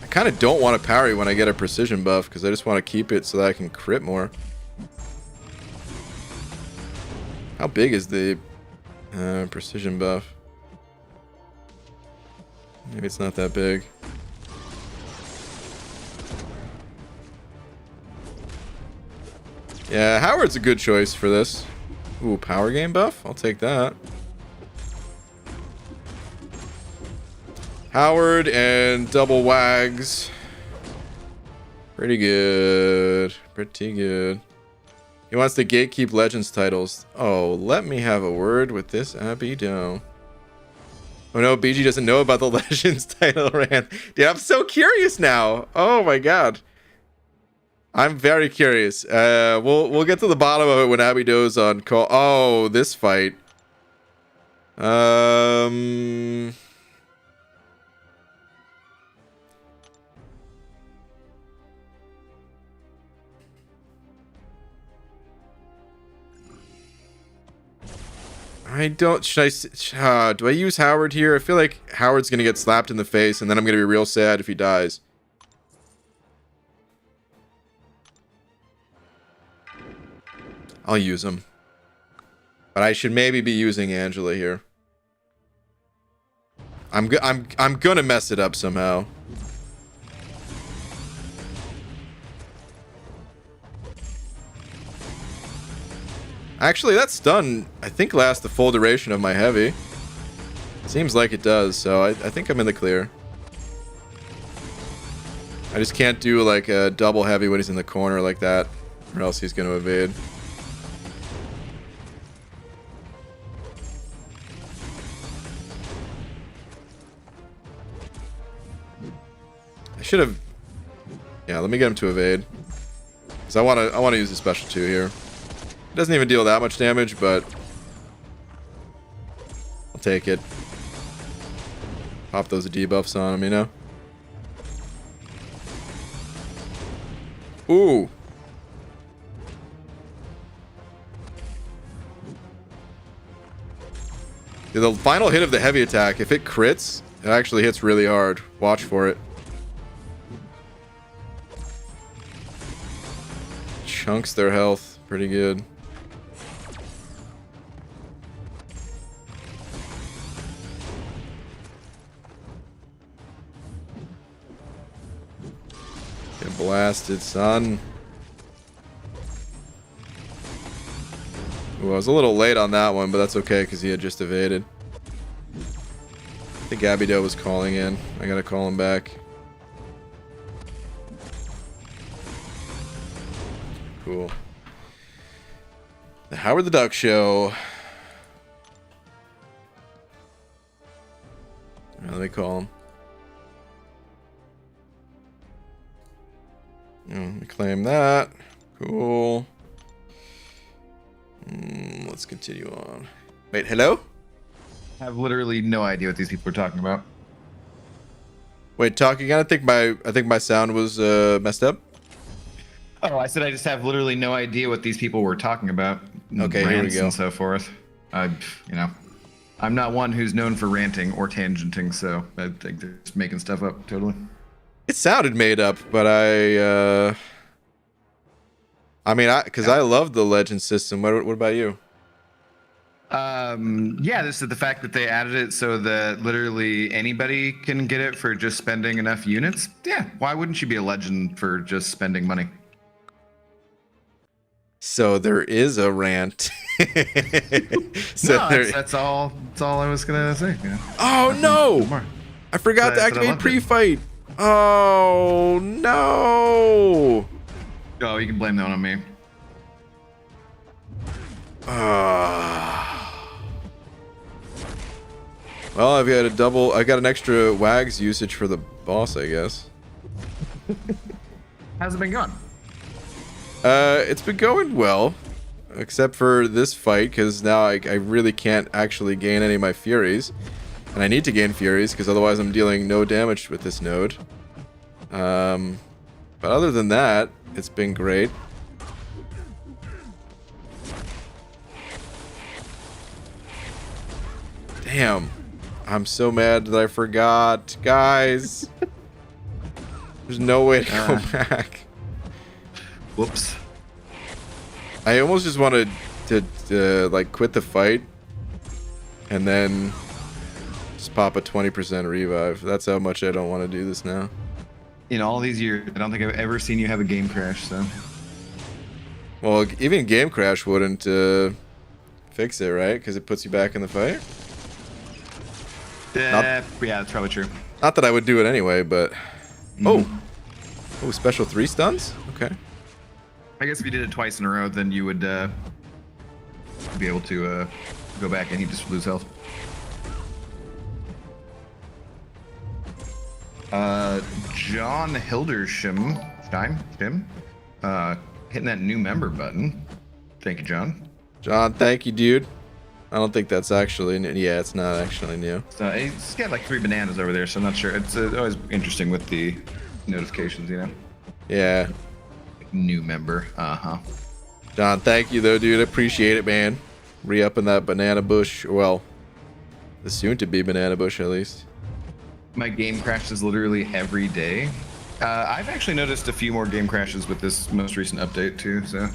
[SPEAKER 1] I kind of don't want to parry when I get a precision buff because I just want to keep it so that I can crit more. How big is the precision buff? Maybe it's not that big. Yeah, Howard's a good choice for this. Ooh, power game buff? I'll take that. Howard and double wags. Pretty good. Pretty good. He wants to gatekeep Legends titles. Oh, let me have a word with this Abido. Oh no, BG doesn't know about the Legends title rant. Dude, I'm so curious now. Oh my god. I'm very curious. We'll get to the bottom of it when Abido's on call. Oh, this fight. I don't... do I use Howard here? I feel like Howard's gonna get slapped in the face, and then I'm gonna be real sad if he dies. I'll use him. But I should maybe be using Angela here. I'm gonna mess it up somehow. Actually, that stun, I think, lasts the full duration of my heavy. Seems like it does, so I think I'm in the clear. I just can't do like a double heavy when he's in the corner like that, or else he's gonna evade. I should have... Yeah, let me get him to evade. Because I wanna use the special 2 here. It doesn't even deal that much damage, but I'll take it. Pop those debuffs on him, you know? Ooh. Yeah, the final hit of the heavy attack, if it crits, it actually hits really hard. Watch for it. Chunks their health pretty good. Get blasted, son. Ooh, I was a little late on that one, but that's okay because he had just evaded. I think Abido was calling in. I gotta call him back. Cool. The Howard the Duck Show. Right, let me call him. Let me claim that. Cool. Let's continue on. Wait, hello?
[SPEAKER 2] I have literally no idea what these people are talking about.
[SPEAKER 1] Wait, talk again? I think my sound was messed up.
[SPEAKER 2] Oh, I said I just have literally no idea what these people were talking about.
[SPEAKER 1] Okay, here we go.
[SPEAKER 2] And so forth. I'm not one who's known for ranting or tangenting, so I think they're just making stuff up totally.
[SPEAKER 1] It sounded made up, but because I love the legend system. What about you?
[SPEAKER 2] Yeah, this is the fact that they added it so that literally anybody can get it for just spending enough units. Yeah, why wouldn't you be a legend for just spending money?
[SPEAKER 1] So there is a rant.
[SPEAKER 2] That's all I was gonna say. Yeah.
[SPEAKER 1] Oh no! I forgot to activate pre-fight. Oh no!
[SPEAKER 2] Oh, you can blame that one on me.
[SPEAKER 1] Well, I got an extra WAGs usage for the boss, I guess.
[SPEAKER 2] How's it been going?
[SPEAKER 1] It's been going well, except for this fight, because now I really can't actually gain any of my Furies. And I need to gain Furies, because otherwise I'm dealing no damage with this node. But other than that, it's been great. Damn. I'm so mad that I forgot. Guys. There's no way to go back.
[SPEAKER 2] Whoops.
[SPEAKER 1] I almost just wanted to like quit the fight and then just pop a 20% revive. That's how much I don't want to do this now.
[SPEAKER 2] In all these years, I don't think I've ever seen you have a game crash, so.
[SPEAKER 1] Well, even game crash wouldn't fix it, right? Because it puts you back in the fight?
[SPEAKER 2] Yeah, that's probably true.
[SPEAKER 1] Not that I would do it anyway, but... Oh, special 3 stuns? Okay.
[SPEAKER 2] I guess if you did it twice in a row, then you would be able to go back and he'd just lose health. John Hildershim, hitting that new member button. Thank you, John.
[SPEAKER 1] John, thank you, dude. I don't think that's actually new. Yeah, it's not actually new.
[SPEAKER 2] So he's got like 3 bananas over there, so I'm not sure. It's always interesting with the notifications, you know?
[SPEAKER 1] Yeah.
[SPEAKER 2] New member.
[SPEAKER 1] John, thank you, though, dude. I appreciate it, man. Re-upping that banana bush. Well, the soon-to-be banana bush, at least.
[SPEAKER 2] My game crashes literally every day. I've actually noticed a few more game crashes with this most recent update, too, so...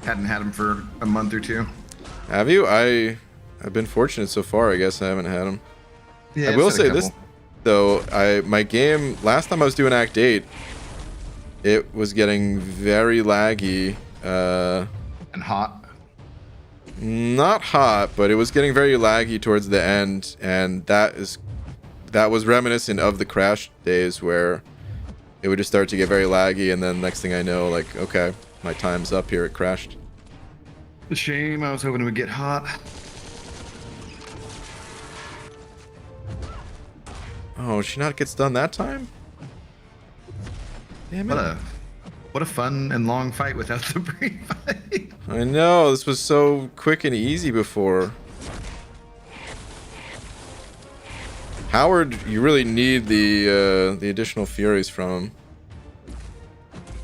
[SPEAKER 2] Hadn't had him for a month or two.
[SPEAKER 1] Have you? I've been fortunate so far. I guess I haven't had them.
[SPEAKER 2] Yeah,
[SPEAKER 1] I will say this though. My game last time I was doing Act 8, it was getting very laggy.
[SPEAKER 2] And hot.
[SPEAKER 1] Not hot, but it was getting very laggy towards the end, and that was reminiscent of the crash days where it would just start to get very laggy, and then next thing I know, like, okay, my time's up here, it crashed.
[SPEAKER 2] The shame. I was hoping it would get hot.
[SPEAKER 1] Oh, she not gets done that time? Damn it.
[SPEAKER 2] What a fun and long fight without the pre-fight.
[SPEAKER 1] I know, this was so quick and easy before. Howard, you really need the additional furies from him.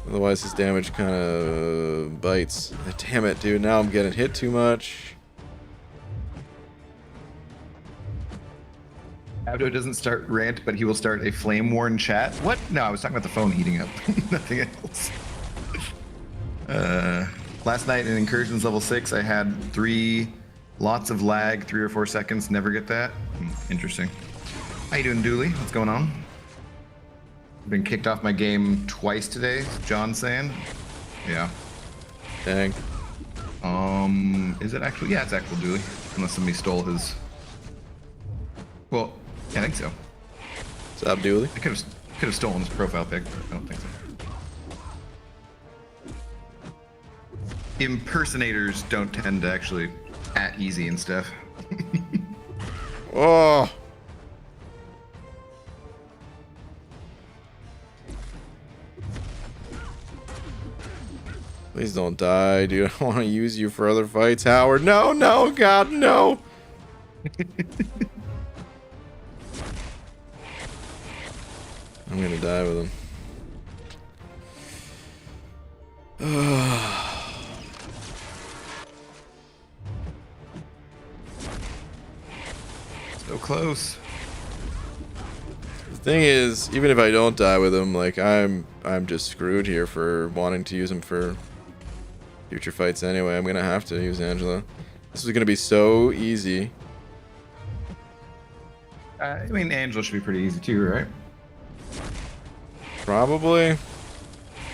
[SPEAKER 1] Otherwise his damage kind of bites. Damn it, dude, now I'm getting hit too much.
[SPEAKER 2] Abdo doesn't start rant, but he will start a flame-worn chat. What? No, I was talking about the phone heating up. Nothing else. Last night in Incursions level 6, I had lots of lag, 3 or 4 seconds. Never get that. Interesting. How you doing, Dooley? What's going on? Been kicked off my game twice today, John's saying. Yeah.
[SPEAKER 1] Dang.
[SPEAKER 2] Is it actually? Yeah, it's actual Dooley. Unless somebody stole his... Well, yeah, I think so.
[SPEAKER 1] What's up, Dooley?
[SPEAKER 2] I could have stolen his profile pic, but I don't think so. Impersonators don't tend to actually at easy and stuff.
[SPEAKER 1] Oh. Please don't die, dude. I want to use you for other fights, Howard. No, no, God, no. I'm gonna die with him.
[SPEAKER 2] So close.
[SPEAKER 1] The thing is, even if I don't die with him, like I'm just screwed here for wanting to use him for future fights anyway. I'm gonna have to use Angela. This is gonna be so easy.
[SPEAKER 2] I mean, Angela should be pretty easy too, right?
[SPEAKER 1] Probably.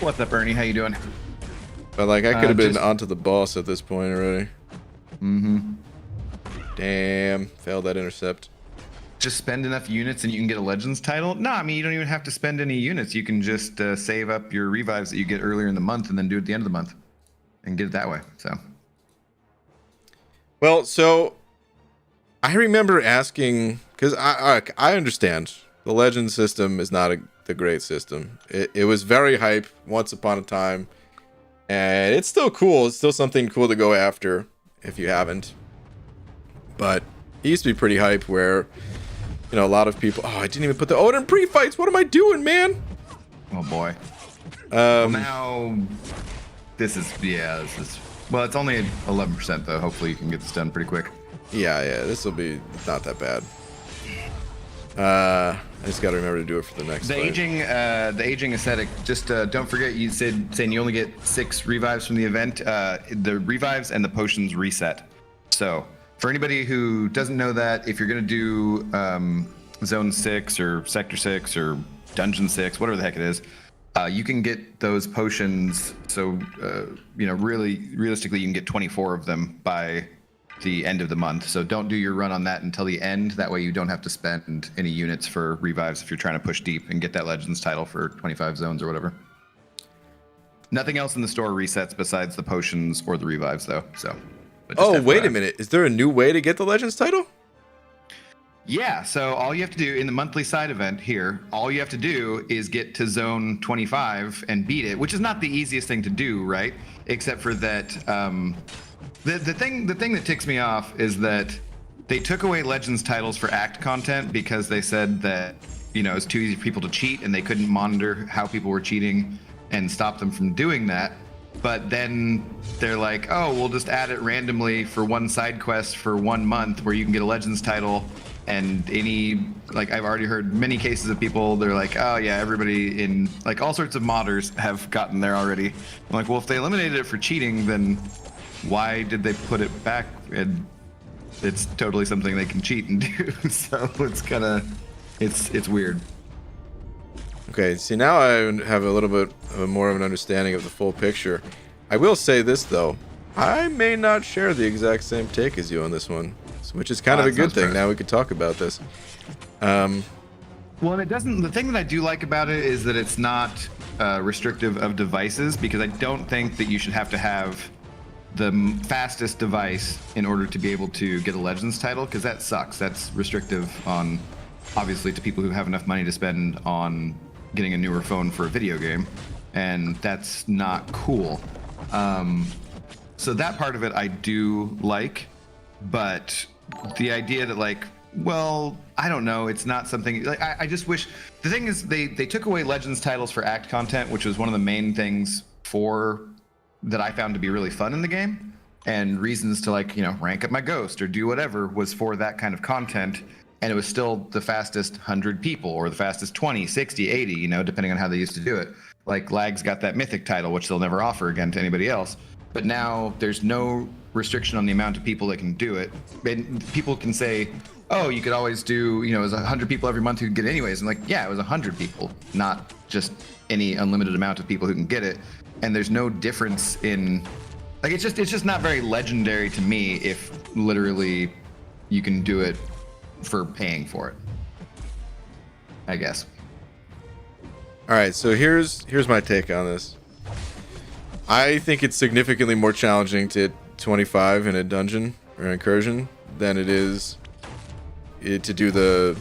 [SPEAKER 2] What's up, Ernie? How you doing?
[SPEAKER 1] But like I could have been onto the boss at this point already.
[SPEAKER 2] Mm-hmm.
[SPEAKER 1] Damn, failed that intercept.
[SPEAKER 2] Just spend enough units and you can get a Legends title? No, I mean, you don't even have to spend any units. You can just save up your revives that you get earlier in the month and then do it at the end of the month and get it that way. So.
[SPEAKER 1] Well, so I remember asking, because I understand the Legend system is not the great system. It was very hype once upon a time, and it's still cool. It's still something cool to go after if you haven't. But it used to be pretty hype where, you know, a lot of people, oh, I didn't even put the Odin pre-fights. What am I doing, man?
[SPEAKER 2] Oh, boy. Well, now, this is, well, it's only 11%, though. Hopefully you can get this done pretty quick.
[SPEAKER 1] Yeah, this will be not that bad. I just got to remember to do it for the next fight.
[SPEAKER 2] The aging aesthetic, just don't forget you saying you only get 6 revives from the event. The revives and the potions reset. So, for anybody who doesn't know that, if you're going to do Zone 6 or Sector 6 or Dungeon 6, whatever the heck it is, you can get those potions. So, you know, really, realistically, you can get 24 of them by the end of the month. So don't do your run on that until the end. That way you don't have to spend any units for revives if you're trying to push deep and get that Legends title for 25 zones or whatever. Nothing else in the store resets besides the potions or the revives, though. So.
[SPEAKER 1] Oh, wait a minute. Is there a new way to get the Legends title?
[SPEAKER 2] Yeah, so all you have to do in the monthly side event here, all you have to do is get to zone 25 and beat it, which is not the easiest thing to do, right? Except for that, the thing that ticks me off is that they took away Legends titles for Act content because they said that, you know, it's too easy for people to cheat and they couldn't monitor how people were cheating and stop them from doing that. But then they're like, oh, we'll just add it randomly for one side quest for 1 month where you can get a Legends title And I've already heard many cases of people, they're like, oh yeah, everybody in like all sorts of modders have gotten there already. I'm like, well, if they eliminated it for cheating, then why did they put it back? And it's totally something they can cheat and do. So it's weird.
[SPEAKER 1] Okay, see, now I have a little bit more of an understanding of the full picture. I will say this, though. I may not share the exact same take as you on this one, which is kind of a good thing. Now we could talk about this.
[SPEAKER 2] Well, and it doesn't. The thing that I do like about it is that it's not restrictive of devices, because I don't think that you should have to have the fastest device in order to be able to get a Legends title, because that sucks. That's restrictive on, obviously, to people who have enough money to spend on getting a newer phone for a video game, and that's not cool. So that part of it I do like, but the idea that like, well, I don't know, it's not something like I just wish. The thing is, they took away Legends titles for act content, which was one of the main things that I found to be really fun in the game, and reasons to like, rank up my ghost or do whatever was for that kind of content. And it was still the fastest 100 people or the fastest 20, 60, 80, depending on how they used to do it. Like Lag's got that mythic title, which they'll never offer again to anybody else. But now there's no restriction on the amount of people that can do it. And people can say, oh, you could always do, it was 100 people every month who could get it anyways. And like, yeah, it was 100 people, not just any unlimited amount of people who can get it. And there's no difference in, like, it's just not very legendary to me if literally you can do it for paying for it, I guess.
[SPEAKER 1] All right, so here's my take on this. I think it's significantly more challenging to hit 25 in a dungeon or incursion than it is to do the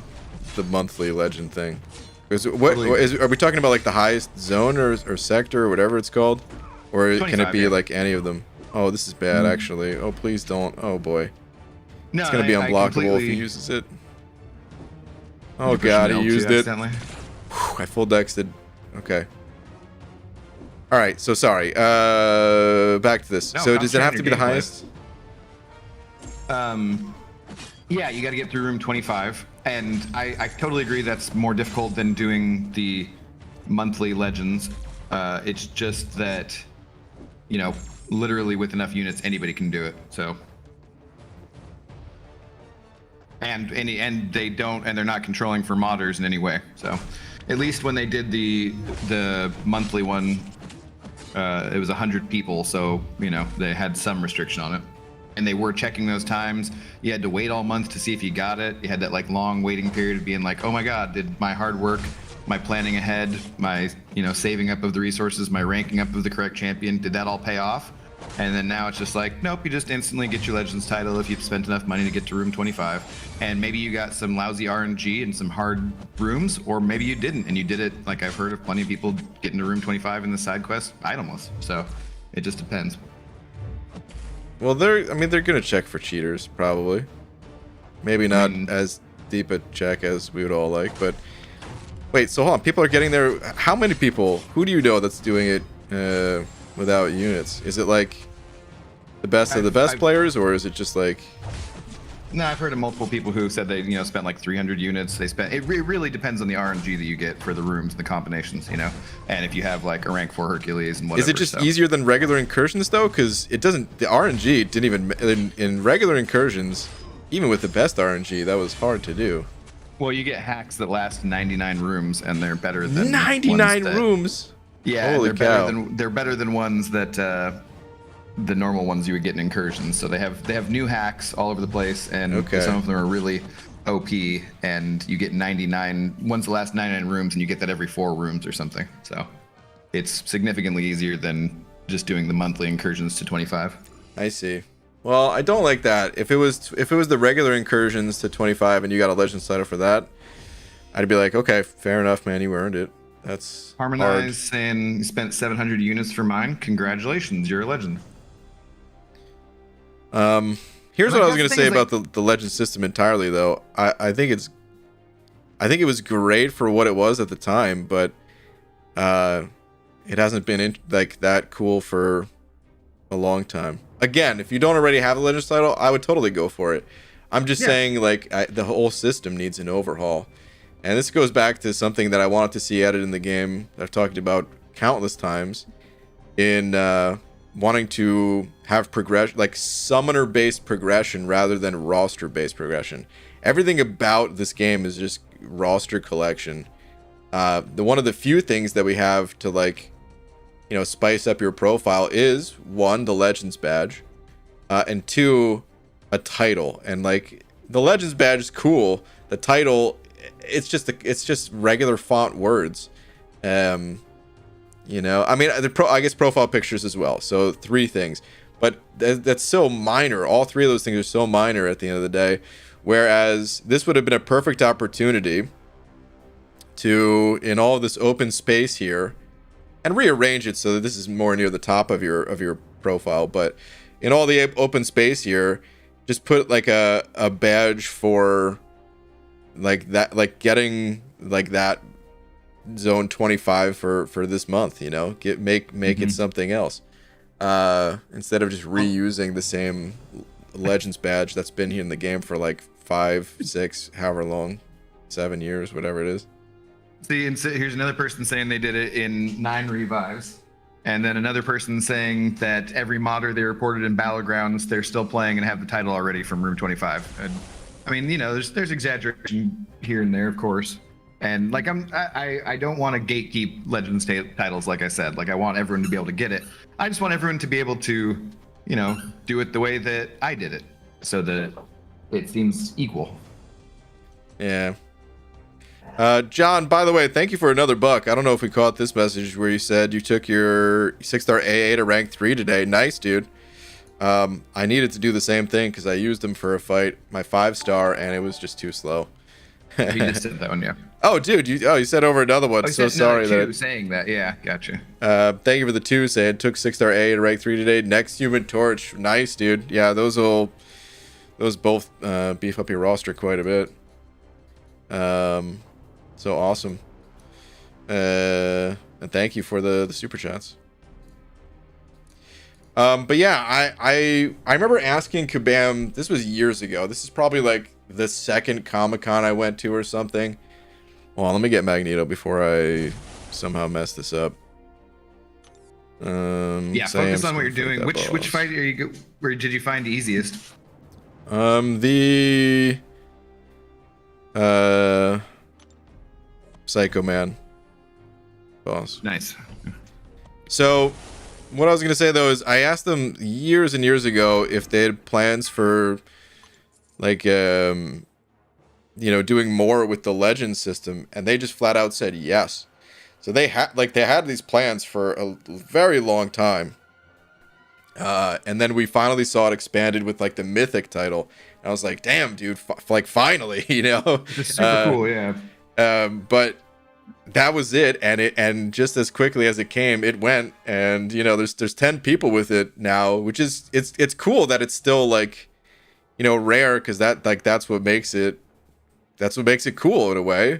[SPEAKER 1] monthly legend thing. Because are we talking about like the highest zone or sector or whatever it's called, or can it be like any of them? Oh, this is bad actually. Oh, please don't. Oh boy. No, it's gonna be unblockable if he uses it. Oh god, he used it. Whew, I full dexed it. Okay. All right, so sorry. Back to this. So does it have to be the highest?
[SPEAKER 2] Yeah, you got to get through room 25, and I totally agree that's more difficult than doing the monthly legends. It's just that, literally with enough units, anybody can do it. So. And they're not controlling for modders in any way. So, at least when they did the monthly one, it was 100 people. So they had some restriction on it, and they were checking those times. You had to wait all month to see if you got it. You had that like long waiting period of being like, oh my god, did my hard work, my planning ahead, my saving up of the resources, my ranking up of the correct champion, did that all pay off? And then now it's just like, nope, you just instantly get your Legends title if you've spent enough money to get to room 25. And maybe you got some lousy RNG and some hard rooms, or maybe you didn't, and you did it, like I've heard of plenty of people getting to room 25 in the side quest itemless. So it just depends.
[SPEAKER 1] Well, they're gonna check for cheaters, probably. Maybe not as deep a check as we would all like, but wait, so hold on, people are getting there. How many people? Who do you know that's doing it without units? Is it like the best of the best players, or is it just like?
[SPEAKER 2] No, I've heard of multiple people who said they spent like 300 units. They spent. It really depends on the RNG that you get for the rooms and the combinations, and if you have like a rank 4 Hercules and whatever.
[SPEAKER 1] Is it just easier than regular incursions though? Because it doesn't. The RNG didn't even in regular incursions, even with the best RNG, that was hard to do.
[SPEAKER 2] Well, you get hacks that last 99 rooms, and they're better than
[SPEAKER 1] 99 rooms.
[SPEAKER 2] Yeah, they're better than ones that the normal ones you would get in incursions. So they have new hacks all over the place, and some of them are really OP. And you get 99 ones, the last 99 rooms, and you get that every 4 rooms or something. So it's significantly easier than just doing the monthly incursions to 25.
[SPEAKER 1] I see. Well, I don't like that. If it was the regular incursions to 25 and you got a Legends title for that, I'd be like, okay, fair enough, man, you earned it. That's
[SPEAKER 2] Harmonize saying you spent 700 units for mine. Congratulations, you're a legend.
[SPEAKER 1] Here's what I was gonna say about the legend system entirely, though. I think it was great for what it was at the time, but it hasn't been like that cool for a long time. Again, if you don't already have a Legends title, I would totally go for it. I'm just
[SPEAKER 2] Yeah.
[SPEAKER 1] saying, like, the whole system needs an overhaul. And this goes back to something that I wanted to see added in the game that I've talked about countless times in wanting to have progression, like summoner-based progression rather than roster-based progression. Everything about this game is just roster collection. One of the few things that we have to, like, you know, spice up your profile is, one, the Legends badge, and two, a title. And like, the Legends badge is cool. The title, it's just regular font words. You know, I mean, I guess profile pictures as well. So 3 things, but that's so minor. All 3 of those things are so minor at the end of the day. Whereas this would have been a perfect opportunity to, in all of this open space here, and rearrange it so that this is more near the top of your profile. But in all the open space here, just put like a badge for like that, like getting like that zone 25 for this month, you know, make it something else, instead of just reusing the same Legends badge that's been here in the game for like 5, 6, however long, 7 years, whatever it is.
[SPEAKER 2] See, and so here's another person saying they did it in 9 revives, and then another person saying that every modder they reported in Battlegrounds, they're still playing and have the title already from Room 25. And I mean, you know, there's exaggeration here and there, of course. And like, I don't want to gatekeep Legends titles, like I said. Like, I want everyone to be able to get it. I just want everyone to be able to, you know, do it the way that I did it, so that it seems equal.
[SPEAKER 1] Yeah. John, by the way, thank you for another buck. I don't know if we caught this message where you said you took your 6-star AA to rank 3 today. Nice, dude. I needed to do the same thing because I used them for a fight, my 5-star, and it was just too slow.
[SPEAKER 2] You just did that one, yeah.
[SPEAKER 1] Oh, dude, you said over another one. So sorry that.
[SPEAKER 2] Saying that, yeah, gotcha.
[SPEAKER 1] Thank you for the 2 saying took 6-star AA to rank 3 today. Next Human Torch, nice, dude. Yeah, those both beef up your roster quite a bit. So awesome. And thank you for the super chats. But yeah, I remember asking Kabam, this was years ago. This is probably like the second Comic-Con I went to or something. Well, let me get Magneto before I somehow mess this up.
[SPEAKER 2] Yeah, focus on what you're doing. Which fight are you? Where did you find easiest?
[SPEAKER 1] The Psycho Man boss.
[SPEAKER 2] Nice.
[SPEAKER 1] So what I was gonna say though is I asked them years and years ago if they had plans for like you know, doing more with the Legend system, and they just flat out said yes. So they had these plans for a very long time, and then we finally saw it expanded with like the Mythic title, and I was like, damn, dude, like finally, you know.
[SPEAKER 2] It's super cool, yeah.
[SPEAKER 1] But that was it, and just as quickly as it came, it went, and you know, there's 10 people with it now, which is it's cool that it's still like, you know, rare, because that's what makes it cool in a way.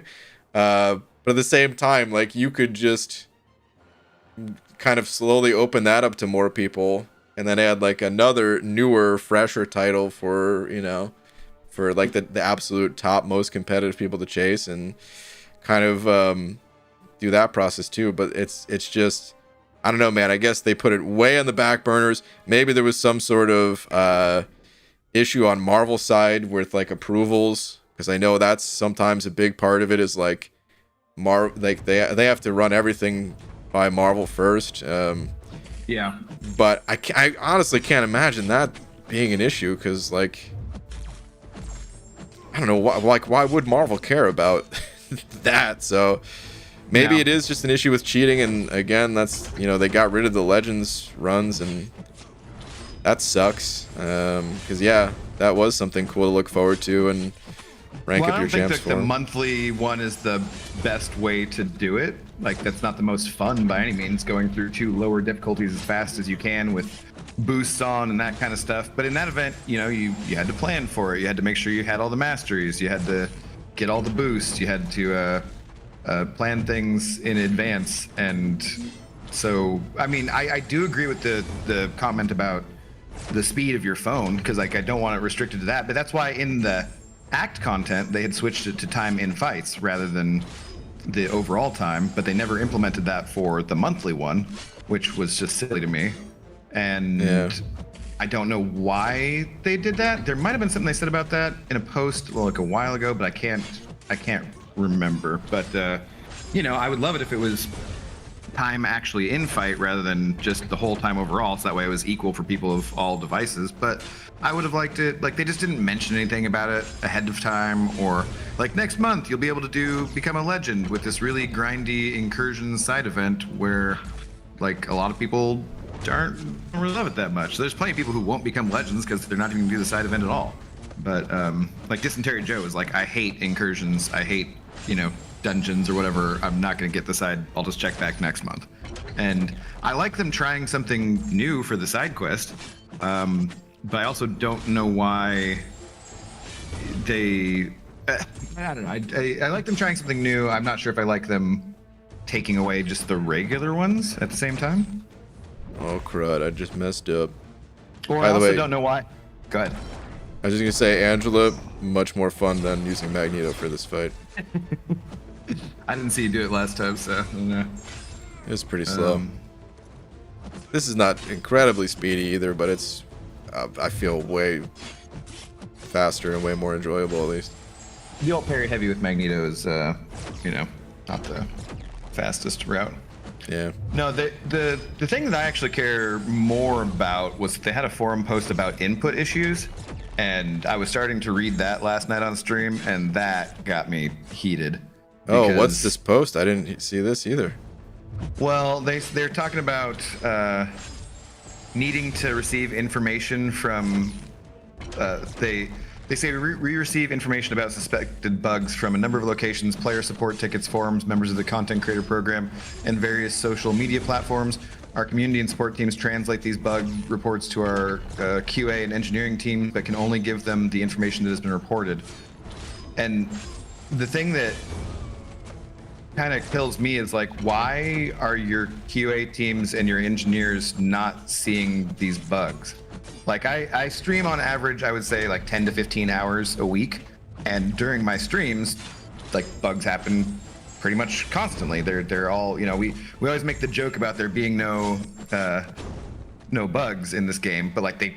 [SPEAKER 1] But at the same time, like, you could just kind of slowly open that up to more people, and then add like another newer, fresher title for, you know, for like the absolute top most competitive people to chase, and kind of do that process too. But it's just, I don't know, man. I guess they put it way on the back burners. Maybe there was some sort of issue on Marvel side with like approvals, because I know that's sometimes a big part of it is like like they have to run everything by Marvel first.
[SPEAKER 2] Yeah.
[SPEAKER 1] But I honestly can't imagine that being an issue, because like, I don't know, why would Marvel care about that? So maybe it is just an issue with cheating, and again, that's, you know, they got rid of the Legends runs, and that sucks, because yeah, that was something cool to look forward to and rank up your champs for. I don't think
[SPEAKER 2] the monthly one is the best way to do it. Like, that's not the most fun by any means, going through 2 lower difficulties as fast as you can with boosts on and that kind of stuff. But in that event, you know, you had to plan for it. You had to make sure you had all the masteries. You had to get all the boosts. You had to plan things in advance. And so, I mean, I do agree with the comment about the speed of your phone, because like I don't want it restricted to that. But that's why in the act content they had switched it to time in fights rather than the overall time, but they never implemented that for the monthly one, which was just silly to me. And
[SPEAKER 1] Yeah.
[SPEAKER 2] I don't know why they did that. There might have been something they said about that in a post like a while ago, but I can't remember. But I would love it if it was time actually in fight rather than just the whole time overall, so that way it was equal for people of all devices. But I would have liked it, like they just didn't mention anything about it ahead of time, or like next month you'll be able to become a legend with this really grindy incursion side event where like a lot of people don't really love it that much. So there's plenty of people who won't become legends because they're not even gonna do the side event at all. But like Dysentery Joe is like, I hate incursions, I hate dungeons or whatever. I'm not going to get the side. I'll just check back next month. And I like them trying something new for the side quest, but I also don't know why they. I don't know. I like them trying something new. I'm not sure if I like them taking away just the regular ones at the same time.
[SPEAKER 1] Oh crud! I just messed up.
[SPEAKER 2] Or
[SPEAKER 1] By
[SPEAKER 2] I
[SPEAKER 1] the
[SPEAKER 2] also
[SPEAKER 1] way-
[SPEAKER 2] don't know why. Go ahead.
[SPEAKER 1] I was just gonna say, Angela, much more fun than using Magneto for this fight.
[SPEAKER 2] I didn't see you do it last time, so I don't know.
[SPEAKER 1] It was pretty slow. This is not incredibly speedy either, but it's, I feel way faster and way more enjoyable at least.
[SPEAKER 2] The old parry heavy with Magneto is, not the fastest route.
[SPEAKER 1] Yeah.
[SPEAKER 2] No, the thing that I actually care more about was they had a forum post about input issues, and I was starting to read that last night on stream, and that got me heated.
[SPEAKER 1] Oh, what's
[SPEAKER 2] because-
[SPEAKER 1] this post? I didn't see this either.
[SPEAKER 2] Well, they're talking about needing to receive information from they say we receive information about suspected bugs from a number of locations, player support tickets, forums, members of the content creator program, and various social media platforms. Our community and support teams translate these bug reports to our QA and engineering team, but can only give them the information that has been reported. And the thing that kind of kills me is like, why are your QA teams and your engineers not seeing these bugs? Like I stream on average, I would say like 10 to 15 hours a week, and during my streams, like bugs happen pretty much constantly. They're all, we always make the joke about there being no bugs in this game, but like they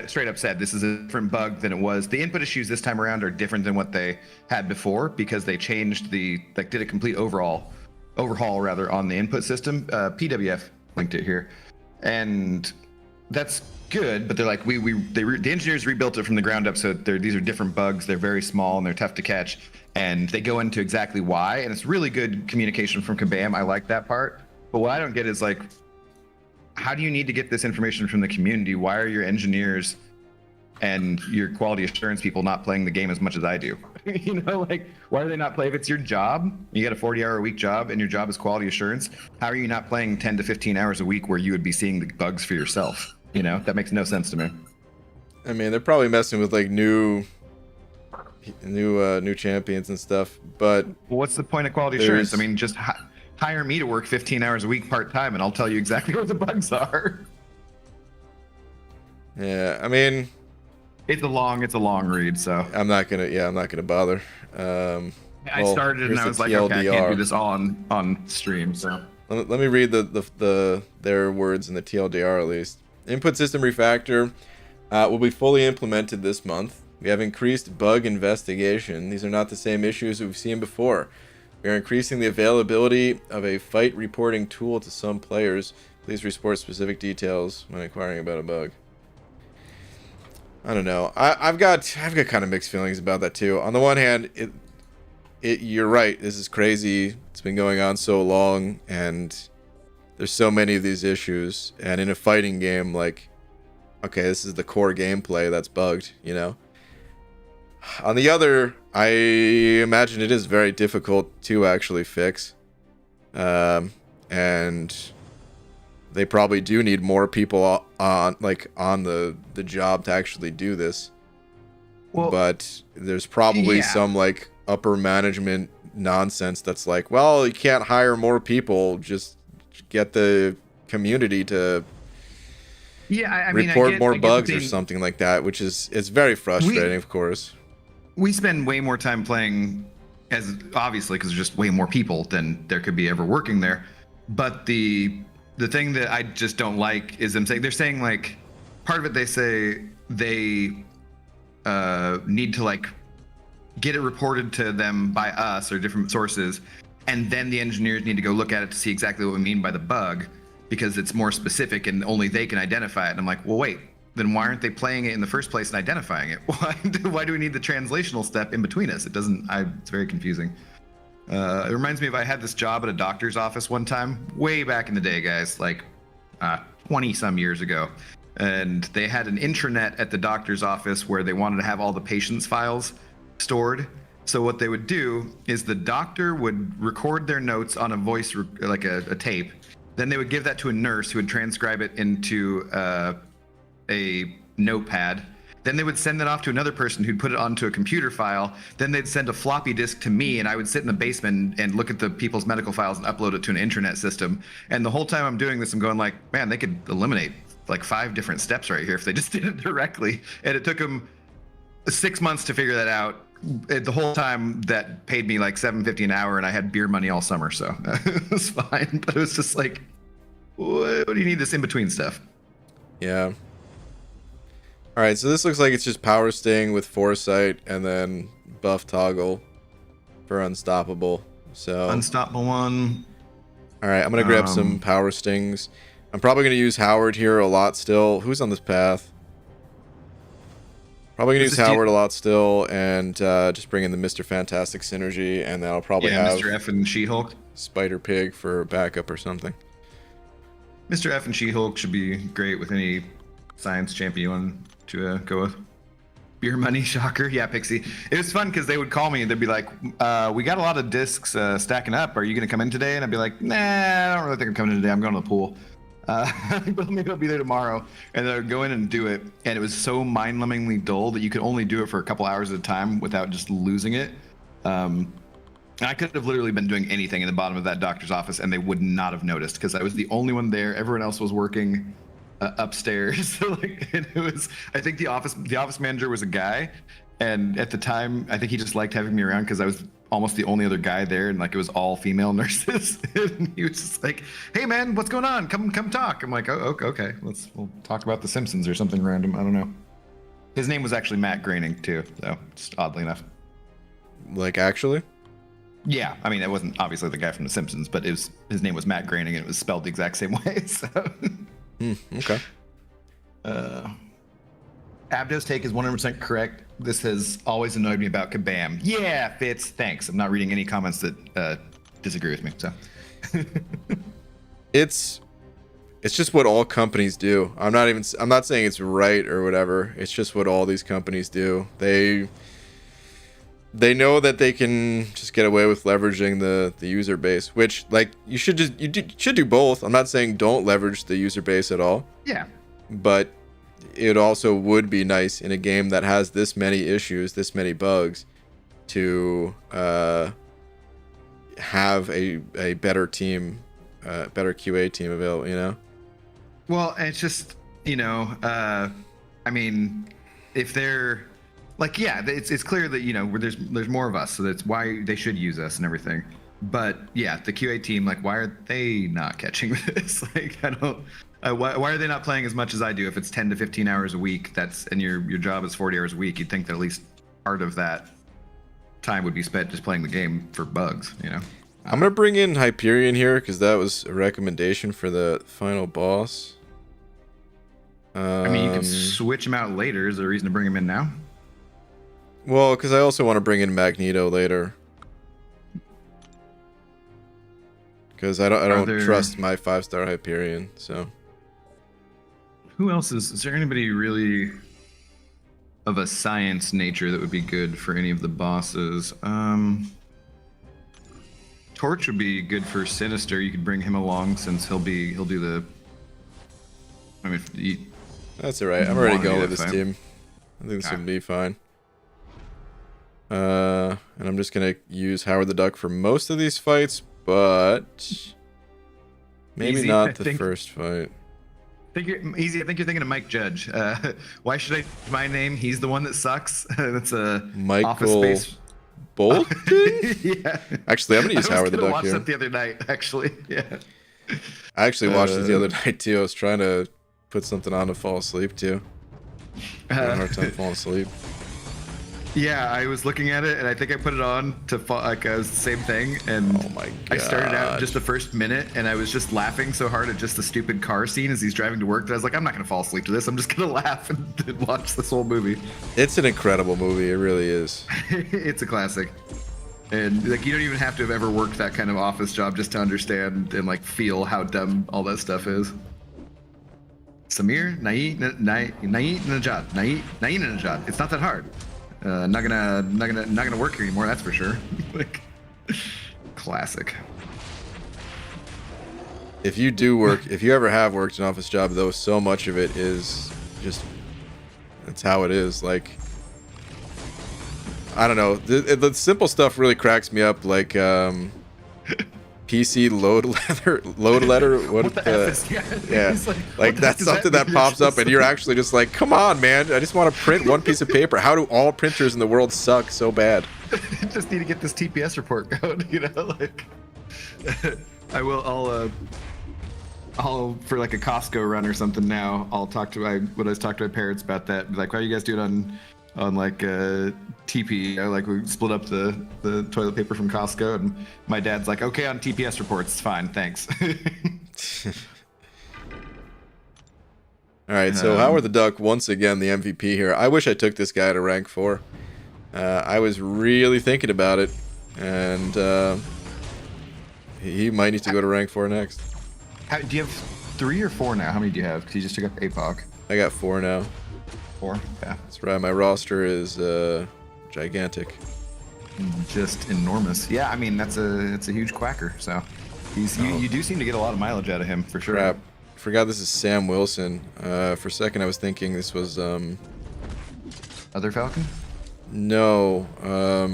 [SPEAKER 2] straight up said this is a different bug than it was. The input issues this time around are different than what they had before because they changed did a complete overhaul rather on the input system. PWF linked it here, and that's good. But they're like the engineers rebuilt it from the ground up, so these are different bugs. They're very small and they're tough to catch, and they go into exactly why. And it's really good communication from Kabam. I like that part. But what I don't get is like, how do you need to get this information from the community? Why are your engineers and your quality assurance people not playing the game as much as I do? Why are they not playing? If it's your job, you got a 40-hour-a-week job, and your job is quality assurance, how are you not playing 10 to 15 hours a week where you would be seeing the bugs for yourself? That makes no sense to me.
[SPEAKER 1] I mean, they're probably messing with like new champions and stuff, but
[SPEAKER 2] Well, what's the point of quality assurance? I mean, just hire me to work 15 hours a week part-time, and I'll tell you exactly what the bugs are.
[SPEAKER 1] yeah, I mean,
[SPEAKER 2] It's a long read, so.
[SPEAKER 1] I'm not gonna bother.
[SPEAKER 2] I started and
[SPEAKER 1] here's
[SPEAKER 2] I
[SPEAKER 1] the
[SPEAKER 2] was like, okay, I can't
[SPEAKER 1] TLDR.
[SPEAKER 2] do this all on stream, so.
[SPEAKER 1] Let me read their words in the TLDR at least. Input system refactor will be fully implemented this month. We have increased bug investigation. These are not the same issues we've seen before. We are increasing the availability of a fight reporting tool to some players. Please report specific details when inquiring about a bug. I don't know. I've got kind of mixed feelings about that too. On the one hand, you're right. This is crazy. It's been going on so long, and there's so many of these issues. And in a fighting game, like, okay, this is the core gameplay that's bugged, On the other, I imagine it is very difficult to actually fix. And they probably do need more people on the job to actually do this.
[SPEAKER 2] Well,
[SPEAKER 1] but there's probably
[SPEAKER 2] yeah.
[SPEAKER 1] some like upper management nonsense that's like, well, you can't hire more people, just get the community to
[SPEAKER 2] Yeah, I mean,
[SPEAKER 1] report more
[SPEAKER 2] I get
[SPEAKER 1] bugs or
[SPEAKER 2] the
[SPEAKER 1] something like that, which is it's very frustrating, of course.
[SPEAKER 2] we spend way more time playing, as obviously because there's just way more people than there could be ever working there. But the thing that I just don't like is they're saying like part of it they say they need to like get it reported to them by us or different sources, and then the engineers need to go look at it to see exactly what we mean by the bug because it's more specific and only they can identify it. And I'm like, well, wait, then why aren't they playing it in the first place and identifying it? Why do we need the translational step in between us? It's very confusing. It reminds me of I had this job at a doctor's office one time, way back in the day, guys, like 20 some years ago. And they had an intranet at the doctor's office where they wanted to have all the patients' files stored. So what they would do is the doctor would record their notes on a voice, like a tape. Then they would give that to a nurse who would transcribe it into a notepad. Then they would send that off to another person who'd put it onto a computer file. Then they'd send a floppy disk to me, and I would sit in the basement and look at the people's medical files and upload it to an intranet system. And the whole time I'm doing this, I'm going like, man, they could eliminate like 5 different steps right here if they just did it directly. And it took them 6 months to figure that out. The whole time that paid me like $7.50 an hour, and I had beer money all summer, so it was fine. But it was just like, what do you need this in between stuff?
[SPEAKER 1] Yeah. All right, so this looks like it's just power sting with foresight and then buff toggle for unstoppable. So
[SPEAKER 2] Unstoppable one.
[SPEAKER 1] All right, I'm gonna grab some power stings. I'm probably gonna use Howard here a lot still. Who's on this path? Probably gonna use Howard a lot still, and just bring in the Mr. Fantastic synergy, and then I'll probably have
[SPEAKER 2] Mr. F and She-Hulk.
[SPEAKER 1] Spider Pig for backup or something.
[SPEAKER 2] Mr. F and She-Hulk should be great with any science champion you want to go with. Beer money, shocker. Yeah, Pixie. It was fun because they would call me and they'd be like, we got a lot of discs stacking up. Are you going to come in today? And I'd be like, nah, I don't really think I'm coming in today. I'm going to the pool. But maybe I'll be there tomorrow. And they'd go in and do it. And it was so mind-numbingly dull that you could only do it for a couple hours at a time without just losing it. I could have literally been doing anything in the bottom of that doctor's office and they would not have noticed because I was the only one there. Everyone else was working upstairs. So like, and it was, I think the office manager was a guy, and at the time I think he just liked having me around because I was almost the only other guy there, and like it was all female nurses. And he was just like, hey man, what's going on, come talk. I'm like, oh okay, we'll talk about the Simpsons or something random. I don't know. His name was actually Matt Groening too, so just oddly enough.
[SPEAKER 1] Like actually?
[SPEAKER 2] Yeah, I mean, it wasn't obviously the guy from The Simpsons, but his name was Matt Groening, and it was spelled the exact same way. So.
[SPEAKER 1] Okay.
[SPEAKER 2] Abdo's take is 100% correct. This has always annoyed me about Kabam. Yeah, Fitz, thanks. I'm not reading any comments that disagree with me. So.
[SPEAKER 1] It's just what all companies do. I'm not saying it's right or whatever. It's just what all these companies do. They know that they can just get away with leveraging the user base, which like you should do both. I'm not saying don't leverage the user base at all.
[SPEAKER 2] Yeah.
[SPEAKER 1] But it also would be nice in a game that has this many issues, this many bugs, to have a better team, better QA team available, you know?
[SPEAKER 2] Well, it's just, I mean, if they're like, yeah, it's clear that, there's more of us, so that's why they should use us and everything. But yeah, the QA team, like, why are they not catching this? Like, I don't. Why are they not playing as much as I do? If it's 10 to 15 hours a week, and your job is 40 hours a week, you'd think that at least part of that time would be spent just playing the game for bugs, I'm
[SPEAKER 1] gonna bring in Hyperion here because that was a recommendation for the final boss.
[SPEAKER 2] I mean, you can switch him out later. Is there a reason to bring him in now?
[SPEAKER 1] Well, because I also want to bring in Magneto later. Because I don't trust my 5-star Hyperion, so.
[SPEAKER 2] Who else is there anybody really of a science nature that would be good for any of the bosses? Torch would be good for Sinister. You could bring him along since he'll do the. I mean,
[SPEAKER 1] that's alright. I'm already going with this team. I think this will be fine. And I'm just gonna use Howard the Duck for most of these fights, but maybe not the first fight.
[SPEAKER 2] I Easy. I think you're thinking of Mike Judge. Why should I change my name? He's the one that sucks. That's a
[SPEAKER 1] Michael
[SPEAKER 2] Office Space.
[SPEAKER 1] Bolton?
[SPEAKER 2] Yeah.
[SPEAKER 1] Actually, I'm gonna use Howard the Duck
[SPEAKER 2] watch
[SPEAKER 1] here.
[SPEAKER 2] that the other night. Actually, yeah.
[SPEAKER 1] I actually watched it the other night too. I was trying to put something on to fall asleep too. I had a hard time falling asleep.
[SPEAKER 2] Yeah, I was looking at it, and I think I put it on to fall, like the same thing. And
[SPEAKER 1] Oh my god!
[SPEAKER 2] I started out just the first minute, and I was just laughing so hard at just the stupid car scene as he's driving to work that I was like, I'm not gonna fall asleep to this. I'm just gonna laugh and watch this whole movie.
[SPEAKER 1] It's an incredible movie. It really is.
[SPEAKER 2] It's a classic. And like you don't even have to have ever worked that kind of office job just to understand and like feel how dumb all that stuff is. Samir, Najat. It's not that hard. Not gonna work here anymore. That's for sure. Like, classic.
[SPEAKER 1] If you do work, if you ever have worked an office job, though, so much of it is just that's how it is. Like, I don't know. The simple stuff really cracks me up. Like PC load letter. What
[SPEAKER 2] the F is,
[SPEAKER 1] yeah. Like that's something that pops up, and you're actually just like, come on, man! I just want to print one piece of paper. How do all printers in the world suck so bad?
[SPEAKER 2] Just need to get this TPS report going. You know, like I'll for like a Costco run or something now. I'll talk to when I was talking to my parents about that. Be like, why are you guys doing on like TP, you know, like we split up the toilet paper from Costco, and my dad's like, okay, on TPS reports, it's fine, thanks.
[SPEAKER 1] All right, so Howard the Duck, once again, the MVP here. I wish I took this guy to rank 4. I was really thinking about it, and he might need to go to rank 4 next.
[SPEAKER 2] Do you have 3 or 4 now? How many do you have? Because you just took up APOC.
[SPEAKER 1] I got 4 now.
[SPEAKER 2] 4? Yeah.
[SPEAKER 1] That's right, my roster is gigantic.
[SPEAKER 2] Just enormous. Yeah, I mean, it's a huge quacker, so you do seem to get a lot of mileage out of him, for sure.
[SPEAKER 1] Crap. Forgot this is Sam Wilson. For a second I was thinking this was
[SPEAKER 2] Other Falcon?
[SPEAKER 1] No. Oh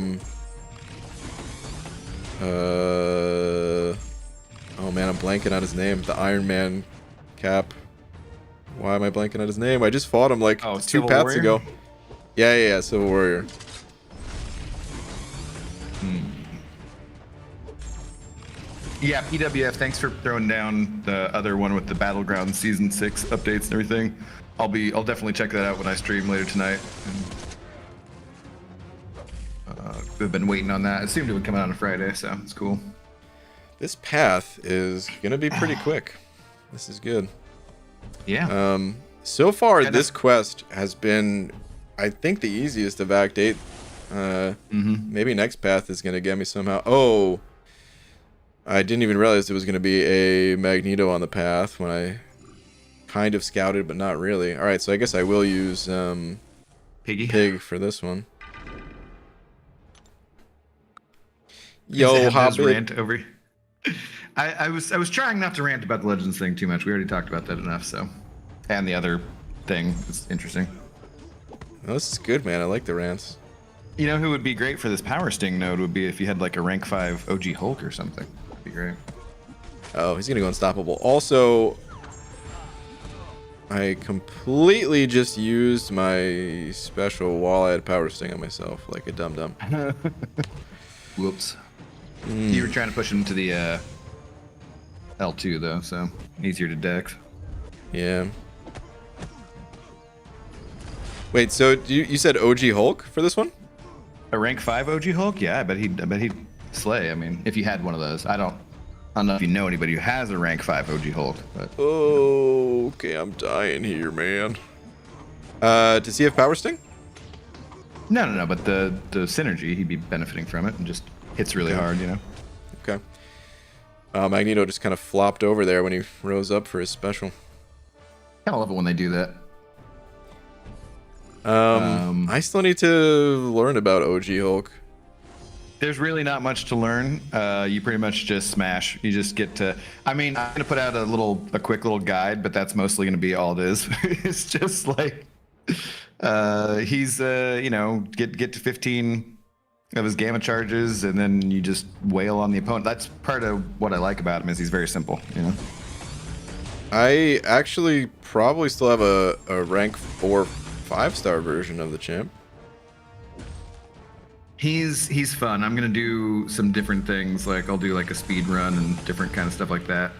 [SPEAKER 1] man, I'm blanking on his name. The Iron Man Cap. Why am I blanking on his name? I just fought him like 2
[SPEAKER 2] Civil
[SPEAKER 1] paths
[SPEAKER 2] Warrior?
[SPEAKER 1] ago. Yeah, Civil Warrior.
[SPEAKER 2] Yeah, PWF, thanks for throwing down the other one with the Battleground Season 6 updates and everything. I'll definitely check that out when I stream later tonight. We've been waiting on that. It seemed it would come out on a Friday, so it's cool.
[SPEAKER 1] This path is gonna be pretty quick. This is good.
[SPEAKER 2] Yeah.
[SPEAKER 1] So far this quest has been, I think, the easiest of Act 8. Maybe next path is gonna get me somehow. Oh, I didn't even realize there was gonna be a Magneto on the path when I kind of scouted, but not really. All right, so I guess I will use Pig for this one. Yo, Hobbit.
[SPEAKER 2] Rant over. I was trying not to rant about the Legends thing too much. We already talked about that enough. So, and the other thing is interesting.
[SPEAKER 1] Oh, this is good, man. I like the rants.
[SPEAKER 2] You know who would be great for this Power Sting node would be if you had like a rank 5 OG Hulk or something. That'd be great.
[SPEAKER 1] Oh, he's gonna go unstoppable. Also, I completely just used my special while I had Power Sting on myself, like a dum-dum.
[SPEAKER 2] Whoops. You were trying to push him to the L2 though, so easier to dex.
[SPEAKER 1] Yeah. Wait, so you said OG Hulk for this one?
[SPEAKER 2] A rank 5 OG Hulk? Yeah, I bet he'd slay. I mean, if you had one of those. I don't know if you know anybody who has a rank 5 OG Hulk, but
[SPEAKER 1] Oh, okay, I'm dying here, man. Does he have Power Sting?
[SPEAKER 2] No, but the synergy, he'd be benefiting from it and just hits really hard, you know.
[SPEAKER 1] Okay. Magneto just kind of flopped over there when he rose up for his special.
[SPEAKER 2] Kind of love it when they do that.
[SPEAKER 1] I still need to learn about OG Hulk.
[SPEAKER 2] There's really not much to learn. You pretty much just smash. You just get to. I mean, I'm gonna put out a quick little guide, but that's mostly gonna be all it is. It's just like he's get to 15 of his gamma charges, and then you just wail on the opponent. That's part of what I like about him is he's very simple. You know.
[SPEAKER 1] I actually probably still have a rank 4 5-star version of the champ.
[SPEAKER 2] He's fun. I'm gonna do some different things. Like I'll do like a speed run and different kind of stuff like that.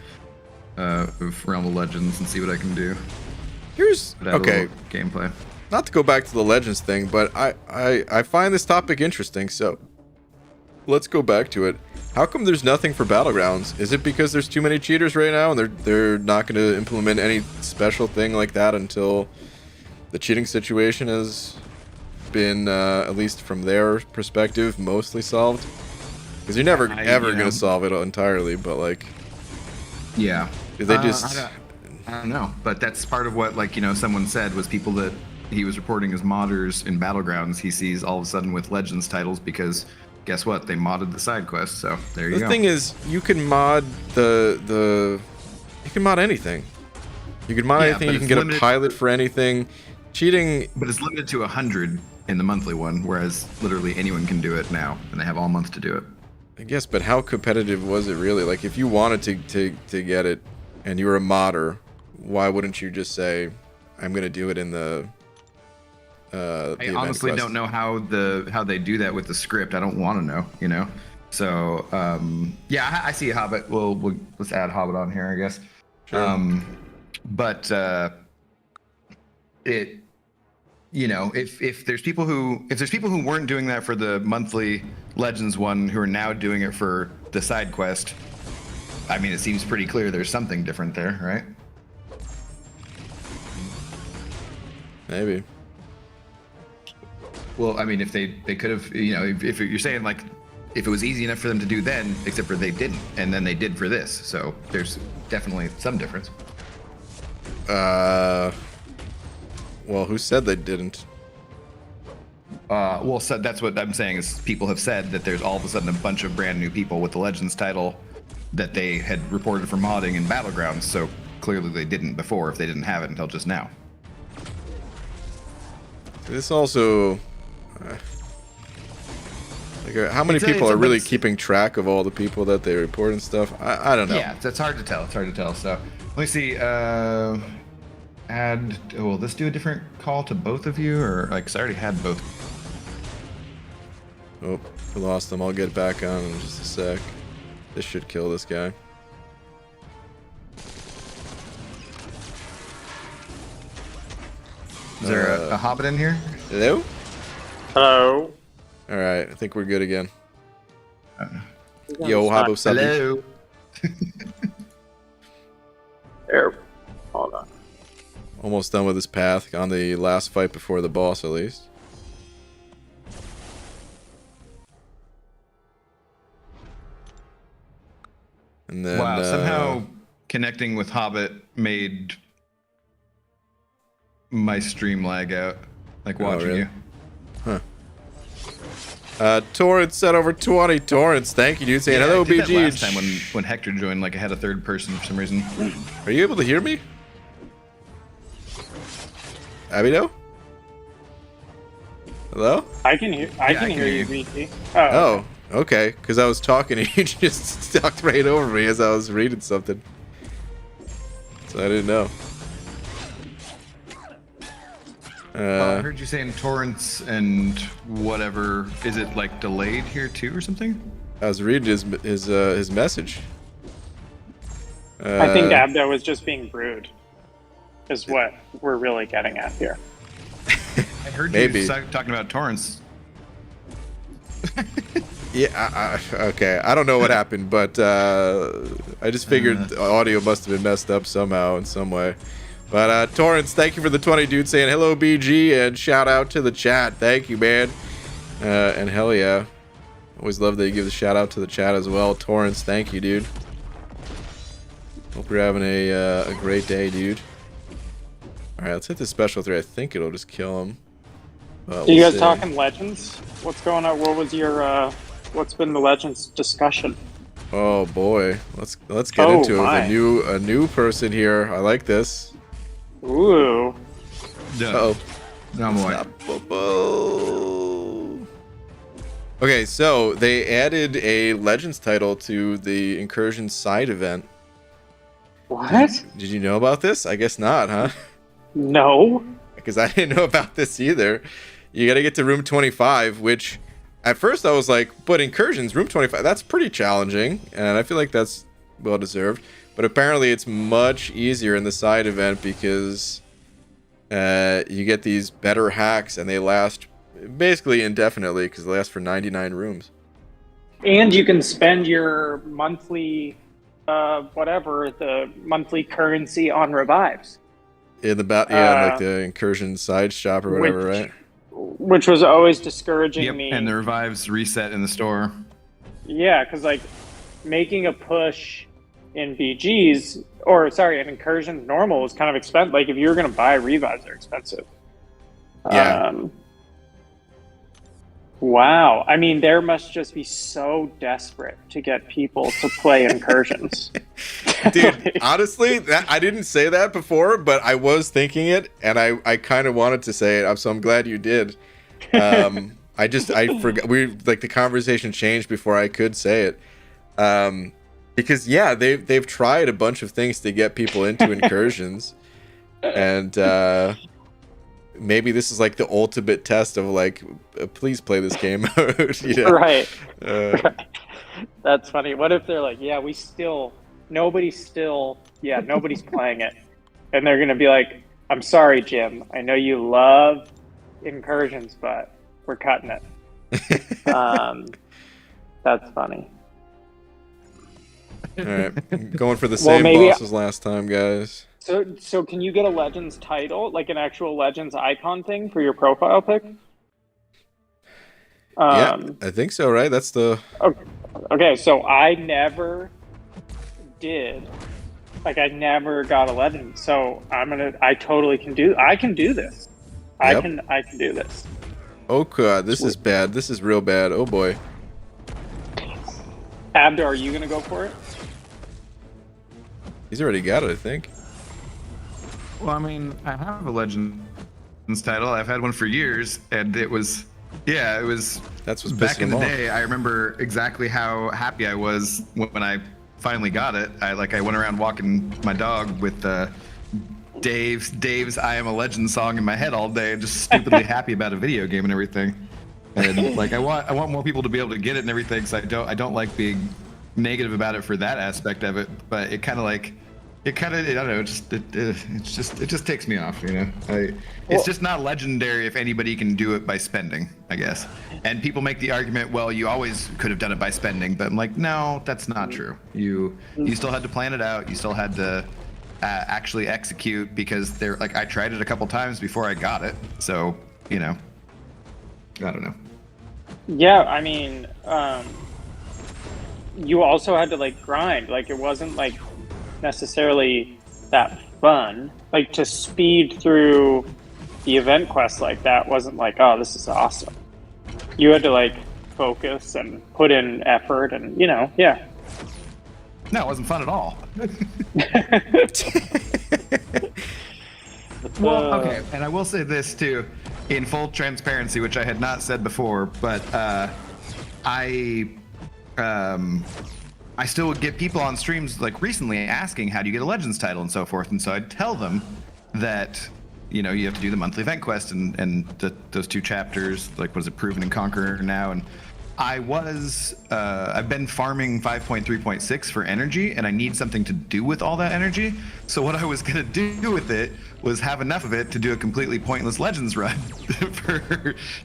[SPEAKER 2] Of Realm of Legends and see what I can do.
[SPEAKER 1] Here's okay
[SPEAKER 2] gameplay.
[SPEAKER 1] Not to go back to the Legends thing, but I find this topic interesting. So let's go back to it. How come there's nothing for Battlegrounds? Is it because there's too many cheaters right now, and they're not going to implement any special thing like that until the cheating situation has been, at least from their perspective, mostly solved? Because you're never ever going to solve it entirely, but like,
[SPEAKER 2] yeah,
[SPEAKER 1] they just
[SPEAKER 2] I don't know, but that's part of what, like, someone said was people that he was reporting as modders in Battlegrounds. He sees all of a sudden with Legends titles because. Guess what? They modded the side quest, so there you go.
[SPEAKER 1] The thing is, you can mod you can mod anything. You can mod anything. You can get a pilot for anything. Cheating,
[SPEAKER 2] but it's limited to 100 in the monthly one, whereas literally anyone can do it now, and they have all month to do it.
[SPEAKER 1] I guess, but how competitive was it really? Like, if you wanted to get it, and you were a modder, why wouldn't you just say, "I'm gonna do it in the"?
[SPEAKER 2] I honestly don't know how they do that with the script. I don't want to know, So yeah, I see Hobbit. Let's add Hobbit on here, I guess.
[SPEAKER 1] Sure.
[SPEAKER 2] But if there's people who weren't doing that for the monthly Legends one who are now doing it for the side quest, I mean, it seems pretty clear there's something different there, right?
[SPEAKER 1] Maybe.
[SPEAKER 2] Well, I mean, if they could have, if you're saying like, if it was easy enough for them to do then, except for they didn't, and then they did for this, so there's definitely some difference.
[SPEAKER 1] Well, who said they didn't?
[SPEAKER 2] Well, so that's what I'm saying is people have said that there's all of a sudden a bunch of brand new people with the Legends title that they had reported for modding in Battlegrounds, so clearly they didn't before if they didn't have it until just now.
[SPEAKER 1] This also... like, how many people are really keeping track of all the people that they report and stuff? I don't know.
[SPEAKER 2] Yeah, that's hard to tell. It's hard to tell. So let me see. Will this do a different call to both of you, or like? 'Cause I already had both.
[SPEAKER 1] Oh, we lost them. I'll get back on in just a sec. This should kill this guy.
[SPEAKER 2] Is there a Hobbit in here?
[SPEAKER 1] Hello?
[SPEAKER 3] Hello.
[SPEAKER 1] Alright, I think we're good again. Yo, Hobbit.
[SPEAKER 2] Hello.
[SPEAKER 3] There. Hold on.
[SPEAKER 1] Almost done with his path. On the last fight before the boss, at least. And then,
[SPEAKER 2] wow, somehow connecting with Hobbit made my stream lag out. Like watching
[SPEAKER 1] really?
[SPEAKER 2] you.
[SPEAKER 1] Huh. Torrance said over 20. Torrance, thank you, dude. Saying
[SPEAKER 2] Yeah,
[SPEAKER 1] hello,
[SPEAKER 2] I did that
[SPEAKER 1] BG.
[SPEAKER 2] last time when Hector joined, like I had a third person for some reason.
[SPEAKER 1] Are you able to hear me? Abido? Hello?
[SPEAKER 3] I can hear. I can hear you, BT.
[SPEAKER 1] Oh, okay. Because I was talking and you just talked right over me as I was reading something. So I didn't know.
[SPEAKER 2] I heard you saying Torrance and whatever. Is it like delayed here too or something?
[SPEAKER 1] I was reading his message.
[SPEAKER 3] I think Abdo was just being rude. Is what we're really getting at here.
[SPEAKER 2] I heard
[SPEAKER 1] Maybe.
[SPEAKER 2] you talking about Torrance.
[SPEAKER 1] Yeah, okay. I don't know what happened, but I just figured the audio must have been messed up somehow in some way. But Torrance, thank you for the 20, dude, saying hello, BG, and shout out to the chat. Thank you, man. And hell yeah. Always love that you give the shout out to the chat as well. Torrance, thank you, dude. Hope you're having a great day, dude. Alright, let's hit the special 3. I think it'll just kill him.
[SPEAKER 3] You guys talking Legends? What's going on? What was your what's been the Legends discussion?
[SPEAKER 1] Oh boy, let's get into it with a new person here. I like this.
[SPEAKER 3] Ooh.
[SPEAKER 1] Uh-oh. Okay, so they added a Legends title to the Incursion side event.
[SPEAKER 3] What?
[SPEAKER 1] Did you know about this? I guess not, huh?
[SPEAKER 3] No.
[SPEAKER 1] Because I didn't know about this either. You got to get to room 25, which at first I was like, but incursions, room 25, that's pretty challenging. And I feel like that's well deserved. But apparently it's much easier in the side event because you get these better hacks and they last basically indefinitely because they last for 99 rooms.
[SPEAKER 3] And you can spend your monthly, the monthly currency on revives.
[SPEAKER 1] In the like the incursion side shop or whatever, right?
[SPEAKER 3] Which was always discouraging me.
[SPEAKER 2] And the revives reset in the store.
[SPEAKER 3] Yeah, because like making a push in BGs, or sorry, in incursions normal was kind of expensive. Like if you were going to buy revives, they're expensive.
[SPEAKER 1] Yeah.
[SPEAKER 3] Wow. I mean, there must just be so desperate to get people to play incursions.
[SPEAKER 1] Dude, honestly, I didn't say that before, but I was thinking it, and I kind of wanted to say it, so I'm glad you did. I forgot. The conversation changed before I could say it. Because yeah, they've tried a bunch of things to get people into incursions, and maybe this is like the ultimate test of like, please play this game out. You know?
[SPEAKER 3] Right. That's funny. What if they're like, yeah, nobody's playing it, and they're gonna be like, I'm sorry, Jim. I know you love incursions, but we're cutting it. That's funny.
[SPEAKER 1] All right, going for the same boss as last time, guys.
[SPEAKER 3] So can you get a Legends title, like an actual Legends icon thing for your profile pic?
[SPEAKER 1] Yeah, I think so, right? That's the...
[SPEAKER 3] Okay, so I never did. Like, I never got a Legend, so I totally can do... I can do this.
[SPEAKER 1] Yep.
[SPEAKER 3] I can do this.
[SPEAKER 1] Oh, God, this is bad. This is real bad. Oh, boy.
[SPEAKER 3] Abdar, are you going to go for it?
[SPEAKER 1] He's already got it, I think.
[SPEAKER 2] Well, I mean, I have a Legends title. I've had one for years, and it was... Yeah, it was...
[SPEAKER 1] That's what's
[SPEAKER 2] back
[SPEAKER 1] pissing
[SPEAKER 2] in the
[SPEAKER 1] him off.
[SPEAKER 2] day. I remember exactly how happy I was when I finally got it. I went around walking my dog with Dave's "I Am a Legend" song in my head all day, and just stupidly happy about a video game and everything. And like I want more people to be able to get it and everything. So I don't like being negative about it for that aspect of it. But it kind of I don't know. It just takes me off, you know. It's just not legendary if anybody can do it by spending, I guess. And people make the argument, well, you always could have done it by spending, but I'm like, no, that's not true. You still had to plan it out. You still had to actually execute because I tried it a couple times before I got it. So, you know, I don't know.
[SPEAKER 3] Yeah, I mean, you also had to like grind. Like it wasn't like necessarily that fun. Like to speed through the event quest like that wasn't like, oh, this is awesome. You had to like focus and put in effort and, you know, yeah.
[SPEAKER 2] No, it wasn't fun at all. Well, okay, and I will say this too, in full transparency, which I had not said before, but I still would get people on streams like recently asking, how do you get a Legends title and so forth, and so I'd tell them that, you know, you have to do the monthly event quest and those two chapters, like was it Proven and Conqueror now, and I've been farming 5.3.6 for energy, and I need something to do with all that energy. So what I was gonna do with it was have enough of it to do a completely pointless Legends run,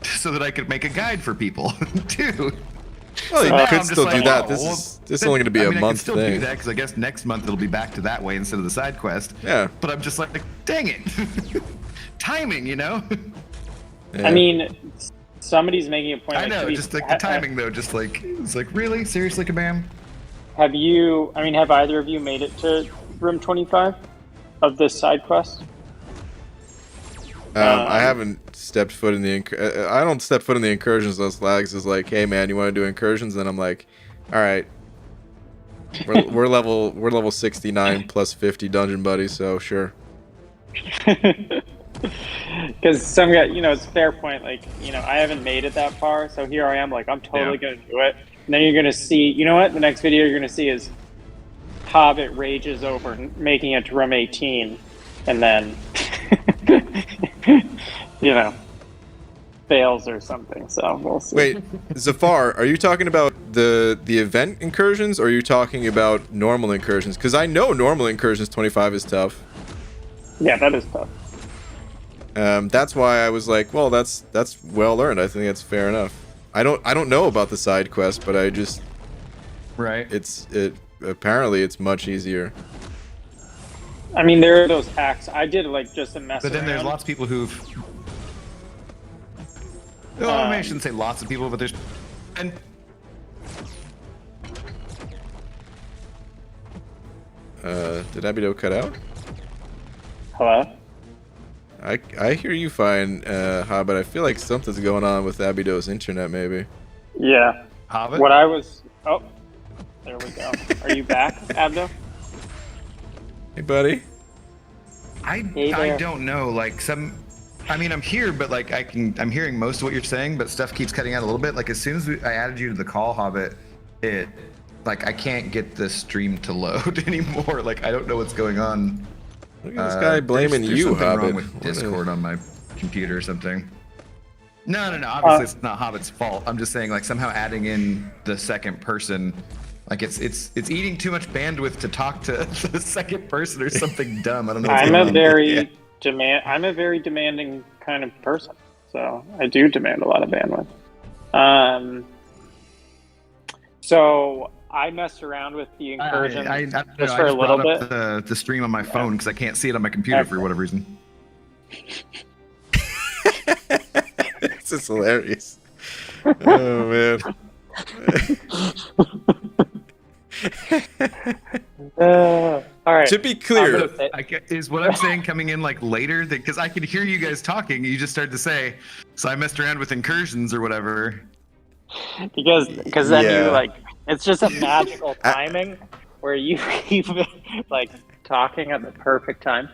[SPEAKER 2] so that I could make a guide for people too.
[SPEAKER 1] Well, you could still do that.
[SPEAKER 2] Oh,
[SPEAKER 1] This is only going to be a month
[SPEAKER 2] I can still
[SPEAKER 1] thing.
[SPEAKER 2] do that because I guess next month it'll be back to that way instead of the side quest.
[SPEAKER 1] Yeah.
[SPEAKER 2] But I'm just like, dang it, timing, you know.
[SPEAKER 3] I mean, somebody's making a point.
[SPEAKER 2] I know, just like the timing though, just like it's like really seriously, Kabam.
[SPEAKER 3] Have either of you made it to room 25 of this side quest?
[SPEAKER 1] I haven't stepped foot in the. I don't step foot in the incursions unless Lags is like, "Hey man, you want to do incursions?" Then I'm like, "All right." We're level 69 plus 50 dungeon buddies, so sure.
[SPEAKER 3] Because some guy, you know, it's a fair point. Like, you know, I haven't made it that far, so here I am. Like, I'm totally gonna do it. And then you're gonna see. You know what? The next video you're gonna see is Hobbit rages over making it to room 18, and then you know, fails or something. So we'll see.
[SPEAKER 1] Wait, Zafar, are you talking about the event incursions, or are you talking about normal incursions? Because I know normal incursions 25 is tough.
[SPEAKER 3] Yeah, that is tough.
[SPEAKER 1] That's why I was like, well, that's well earned. I think that's fair enough. I don't know about the side quest, but I just apparently it's much easier.
[SPEAKER 3] I mean, there are those hacks. I did like just a mess.
[SPEAKER 2] But then there's
[SPEAKER 3] around.
[SPEAKER 2] lots of people who've. Oh, I mean, I shouldn't say lots of people, but there's. And
[SPEAKER 1] Did Abido cut out?
[SPEAKER 3] Hello.
[SPEAKER 1] I hear you fine, Hobbit. I feel like something's going on with Abido's internet, maybe.
[SPEAKER 3] Yeah.
[SPEAKER 2] Hobbit.
[SPEAKER 3] What I was. Oh, there we go. Are you back, Abdo?
[SPEAKER 1] Hey, buddy.
[SPEAKER 2] I
[SPEAKER 3] there.
[SPEAKER 2] don't know. Like I mean, I'm here, but like I'm hearing most of what you're saying, but stuff keeps cutting out a little bit. Like as soon as I added you to the call, Hobbit, like I can't get the stream to load anymore. Like I don't know what's going on.
[SPEAKER 1] Look at this guy blaming
[SPEAKER 2] there's
[SPEAKER 1] you,
[SPEAKER 2] something
[SPEAKER 1] Hobbit.
[SPEAKER 2] wrong with
[SPEAKER 1] What
[SPEAKER 2] Discord on my computer or something. No. Obviously, it's not Hobbit's fault. I'm just saying, like somehow adding in the second person, like it's eating too much bandwidth to talk to the second person or something dumb. I don't know. What's
[SPEAKER 3] I'm
[SPEAKER 2] going
[SPEAKER 3] a
[SPEAKER 2] on.
[SPEAKER 3] very I'm a very demanding kind of person, so I do demand a lot of bandwidth. So I messed around with the incursion just for a little bit.
[SPEAKER 2] The stream on my phone because I can't see it on my computer for whatever reason.
[SPEAKER 1] This is hilarious. Oh man.
[SPEAKER 3] All right.
[SPEAKER 1] To be clear,
[SPEAKER 2] Is what I'm saying coming in like later? Because I could hear you guys talking. You just started to say, so I messed around with incursions or whatever.
[SPEAKER 3] Because then
[SPEAKER 1] Yeah.
[SPEAKER 3] you like it's just a magical timing where you keep like talking at the perfect time.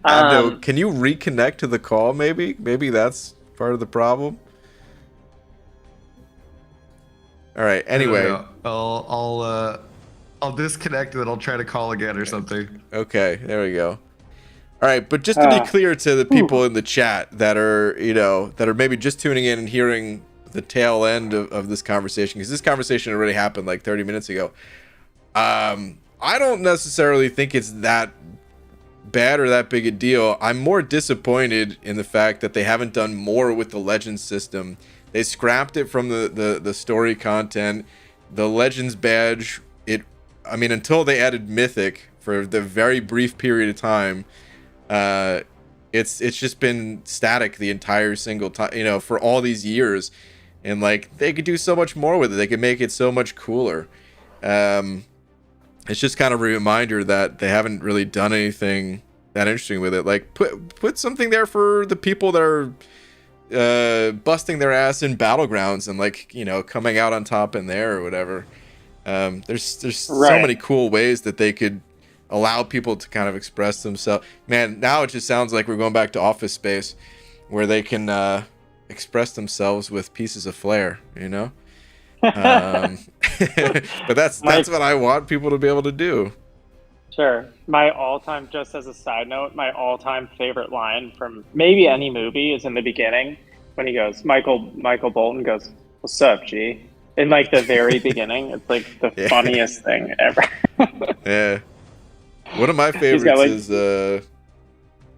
[SPEAKER 1] Abdo, can you reconnect to the call? Maybe that's part of the problem. All right. Anyway.
[SPEAKER 2] No. I'll disconnect and then I'll try to call again or something.
[SPEAKER 1] Okay, there we go. All right, but just to be clear to the people in the chat that are, that are maybe just tuning in and hearing the tail end of this conversation, because this conversation already happened like 30 minutes ago. I don't necessarily think it's that bad or that big a deal. I'm more disappointed in the fact that they haven't done more with the Legends system. They scrapped it from the story content. The Legends badge, until they added Mythic for the very brief period of time, it's just been static the entire single time, for all these years. And like they could do so much more with it. They could make it so much cooler. It's just kind of a reminder that they haven't really done anything that interesting with it. Like put something there for the people that are busting their ass in Battlegrounds and like, coming out on top in there or whatever. There's so many cool ways that they could allow people to kind of express themselves. Man, now it just sounds like we're going back to Office Space, where they can express themselves with pieces of flair, But that's what I want people to be able to do.
[SPEAKER 3] Sure. My all-time, just as a side note, my all-time favorite line from maybe any movie is in the beginning when he goes, Michael Bolton goes, "What's up, G?" In like the very beginning. It's like the funniest thing ever.
[SPEAKER 1] Yeah. One of my favorites is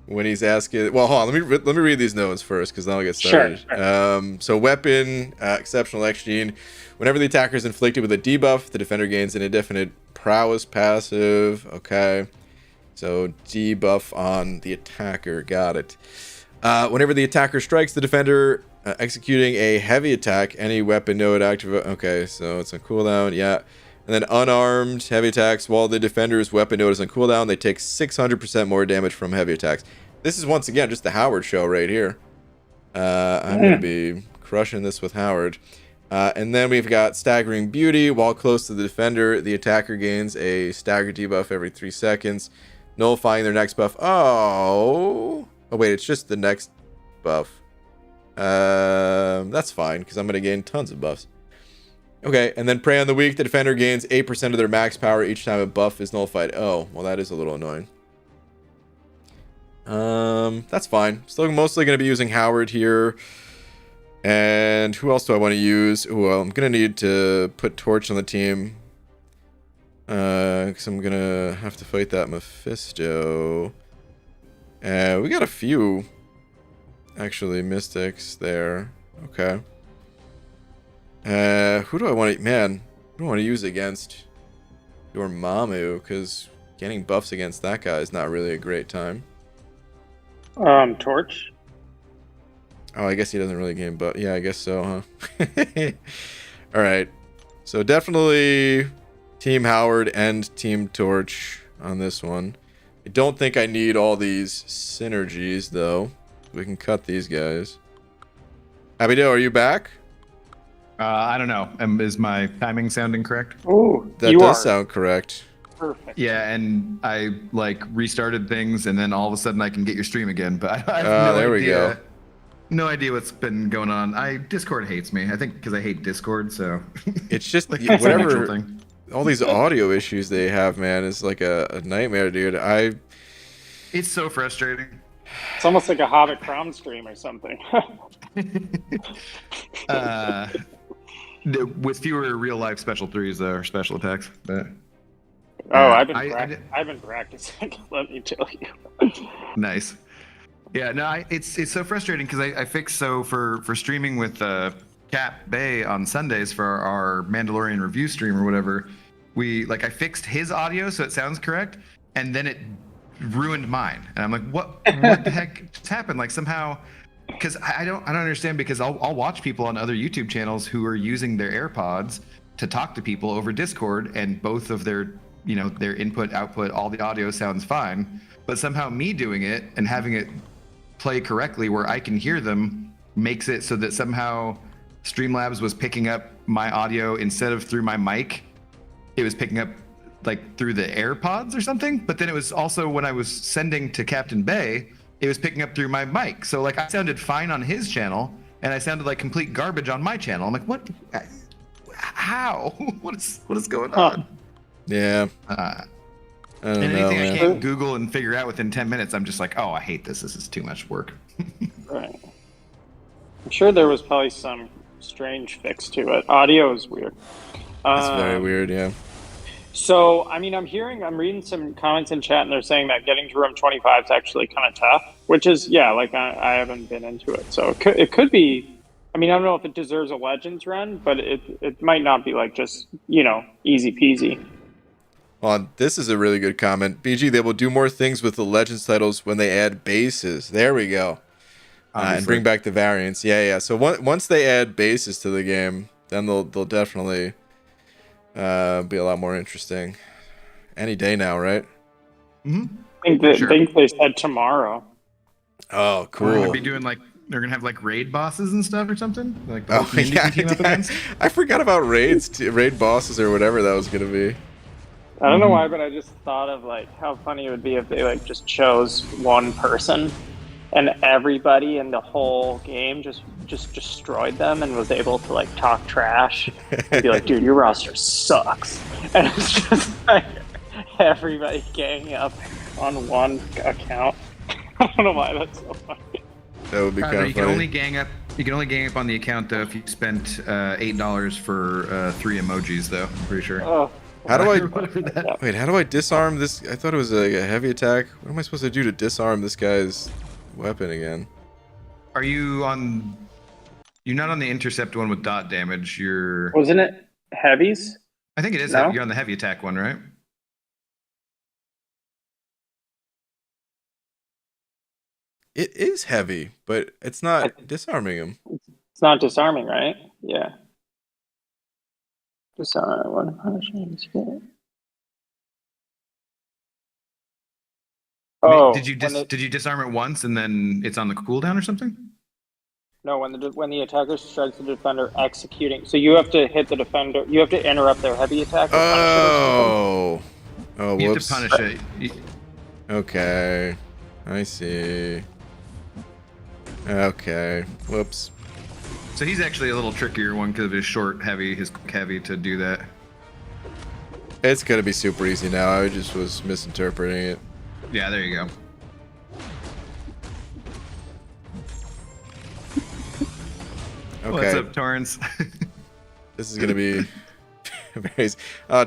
[SPEAKER 1] when he's asking. Well, hold on. Let me read these notes first, because then I'll get started.
[SPEAKER 3] Sure.
[SPEAKER 1] So weapon, exceptional X gene. Whenever the attacker is inflicted with a debuff, the defender gains an indefinite prowess passive. Okay. So debuff on the attacker. Got it. Whenever the attacker strikes the defender, executing a heavy attack, any weapon node activate. Okay, so it's on cooldown. Yeah. And then unarmed heavy attacks, while the defender's weapon node is on cooldown, they take 600% more damage from heavy attacks. This is once again just the Howard show right here. I'm going to be crushing this with Howard. And then we've got Staggering Beauty. While close to the defender, the attacker gains a stagger debuff every 3 seconds, nullifying their next buff. Oh wait, it's just the next buff. That's fine, because I'm going to gain tons of buffs. Okay, and then Prey on the Weak. The defender gains 8% of their max power each time a buff is nullified. Oh, well, that is a little annoying. That's fine. Still mostly going to be using Howard here. And who else do I want to use? Ooh, well, I'm going to need to put Torch on the team. Because I'm going to have to fight that Mephisto. We got a few, actually, Mystics there. Okay. Who do I want to... Man, who do I want to use against Dormammu? Because getting buffs against that guy is not really a great time.
[SPEAKER 3] Torch.
[SPEAKER 1] Oh, I guess he doesn't really gain buff. Yeah, I guess so, huh? Alright. So definitely Team Howard and Team Torch on this one. I don't think I need all these synergies, though. We can cut these guys. Abido, are you back?
[SPEAKER 2] I don't know. Is my timing sounding correct?
[SPEAKER 3] Ooh,
[SPEAKER 1] That
[SPEAKER 3] you
[SPEAKER 1] does
[SPEAKER 3] are
[SPEAKER 1] sound correct.
[SPEAKER 3] perfect.
[SPEAKER 2] Yeah, and I like restarted things, and then all of a sudden I can get your stream again. But I have no
[SPEAKER 1] there
[SPEAKER 2] idea.
[SPEAKER 1] we go.
[SPEAKER 2] No idea what's been going on. Discord hates me. I think because I hate Discord, so
[SPEAKER 1] It's just
[SPEAKER 2] like it's a natural
[SPEAKER 1] whatever.
[SPEAKER 2] thing.
[SPEAKER 1] All these audio issues they have, man, is like a nightmare, dude.
[SPEAKER 2] It's so frustrating.
[SPEAKER 3] It's almost like a Hobbit Crown stream or something.
[SPEAKER 2] With fewer real life special threes or special attacks. But,
[SPEAKER 3] Oh,
[SPEAKER 2] I
[SPEAKER 3] I've been practicing. Let me tell you.
[SPEAKER 2] nice. Yeah, no, it's so frustrating because I fixed for streaming with Cap Bay on Sundays for our Mandalorian review stream or whatever. I fixed his audio so it sounds correct, and then it ruined mine. And I'm like, what the heck just happened? Like somehow, because I don't understand, because I'll watch people on other YouTube channels who are using their AirPods to talk to people over Discord, and both of their input output, all the audio sounds fine, but somehow me doing it and having it play correctly where I can hear them makes it so that somehow Streamlabs was picking up my audio instead of through my mic. It was picking up like through the AirPods or something, but then it was also when I was sending to Captain Bay, it was picking up through my mic. So like I sounded fine on his channel and I sounded like complete garbage on my channel. I'm like, what? How? What is going on?
[SPEAKER 1] Yeah.
[SPEAKER 2] And
[SPEAKER 1] I don't know,
[SPEAKER 2] anything I
[SPEAKER 1] man.
[SPEAKER 2] can't Google and figure out within 10 minutes, I'm just like, oh, I hate this. This is too much work.
[SPEAKER 3] Right. I'm sure there was probably some strange fix to it. Audio is weird.
[SPEAKER 1] That's very weird, yeah.
[SPEAKER 3] So, I mean, I'm reading some comments in chat, and they're saying that getting to room 25 is actually kind of tough, which is, yeah, like I haven't been into it. So it could be, I mean, I don't know if it deserves a Legends run, but it might not be like just, easy peasy.
[SPEAKER 1] Well, this is a really good comment. BG, they will do more things with the Legends titles when they add bases. There we go. And bring back the variants. Yeah. So once they add bases to the game, then they'll definitely be a lot more interesting. Any day now, right?
[SPEAKER 2] Mm-hmm.
[SPEAKER 3] I think they said tomorrow.
[SPEAKER 1] Oh, cool.
[SPEAKER 2] We're gonna be doing they're gonna have like raid bosses and stuff or something. Like the
[SPEAKER 1] Oh,
[SPEAKER 2] community
[SPEAKER 1] yeah.
[SPEAKER 2] team up against.
[SPEAKER 1] I forgot about raid bosses or whatever that was gonna be.
[SPEAKER 3] I don't know why, but I just thought of like how funny it would be if they like just chose one person and everybody in the whole game just destroyed them and was able to like talk trash and be like, dude, your roster sucks. And it's just like everybody ganging up on one account. I don't know why that's so funny.
[SPEAKER 1] That would be kind of
[SPEAKER 2] You
[SPEAKER 1] funny.
[SPEAKER 2] can only gang up. You can only gang up on the account though if you spent $8 for 3 emojis though. I'm pretty sure.
[SPEAKER 3] Oh,
[SPEAKER 1] How do I
[SPEAKER 2] That-
[SPEAKER 1] wait? How do I disarm this? I thought it was a heavy attack. What am I supposed to do to disarm this guy's weapon again?
[SPEAKER 2] Are you on? You're not on the intercept one with dot damage. You're.
[SPEAKER 3] wasn't it heavies?
[SPEAKER 2] I think it is.
[SPEAKER 3] No?
[SPEAKER 2] You're on the heavy attack one, right?
[SPEAKER 1] It is heavy, but it's not disarming him.
[SPEAKER 3] It's not disarming, right? Yeah. Disarm one punishment. Oh,
[SPEAKER 2] Did you disarm it once and then it's on the cooldown or something?
[SPEAKER 3] No, when the attacker strikes the defender executing, so you have to hit the defender. You have to interrupt their heavy attack. Or punish it or something.
[SPEAKER 1] Oh,
[SPEAKER 2] You
[SPEAKER 1] whoops.
[SPEAKER 2] have to punish it.
[SPEAKER 1] Okay, I see. Okay, whoops.
[SPEAKER 2] So he's actually a little trickier one because of his short, heavy, his quick heavy to do that.
[SPEAKER 1] It's gonna be super easy now. I just was misinterpreting it.
[SPEAKER 2] Yeah, there you go.
[SPEAKER 1] Okay.
[SPEAKER 2] What's up, Torrance?
[SPEAKER 1] This is gonna be very.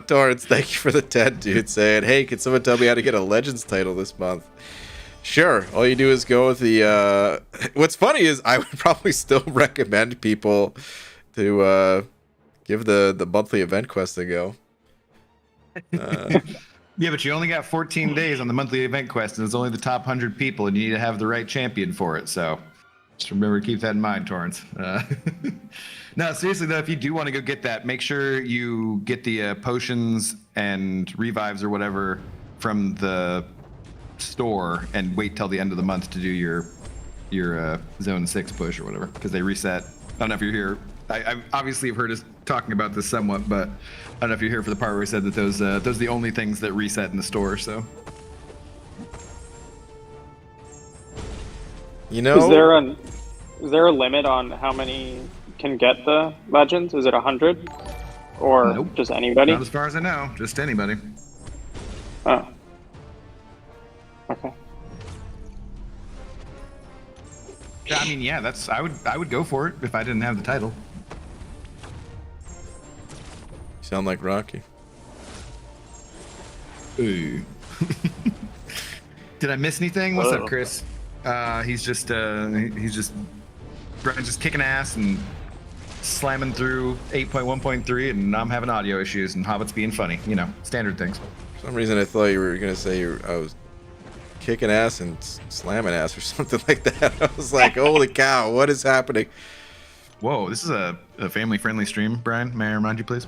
[SPEAKER 1] Torrance, thank you for the 10, dude. Saying, hey, can someone tell me how to get a Legends title this month? Sure. All you do is go with the. What's funny is I would probably still recommend people to give the monthly event quest a go.
[SPEAKER 2] Yeah, but you only got 14 days on the monthly event quest, and it's only the top 100 people, and you need to have the right champion for it. So just remember to keep that in mind, Torrance. No, seriously though, if you do want to go get that, make sure you get the potions and revives or whatever from the store, and wait till the end of the month to do your zone 6 push or whatever, because they reset. I don't know if you're here. I obviously have heard us talking about this somewhat, but I don't know if you're here for the part where we said that those are the only things that reset in the store. So,
[SPEAKER 1] You know,
[SPEAKER 3] Is there a limit on how many can get the legends? Is it 100, or
[SPEAKER 2] Nope.
[SPEAKER 3] just anybody?
[SPEAKER 2] not as far as I know, just anybody.
[SPEAKER 3] Oh, okay.
[SPEAKER 2] Yeah, I mean, yeah, that's I would go for it if I didn't have the title.
[SPEAKER 1] you sound like Rocky.
[SPEAKER 2] Ooh. Did I miss anything? What's
[SPEAKER 3] Oh.
[SPEAKER 2] up, Chris? He's just kicking ass and slamming through 8.1.3, and I'm having audio issues, and Hobbit's being funny. You know, standard things.
[SPEAKER 1] For some reason, I thought you were gonna say I was kicking ass and slamming ass or something like that. I was like, holy cow, what is happening?
[SPEAKER 2] Whoa, this is a family-friendly stream, Brian. May I remind you, please?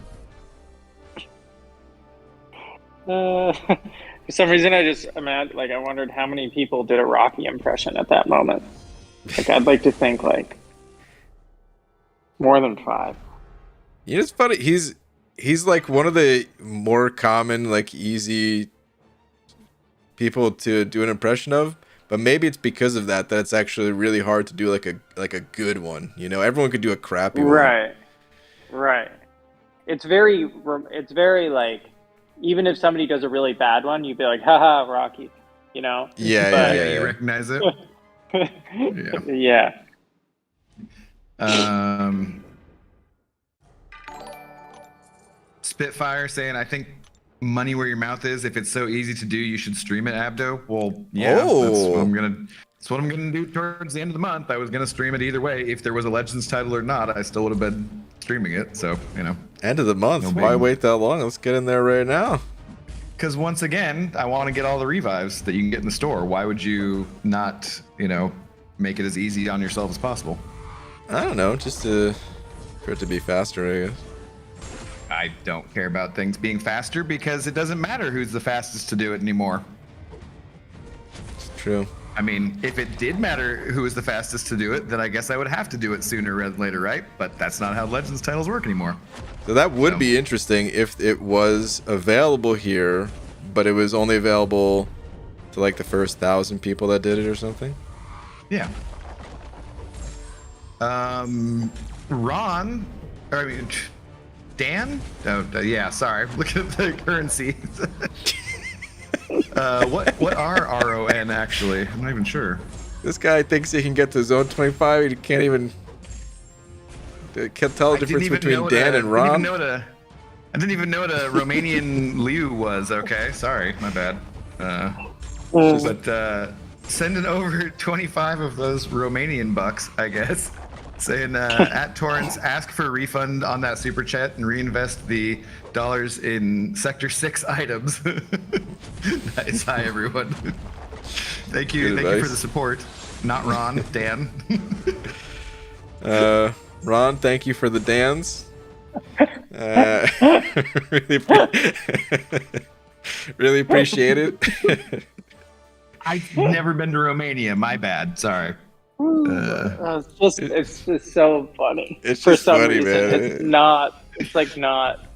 [SPEAKER 3] For some reason, I wondered how many people did a Rocky impression at that moment. Like, I'd like to think like more than 5.
[SPEAKER 1] You know, it's funny. He's like one of the more common, like easy people to do an impression of. But maybe it's because of that it's actually really hard to do like a good one. You know, everyone could do a crappy one.
[SPEAKER 3] Right. It's very like, even if somebody does a really bad one, you'd be like, haha, Rocky. You know?
[SPEAKER 1] Yeah.
[SPEAKER 2] You recognize it.
[SPEAKER 3] Yeah.
[SPEAKER 2] Spitfire saying, I think money where your mouth is. If it's so easy to do, you should stream it, Abdo. Well, yeah, that's what I'm gonna do towards the end of the month. I was gonna stream it either way. If there was a Legends title or not, I still would have been streaming it. So, you know.
[SPEAKER 1] End of the month.
[SPEAKER 2] No
[SPEAKER 1] Why
[SPEAKER 2] big-
[SPEAKER 1] wait that long? Let's get in there right now.
[SPEAKER 2] Because once again, I want to get all the revives that you can get in the store. Why would you not, you know, make it as easy on yourself as possible?
[SPEAKER 1] I don't know, just for it to be faster, I guess.
[SPEAKER 2] I don't care about things being faster because it doesn't matter who's the fastest to do it anymore.
[SPEAKER 1] It's true.
[SPEAKER 2] I mean, if it did matter who was the fastest to do it, then I guess I would have to do it sooner rather than later, right? But that's not how Legends titles work anymore.
[SPEAKER 1] So that would
[SPEAKER 2] So-
[SPEAKER 1] be interesting if it was available here, but it was only available to like the first 1,000 people that did it or something.
[SPEAKER 2] Yeah. Ron, or I mean, Dan? Oh, yeah, sorry. Look at the currency. What are RON actually? I'm not even sure.
[SPEAKER 1] This guy thinks he can get to zone 25. He can't even can't tell the difference between Dan and Ron.
[SPEAKER 2] I didn't even know what a Romanian liu was. Okay, sorry, my bad. But sending over 25 of those Romanian bucks, I guess. Saying at Torrance, ask for a refund on that super chat and reinvest the dollars in Sector 6 items. Nice. Hi, everyone. Thank you.
[SPEAKER 1] Good
[SPEAKER 2] Thank you for
[SPEAKER 1] advice.
[SPEAKER 2] the support. Not Ron, Dan.
[SPEAKER 1] Ron, thank you for the Dans. Really appreciate it.
[SPEAKER 2] I've never been to Romania. My bad. Sorry.
[SPEAKER 3] It's just so funny.
[SPEAKER 1] It's
[SPEAKER 3] For
[SPEAKER 1] just
[SPEAKER 3] some
[SPEAKER 1] funny,
[SPEAKER 3] reason,
[SPEAKER 1] man.
[SPEAKER 3] It's like not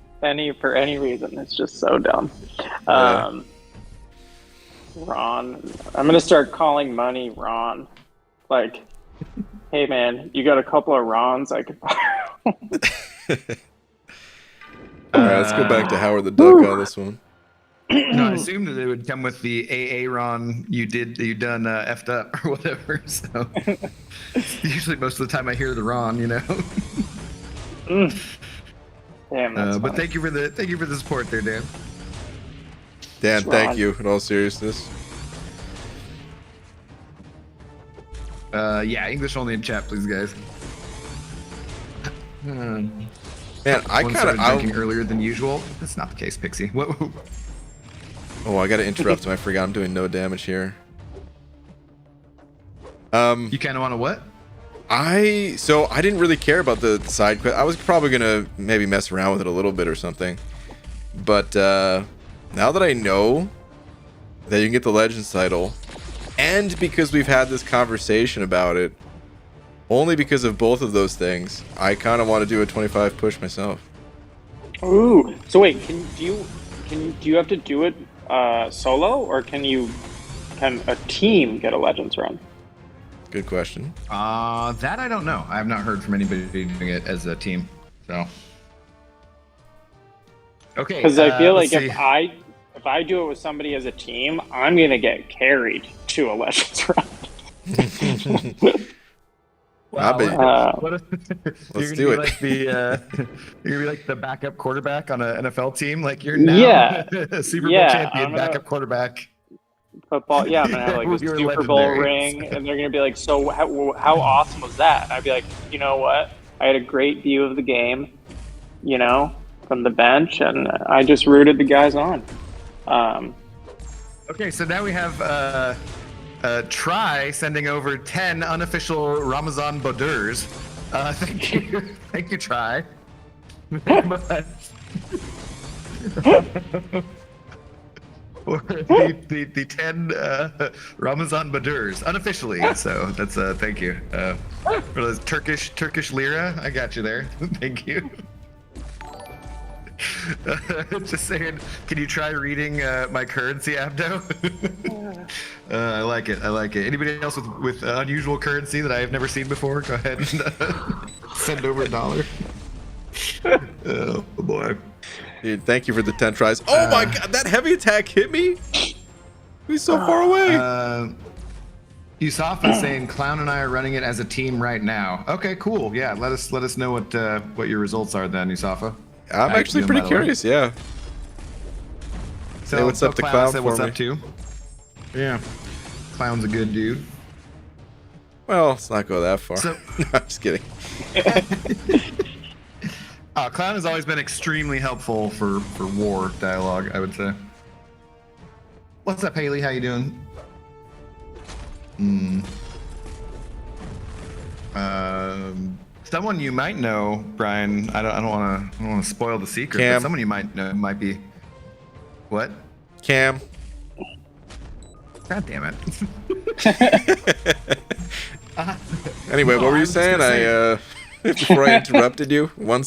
[SPEAKER 3] for any reason. It's just so dumb.
[SPEAKER 1] Yeah.
[SPEAKER 3] Ron, I'm gonna start calling money Ron. Like, hey man, you got a couple of Rons I could borrow?
[SPEAKER 1] All right, let's go back to Howard the Duck on this one.
[SPEAKER 2] No, I assumed that it would come with the AA Ron you done effed up or whatever. So usually most of the time I hear the Ron, you know.
[SPEAKER 3] Damn, that's
[SPEAKER 2] But
[SPEAKER 3] funny.
[SPEAKER 2] thank you for the support there, Dan.
[SPEAKER 1] Dan,
[SPEAKER 3] It's
[SPEAKER 1] thank
[SPEAKER 3] Ron.
[SPEAKER 1] you. In all seriousness.
[SPEAKER 2] Yeah, English only in chat, please, guys.
[SPEAKER 1] Man, I
[SPEAKER 2] One
[SPEAKER 1] kind
[SPEAKER 2] started
[SPEAKER 1] of.
[SPEAKER 2] drinking earlier than usual. That's not the case, Pixie. What?
[SPEAKER 1] Oh, I gotta interrupt him. I forgot I'm doing no damage here.
[SPEAKER 2] You kind of want to what?
[SPEAKER 1] I didn't really care about the side quest. I was probably gonna maybe mess around with it a little bit or something. But now that I know that you can get the Legends title, and because we've had this conversation about it, only because of both of those things, I kind of want to do a 25 push myself.
[SPEAKER 3] Ooh. So wait, do you have to do it solo, or can a team get a Legends run?
[SPEAKER 1] Good question.
[SPEAKER 2] That I don't know. I have not heard from anybody doing it as a team. So. Okay.
[SPEAKER 3] Because I feel like
[SPEAKER 2] let's
[SPEAKER 3] if
[SPEAKER 2] see.
[SPEAKER 3] I do it with somebody as a team, I'm gonna get carried to a Legends run.
[SPEAKER 1] I bet.
[SPEAKER 2] What if,
[SPEAKER 1] Let's
[SPEAKER 2] you're
[SPEAKER 1] do
[SPEAKER 2] gonna
[SPEAKER 1] it.
[SPEAKER 2] be like you're gonna be like the backup quarterback on an NFL team. Like you're now
[SPEAKER 3] Yeah.
[SPEAKER 2] a Super Bowl
[SPEAKER 3] Yeah,
[SPEAKER 2] champion
[SPEAKER 3] I'm gonna-
[SPEAKER 2] backup quarterback.
[SPEAKER 3] Football, yeah, I'm gonna have like
[SPEAKER 2] With
[SPEAKER 3] a
[SPEAKER 2] your
[SPEAKER 3] Super Bowl
[SPEAKER 2] legendary.
[SPEAKER 3] ring, and they're gonna be like, "So how awesome was that?" And I'd be like, "You know what? I had a great view of the game, you know, from the bench, and I just rooted the guys on."
[SPEAKER 2] Okay, so now we have Try sending over 10 unofficial Ramazan Badurs. Thank you, Try. Or the 10 Ramazan Badurs unofficially. So that's thank you for those Turkish lira. I got you there. Thank you. Just saying, can you try reading my currency, Abdo? I like it. Anybody else with unusual currency that I have never seen before? Go ahead and send over $1. Oh boy.
[SPEAKER 1] Dude, thank you for the 10 tries. Oh my god, that heavy attack hit me? He's so far away.
[SPEAKER 2] Yusafa saying Clown and I are running it as a team right now. Okay, cool. Yeah, let us know what your results are then, Yusafa.
[SPEAKER 1] I'm
[SPEAKER 2] How you
[SPEAKER 1] actually
[SPEAKER 2] doing,
[SPEAKER 1] pretty
[SPEAKER 2] by the way?
[SPEAKER 1] curious, yeah.
[SPEAKER 2] So
[SPEAKER 1] Hey, what's up to Clown
[SPEAKER 2] said
[SPEAKER 1] for
[SPEAKER 2] what's
[SPEAKER 1] me?
[SPEAKER 2] up too. Yeah, Clown's a good dude.
[SPEAKER 1] Well, let's not go that far.
[SPEAKER 2] So-
[SPEAKER 1] No, I'm just kidding.
[SPEAKER 2] Clown has always been extremely helpful for war dialogue, I would say. What's up, Haley? How you doing? Someone you might know, Brian. I don't want to spoil the secret,
[SPEAKER 1] Cam.
[SPEAKER 2] but someone you might know might be. What?
[SPEAKER 1] Cam.
[SPEAKER 2] God damn it!
[SPEAKER 1] Anyway, what were you
[SPEAKER 2] I'm just
[SPEAKER 1] saying?
[SPEAKER 2] gonna
[SPEAKER 1] Before I interrupted you, one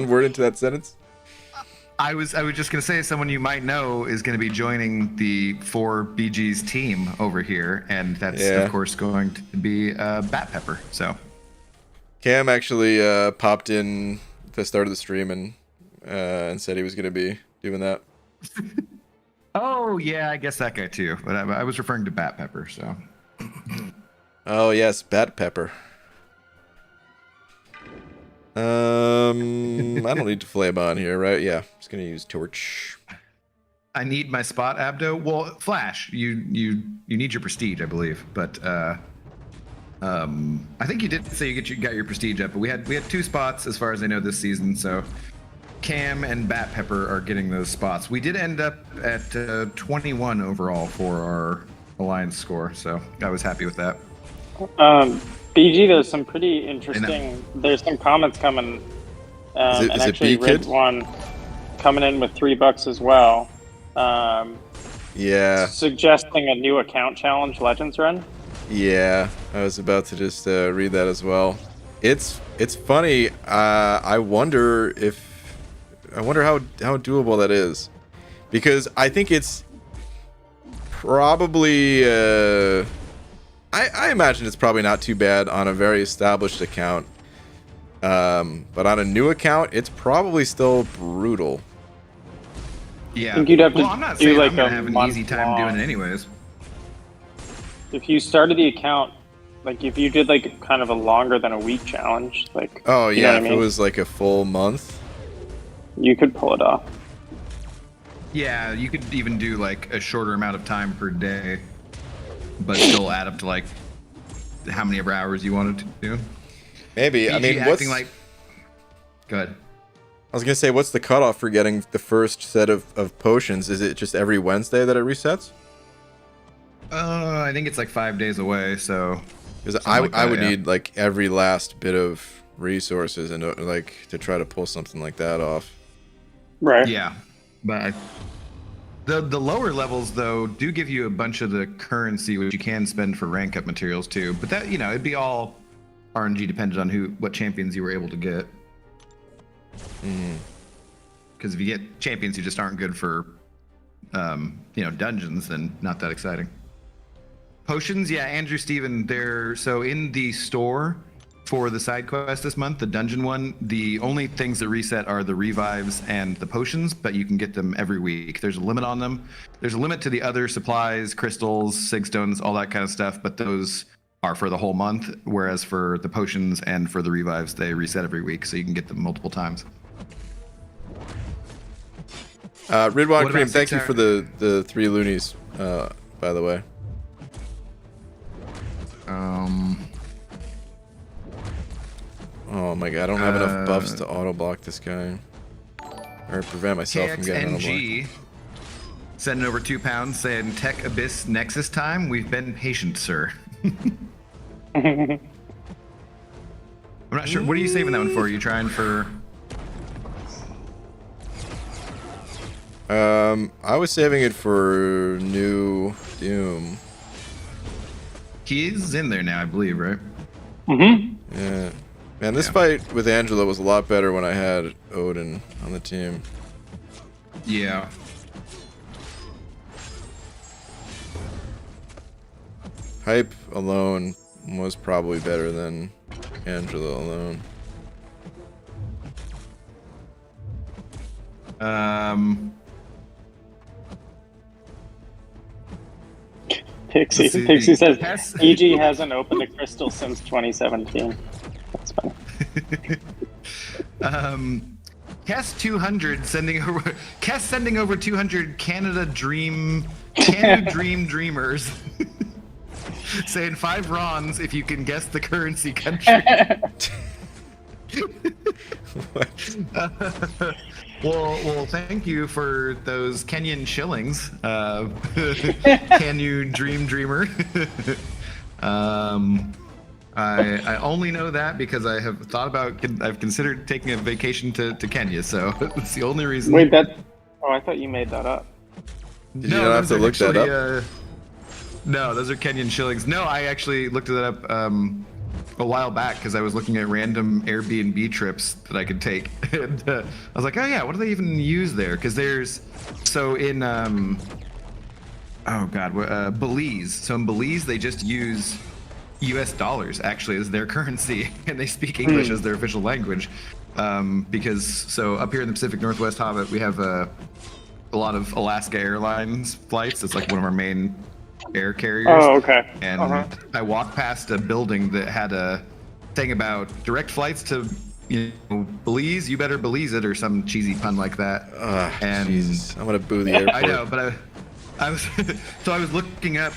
[SPEAKER 1] word into that sentence.
[SPEAKER 2] I was just gonna say someone you might know is gonna be joining the 4BG's team over here, and that's
[SPEAKER 1] Yeah.
[SPEAKER 2] of course going to be Bat Pepper. So
[SPEAKER 1] Cam actually popped in at the start of the stream and said he was going to be doing that.
[SPEAKER 2] oh yeah, I guess that guy too. But I was referring to Bat Pepper. So
[SPEAKER 1] Oh yes, Bat Pepper. I don't need to flame on here, right? Yeah, just gonna use torch.
[SPEAKER 2] I need my spot, Abdo. Well, Flash, you need your prestige, I believe. But I think you did say you got your prestige up. But we had 2 spots as far as I know this season. So Cam and Bat Pepper are getting those spots. We did end up at 21 overall for our alliance score. So I was happy with that.
[SPEAKER 3] BG, there's some pretty interesting. There's some comments coming.
[SPEAKER 1] Is it
[SPEAKER 3] and actually,
[SPEAKER 1] B-Kid?
[SPEAKER 3] Red one coming in with $3 as well.
[SPEAKER 1] Yeah,
[SPEAKER 3] Suggesting a new account challenge Legends run.
[SPEAKER 1] yeah. I was about to just read that as well. It's funny. I wonder how doable that is, because I think it's probably. I imagine it's probably not too bad on a very established account. But on a new account, it's probably still brutal.
[SPEAKER 2] Yeah.
[SPEAKER 3] I think you'd have to
[SPEAKER 2] well, I'm not
[SPEAKER 3] do
[SPEAKER 2] saying
[SPEAKER 3] like
[SPEAKER 2] I'm gonna
[SPEAKER 3] a
[SPEAKER 2] have an
[SPEAKER 3] month
[SPEAKER 2] easy time
[SPEAKER 3] long.
[SPEAKER 2] doing it anyways.
[SPEAKER 3] If you started the account, like if you did like kind of a longer than a week challenge, like
[SPEAKER 1] Oh
[SPEAKER 3] you know
[SPEAKER 1] yeah,
[SPEAKER 3] what I
[SPEAKER 1] if
[SPEAKER 3] mean?
[SPEAKER 1] it was like a full month.
[SPEAKER 3] You could pull it off.
[SPEAKER 2] Yeah, you could even do like a shorter amount of time per day, but still add up to like how many ever hours you wanted to do.
[SPEAKER 1] Maybe. I
[SPEAKER 2] E.g.
[SPEAKER 1] mean, what's
[SPEAKER 2] acting like. Go ahead.
[SPEAKER 1] I was gonna say, what's the cutoff for getting the first set of potions? Is it just every Wednesday that it resets?
[SPEAKER 2] I think it's like 5 days away, so.
[SPEAKER 1] Because
[SPEAKER 2] something like
[SPEAKER 1] I
[SPEAKER 2] that,
[SPEAKER 1] would
[SPEAKER 2] yeah.
[SPEAKER 1] need like every last bit of resources and like to try to pull something like that off.
[SPEAKER 3] Right.
[SPEAKER 2] Yeah, but the lower levels though do give you a bunch of the currency which you can spend for rank up materials too. But that it'd be all RNG dependent on what champions you were able to get. Because if you get champions who just aren't good for dungeons, then not that exciting. Potions, yeah, Andrew Steven, they're so in the store for the side quest this month, the dungeon one, the only things that reset are the revives and the potions, but you can get them every week. There's a limit on them. There's a limit to the other supplies, crystals, sigstones, all that kind of stuff, but those are for the whole month, whereas for the potions and for the revives, they reset every week, so you can get them multiple times.
[SPEAKER 1] Ridwan
[SPEAKER 2] What
[SPEAKER 1] Cream,
[SPEAKER 2] about
[SPEAKER 1] thank
[SPEAKER 2] 6
[SPEAKER 1] you
[SPEAKER 2] hour-
[SPEAKER 1] for the 3 loonies, by the way. Oh my god, I don't have enough buffs to auto block this guy. Or prevent myself from getting auto blocked.
[SPEAKER 2] KXNG sending over £2 saying Tech Abyss Nexus time. We've been patient, sir. I'm not sure. What are you saving that one for? Are you trying for?
[SPEAKER 1] I was saving it for new Doom.
[SPEAKER 2] He is in there now, I believe, right?
[SPEAKER 1] Yeah. Man, this fight with Angela was a lot better when I had Odin on the team.
[SPEAKER 2] Yeah.
[SPEAKER 1] Hype alone was probably better than Angela alone.
[SPEAKER 3] Pixie.
[SPEAKER 2] Let's see.
[SPEAKER 3] Pixie says
[SPEAKER 2] Yes.
[SPEAKER 3] EG hasn't opened a crystal since 2017. That's funny.
[SPEAKER 2] Cass 200 sending over 200 Canada Dream Dreamers. Saying 5 Rons if you can guess the currency country. Well, thank you for those Kenyan shillings. Can you dreamer? I only know that because I have I've considered taking a vacation to Kenya, so it's the only reason.
[SPEAKER 3] Wait, oh, I thought you made that up.
[SPEAKER 1] Did you not have to look that up?
[SPEAKER 2] No, those are Kenyan shillings. No, I actually looked that up a while back because I was looking at random Airbnb trips that I could take. And I was like, oh yeah, what do they even use there? Because there's, so in, Belize. So in Belize, they just use US dollars actually as their currency, and they speak English as their official language. Because, so up here in the Pacific Northwest Hobbit, we have a lot of Alaska Airlines flights. It's like one of our main air carriers.
[SPEAKER 3] Oh, okay.
[SPEAKER 2] And I walked past a building that had a thing about direct flights to Belize. You better Belize it, or some cheesy pun like that. And
[SPEAKER 1] Jesus, I'm gonna boo the airport.
[SPEAKER 2] I know, but I was so I was looking up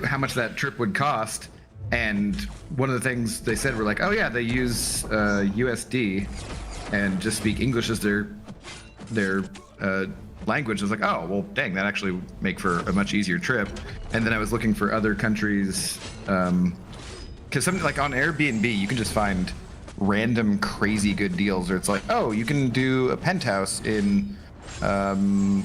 [SPEAKER 2] how much that trip would cost, and one of the things they said were like, oh yeah, they use USD and just speak English as their language. I was like, oh well, dang, that actually would make for a much easier trip. And then I was looking for other countries, because something like on Airbnb, you can just find random crazy good deals, or it's like, oh, you can do a penthouse in Cartagena,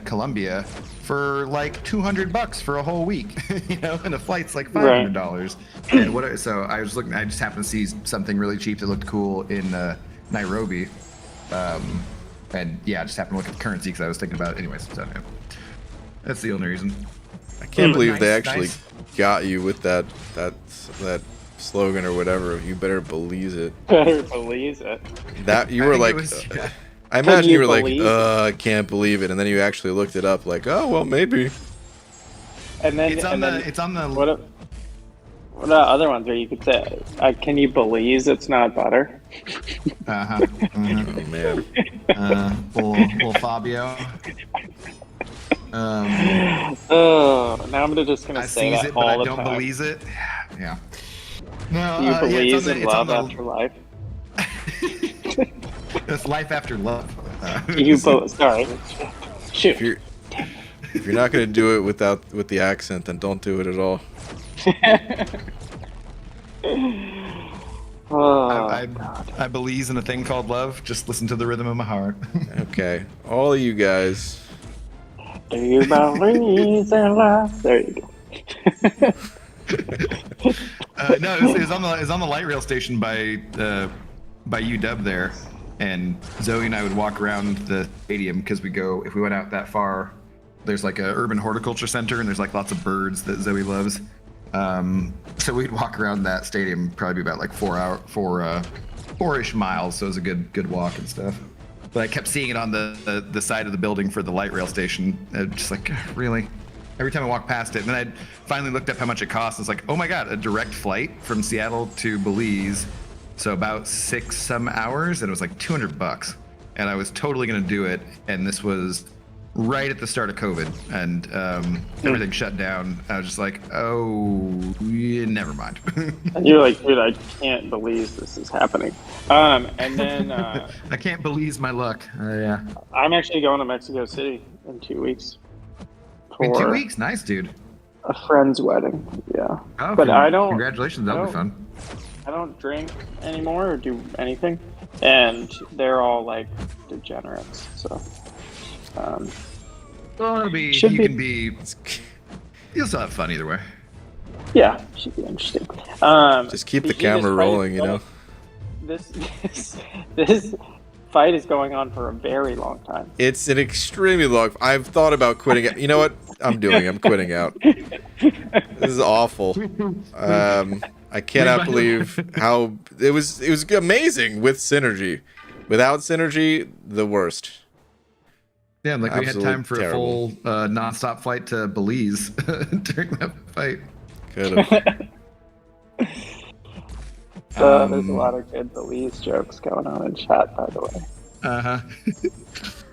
[SPEAKER 2] Colombia for like $200 for a whole week, and a flight's like $500. Right. And so I was looking, I just happened to see something really cheap that looked cool in Nairobi. And yeah, I just happened to look at the currency because I was thinking about it anyways. So yeah. That's the only reason.
[SPEAKER 1] I can't believe they
[SPEAKER 2] Nice,
[SPEAKER 1] actually
[SPEAKER 2] nice.
[SPEAKER 1] got you with that slogan or whatever. You better believe it.
[SPEAKER 3] Better believe it.
[SPEAKER 1] That you
[SPEAKER 2] I
[SPEAKER 1] were
[SPEAKER 2] think it
[SPEAKER 1] like,
[SPEAKER 2] was- yeah.
[SPEAKER 1] I imagine
[SPEAKER 3] you
[SPEAKER 1] you were like,
[SPEAKER 3] believe it?
[SPEAKER 1] I can't believe it, and then you actually looked it up, like, oh well, maybe.
[SPEAKER 3] And then
[SPEAKER 2] It's on
[SPEAKER 3] and
[SPEAKER 2] the.
[SPEAKER 3] then
[SPEAKER 2] It's on the.
[SPEAKER 3] what are other ones where you could say, can you believe it's not butter?
[SPEAKER 2] Uh-huh.
[SPEAKER 1] Oh man.
[SPEAKER 2] Little Fabio.
[SPEAKER 3] Oh, now I'm just gonna
[SPEAKER 2] I
[SPEAKER 3] say
[SPEAKER 2] sees
[SPEAKER 3] that
[SPEAKER 2] it, but
[SPEAKER 3] all
[SPEAKER 2] I
[SPEAKER 3] the
[SPEAKER 2] don't
[SPEAKER 3] time.
[SPEAKER 2] believe it. Yeah. No,
[SPEAKER 3] Do you
[SPEAKER 2] yeah,
[SPEAKER 3] believe
[SPEAKER 2] it's on
[SPEAKER 3] in
[SPEAKER 2] the, it's on
[SPEAKER 3] love
[SPEAKER 2] the,
[SPEAKER 3] after life?
[SPEAKER 2] It's life after love.
[SPEAKER 3] Do you sorry. Shoot.
[SPEAKER 1] If you're not gonna do it with the accent, then don't do it at all.
[SPEAKER 3] Oh,
[SPEAKER 2] I believe in a thing called love. Just listen to the rhythm of my heart.
[SPEAKER 1] Okay, all of you guys.
[SPEAKER 3] do you believe in love? There you go.
[SPEAKER 2] No, it was on the light rail station by UW there, and Zoe and I would walk around the stadium because if we went out that far, there's like a urban horticulture center and there's like lots of birds that Zoe loves. So we'd walk around that stadium, probably about like 4-ish miles. So it was a good walk and stuff. But I kept seeing it on the side of the building for the light rail station. Just like, really? Every time I walked past it. And then I finally looked up how much it cost. It's like, oh my God, a direct flight from Seattle to Belize. So about 6 some hours, and it was like $200. And I was totally going to do it. And this was right at the start of COVID, and everything shut down. I was just like, oh, yeah, never mind.
[SPEAKER 3] And you're like, dude, I can't believe this is happening. And then
[SPEAKER 2] I can't believe my luck. Yeah.
[SPEAKER 3] I'm actually going to Mexico City in 2 weeks
[SPEAKER 2] In 2
[SPEAKER 3] for
[SPEAKER 2] weeks, nice, dude.
[SPEAKER 3] a friend's wedding. Yeah,
[SPEAKER 2] Oh,
[SPEAKER 3] but I don't.
[SPEAKER 2] Congratulations, that'll be
[SPEAKER 3] I
[SPEAKER 2] fun.
[SPEAKER 3] I don't drink anymore or do anything, and they're all like degenerates. So.
[SPEAKER 2] Well, it'll be.
[SPEAKER 3] Should
[SPEAKER 2] You
[SPEAKER 3] be-
[SPEAKER 2] can be. You'll still have fun either way.
[SPEAKER 3] Yeah, should be interesting.
[SPEAKER 1] Just keep the
[SPEAKER 3] BG, this
[SPEAKER 1] camera
[SPEAKER 3] fight
[SPEAKER 1] rolling,
[SPEAKER 3] is
[SPEAKER 1] you know.
[SPEAKER 3] This fight is going on for a very long time.
[SPEAKER 1] It's an extremely long. I've thought about quitting it. You know what? I'm quitting out. This is awful. I cannot believe how it was amazing with synergy. Without synergy, the worst.
[SPEAKER 2] Yeah, like we had
[SPEAKER 1] Absolutely
[SPEAKER 2] time for
[SPEAKER 1] terrible.
[SPEAKER 2] a full non-stop flight to Belize during that fight.
[SPEAKER 1] Could have.
[SPEAKER 3] There's a lot of good Belize jokes going on in chat, by the way.
[SPEAKER 2] Uh-huh.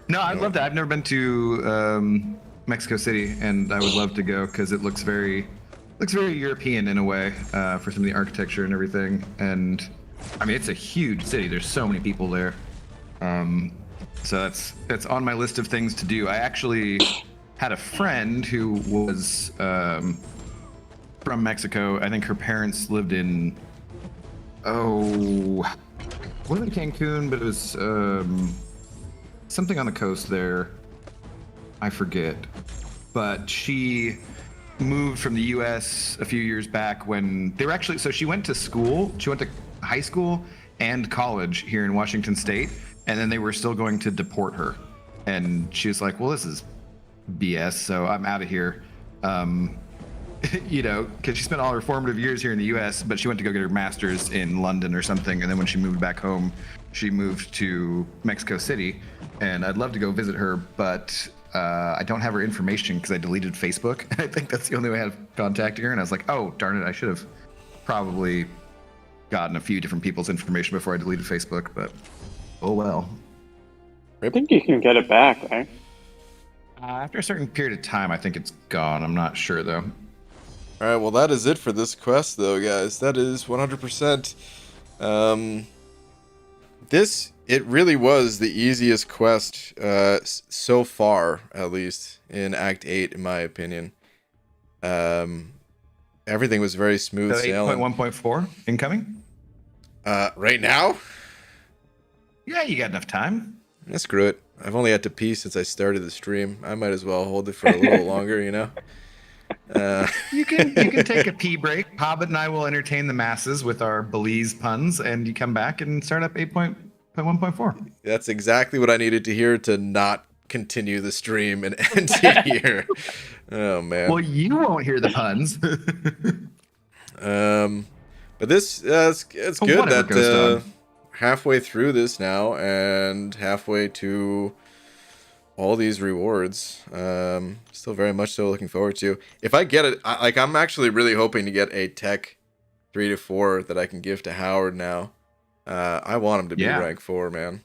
[SPEAKER 2] No, I'd love to. I've never been to Mexico City, and I would love to go because it looks very European in a way for some of the architecture and everything. And I mean, it's a huge city. There's so many people there. So that's on my list of things to do. I actually had a friend who was from Mexico. I think her parents lived in wasn't Cancun, but it was something on the coast there. I forget. But she moved from the U.S. a few years back when they were actually. So she went to school. She went to high school and college here in Washington State, and then they were still going to deport her. And she was like, "Well, this is BS. So I'm out of here." You know, because she spent all her formative years here in the U.S., but she went to go get her master's in London or something, and then when she moved back home, she moved to Mexico City, and I'd love to go visit her, but I don't have her information because I deleted Facebook. I think that's the only way of contacting her, and I was like, oh, darn it, I should have probably gotten a few different people's information before I deleted Facebook, but oh well.
[SPEAKER 3] I think you can get it back, right?
[SPEAKER 2] After a certain period of time, I think it's gone. I'm not sure, though.
[SPEAKER 1] All right, well, that is it for this quest, though, guys. That is 100%. It really was the easiest quest so far, at least, in Act 8, in my opinion. Everything was very smooth
[SPEAKER 2] So
[SPEAKER 1] sailing.
[SPEAKER 2] 8.1.4 incoming?
[SPEAKER 1] Right now?
[SPEAKER 2] Yeah, you got enough time.
[SPEAKER 1] Screw it. I've only had to pee since I started the stream. I might as well hold it for a little longer, you know?
[SPEAKER 2] You can take a pee break. Hobbit and I will entertain the masses with our Belize puns, and you come back and start up 8.1.4.
[SPEAKER 1] That's exactly what I needed to hear to not continue the stream and end it here. Oh man.
[SPEAKER 2] Well, you won't hear the puns.
[SPEAKER 1] But this it's good
[SPEAKER 2] Whatever,
[SPEAKER 1] that
[SPEAKER 2] Ghost Dog.
[SPEAKER 1] halfway through this now and halfway to all these rewards. Still very much so looking forward to. If I get it, I'm actually really hoping to get a tech 3 to 4 that I can give to Howard now. I want him to be
[SPEAKER 2] Yeah.
[SPEAKER 1] rank 4, man.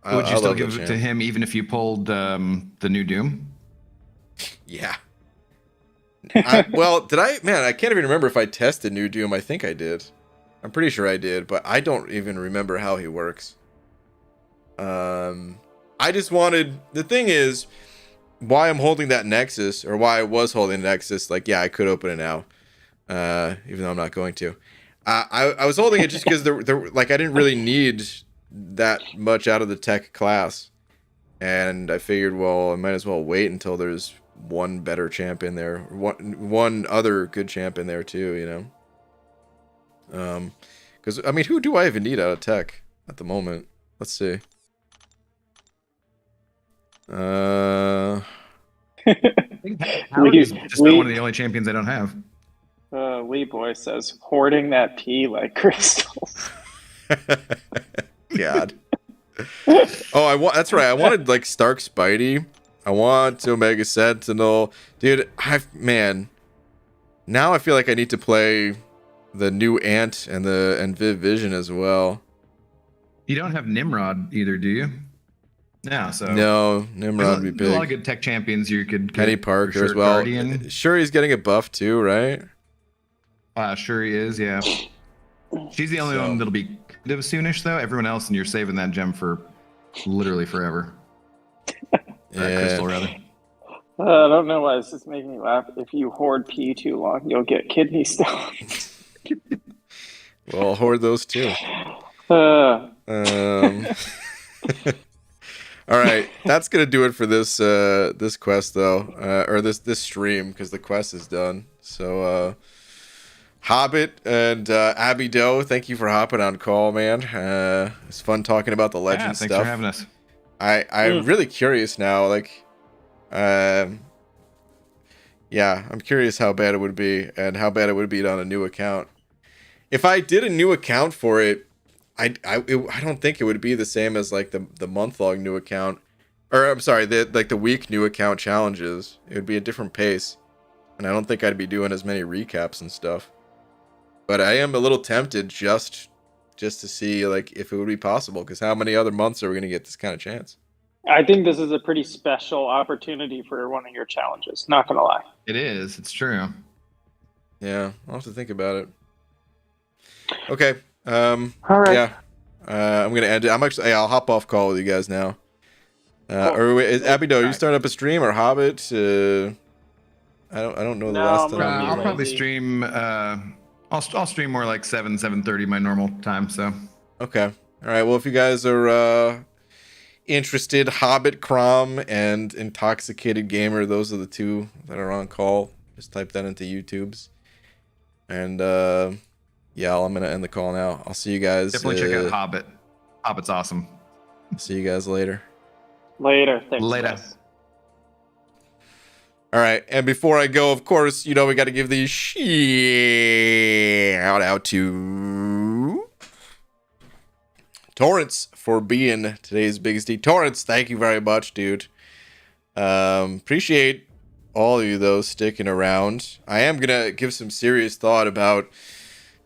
[SPEAKER 2] Would you
[SPEAKER 1] I
[SPEAKER 2] still
[SPEAKER 1] love
[SPEAKER 2] give
[SPEAKER 1] that
[SPEAKER 2] it to
[SPEAKER 1] champ.
[SPEAKER 2] him even if you pulled the new Doom?
[SPEAKER 1] Yeah. Well, did I? Man, I can't even remember if I tested New Doom. I think I did. I'm pretty sure I did, but I don't even remember how he works. I just wanted. The thing is, why I'm holding that Nexus, or why I was holding Nexus. Like, yeah, I could open it now, even though I'm not going to. I was holding it just because I didn't really need that much out of the tech class, and I figured, well, I might as well wait until there's one better champ in there, one other good champ in there too, you know. Because I mean, who do I even need out of tech at the moment? Let's see.
[SPEAKER 2] Howard
[SPEAKER 3] We-
[SPEAKER 2] is just
[SPEAKER 3] we-
[SPEAKER 2] one of the only champions I don't have.
[SPEAKER 3] Lee Boy says, hoarding that pee like crystals.
[SPEAKER 1] God. Oh, that's right. I wanted like Stark Spidey. I want Omega Sentinel. Dude, now I feel like I need to play the new Ant and Viv Vision as well.
[SPEAKER 2] You don't have Nimrod either, do you? No, so
[SPEAKER 1] No, Nimrod would be
[SPEAKER 2] there's a lot of
[SPEAKER 1] big.
[SPEAKER 2] good tech champions you could
[SPEAKER 1] Kenny
[SPEAKER 2] get,
[SPEAKER 1] Parker
[SPEAKER 2] for sure.
[SPEAKER 1] as well.
[SPEAKER 2] Guardian.
[SPEAKER 1] Sure, he's getting a buff too, right?
[SPEAKER 2] Sure he is, yeah. She's the only
[SPEAKER 1] So-
[SPEAKER 2] one that'll be kind of soonish though. Everyone else, and you're saving that gem for literally forever.
[SPEAKER 1] Yeah.
[SPEAKER 2] Crystal rather.
[SPEAKER 3] I don't know why this is making me laugh. If you hoard pee too long, you'll get kidney stones.
[SPEAKER 1] Well, I'll hoard those too.
[SPEAKER 3] Uh,
[SPEAKER 1] All right, that's gonna do it for this this quest though, or this stream, because the quest is done. So Hobbit and Abby Doe, thank you for hopping on call, man. It's fun talking about the legend
[SPEAKER 2] Yeah,
[SPEAKER 1] stuff.
[SPEAKER 2] thanks for having us.
[SPEAKER 1] I'm really curious now, like, yeah, I'm curious how bad it would be and how bad it would be on a new account. If I did a new account for it, I don't think it would be the same as like the month-long new account, or I'm sorry, the week new account challenges. It would be a different pace, and I don't think I'd be doing as many recaps and stuff. But I am a little tempted just to see like if it would be possible, because how many other months are we gonna get this kind of chance?
[SPEAKER 3] I think this is a pretty special opportunity for one of your challenges. Not gonna lie.
[SPEAKER 2] It is. It's true.
[SPEAKER 1] Yeah, I'll have to think about it. Okay.
[SPEAKER 3] All right.
[SPEAKER 1] Yeah. I'm gonna end it. I'll hop off call with you guys now.
[SPEAKER 3] Cool.
[SPEAKER 1] Or is Abido, you
[SPEAKER 3] Alright.
[SPEAKER 1] start up a stream or Hobbit? I don't know the
[SPEAKER 3] No,
[SPEAKER 1] last
[SPEAKER 3] I'm
[SPEAKER 1] time.
[SPEAKER 3] gonna
[SPEAKER 2] I'll
[SPEAKER 3] be
[SPEAKER 2] probably
[SPEAKER 3] lazy.
[SPEAKER 2] stream. I'll stream more like 7:30 my normal time. So
[SPEAKER 1] Okay. All right. Well, if you guys are interested, Hobbit, Crom, and Intoxicated Gamer, those are the two that are on call. Just type that into YouTube's. And yeah, I'm gonna end the call now. I'll see you guys.
[SPEAKER 2] definitely check out Hobbit. Hobbit's awesome.
[SPEAKER 1] See you guys later.
[SPEAKER 3] Later. Thanks,
[SPEAKER 2] Later.
[SPEAKER 3] guys.
[SPEAKER 1] All right, and before I go, of course, you know we got to give the shout out to Torrance for being today's biggest D. Torrance, thank you very much, dude. Appreciate all of you though sticking around. I am gonna give some serious thought about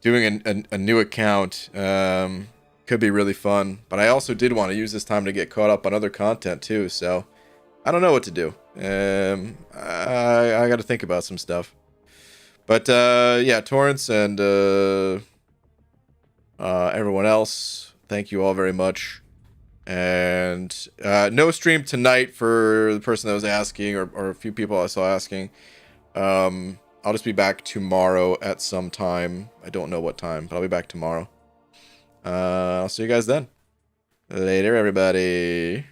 [SPEAKER 1] doing a new account. Could be really fun, but I also did want to use this time to get caught up on other content too. So I don't know what to do. I got to think about some stuff. But yeah, Torrance and everyone else, thank you all very much. And no stream tonight for the person that was asking, or a few people I saw asking. I'll just be back tomorrow at some time. I don't know what time, but I'll be back tomorrow. I'll see you guys then. Later, everybody.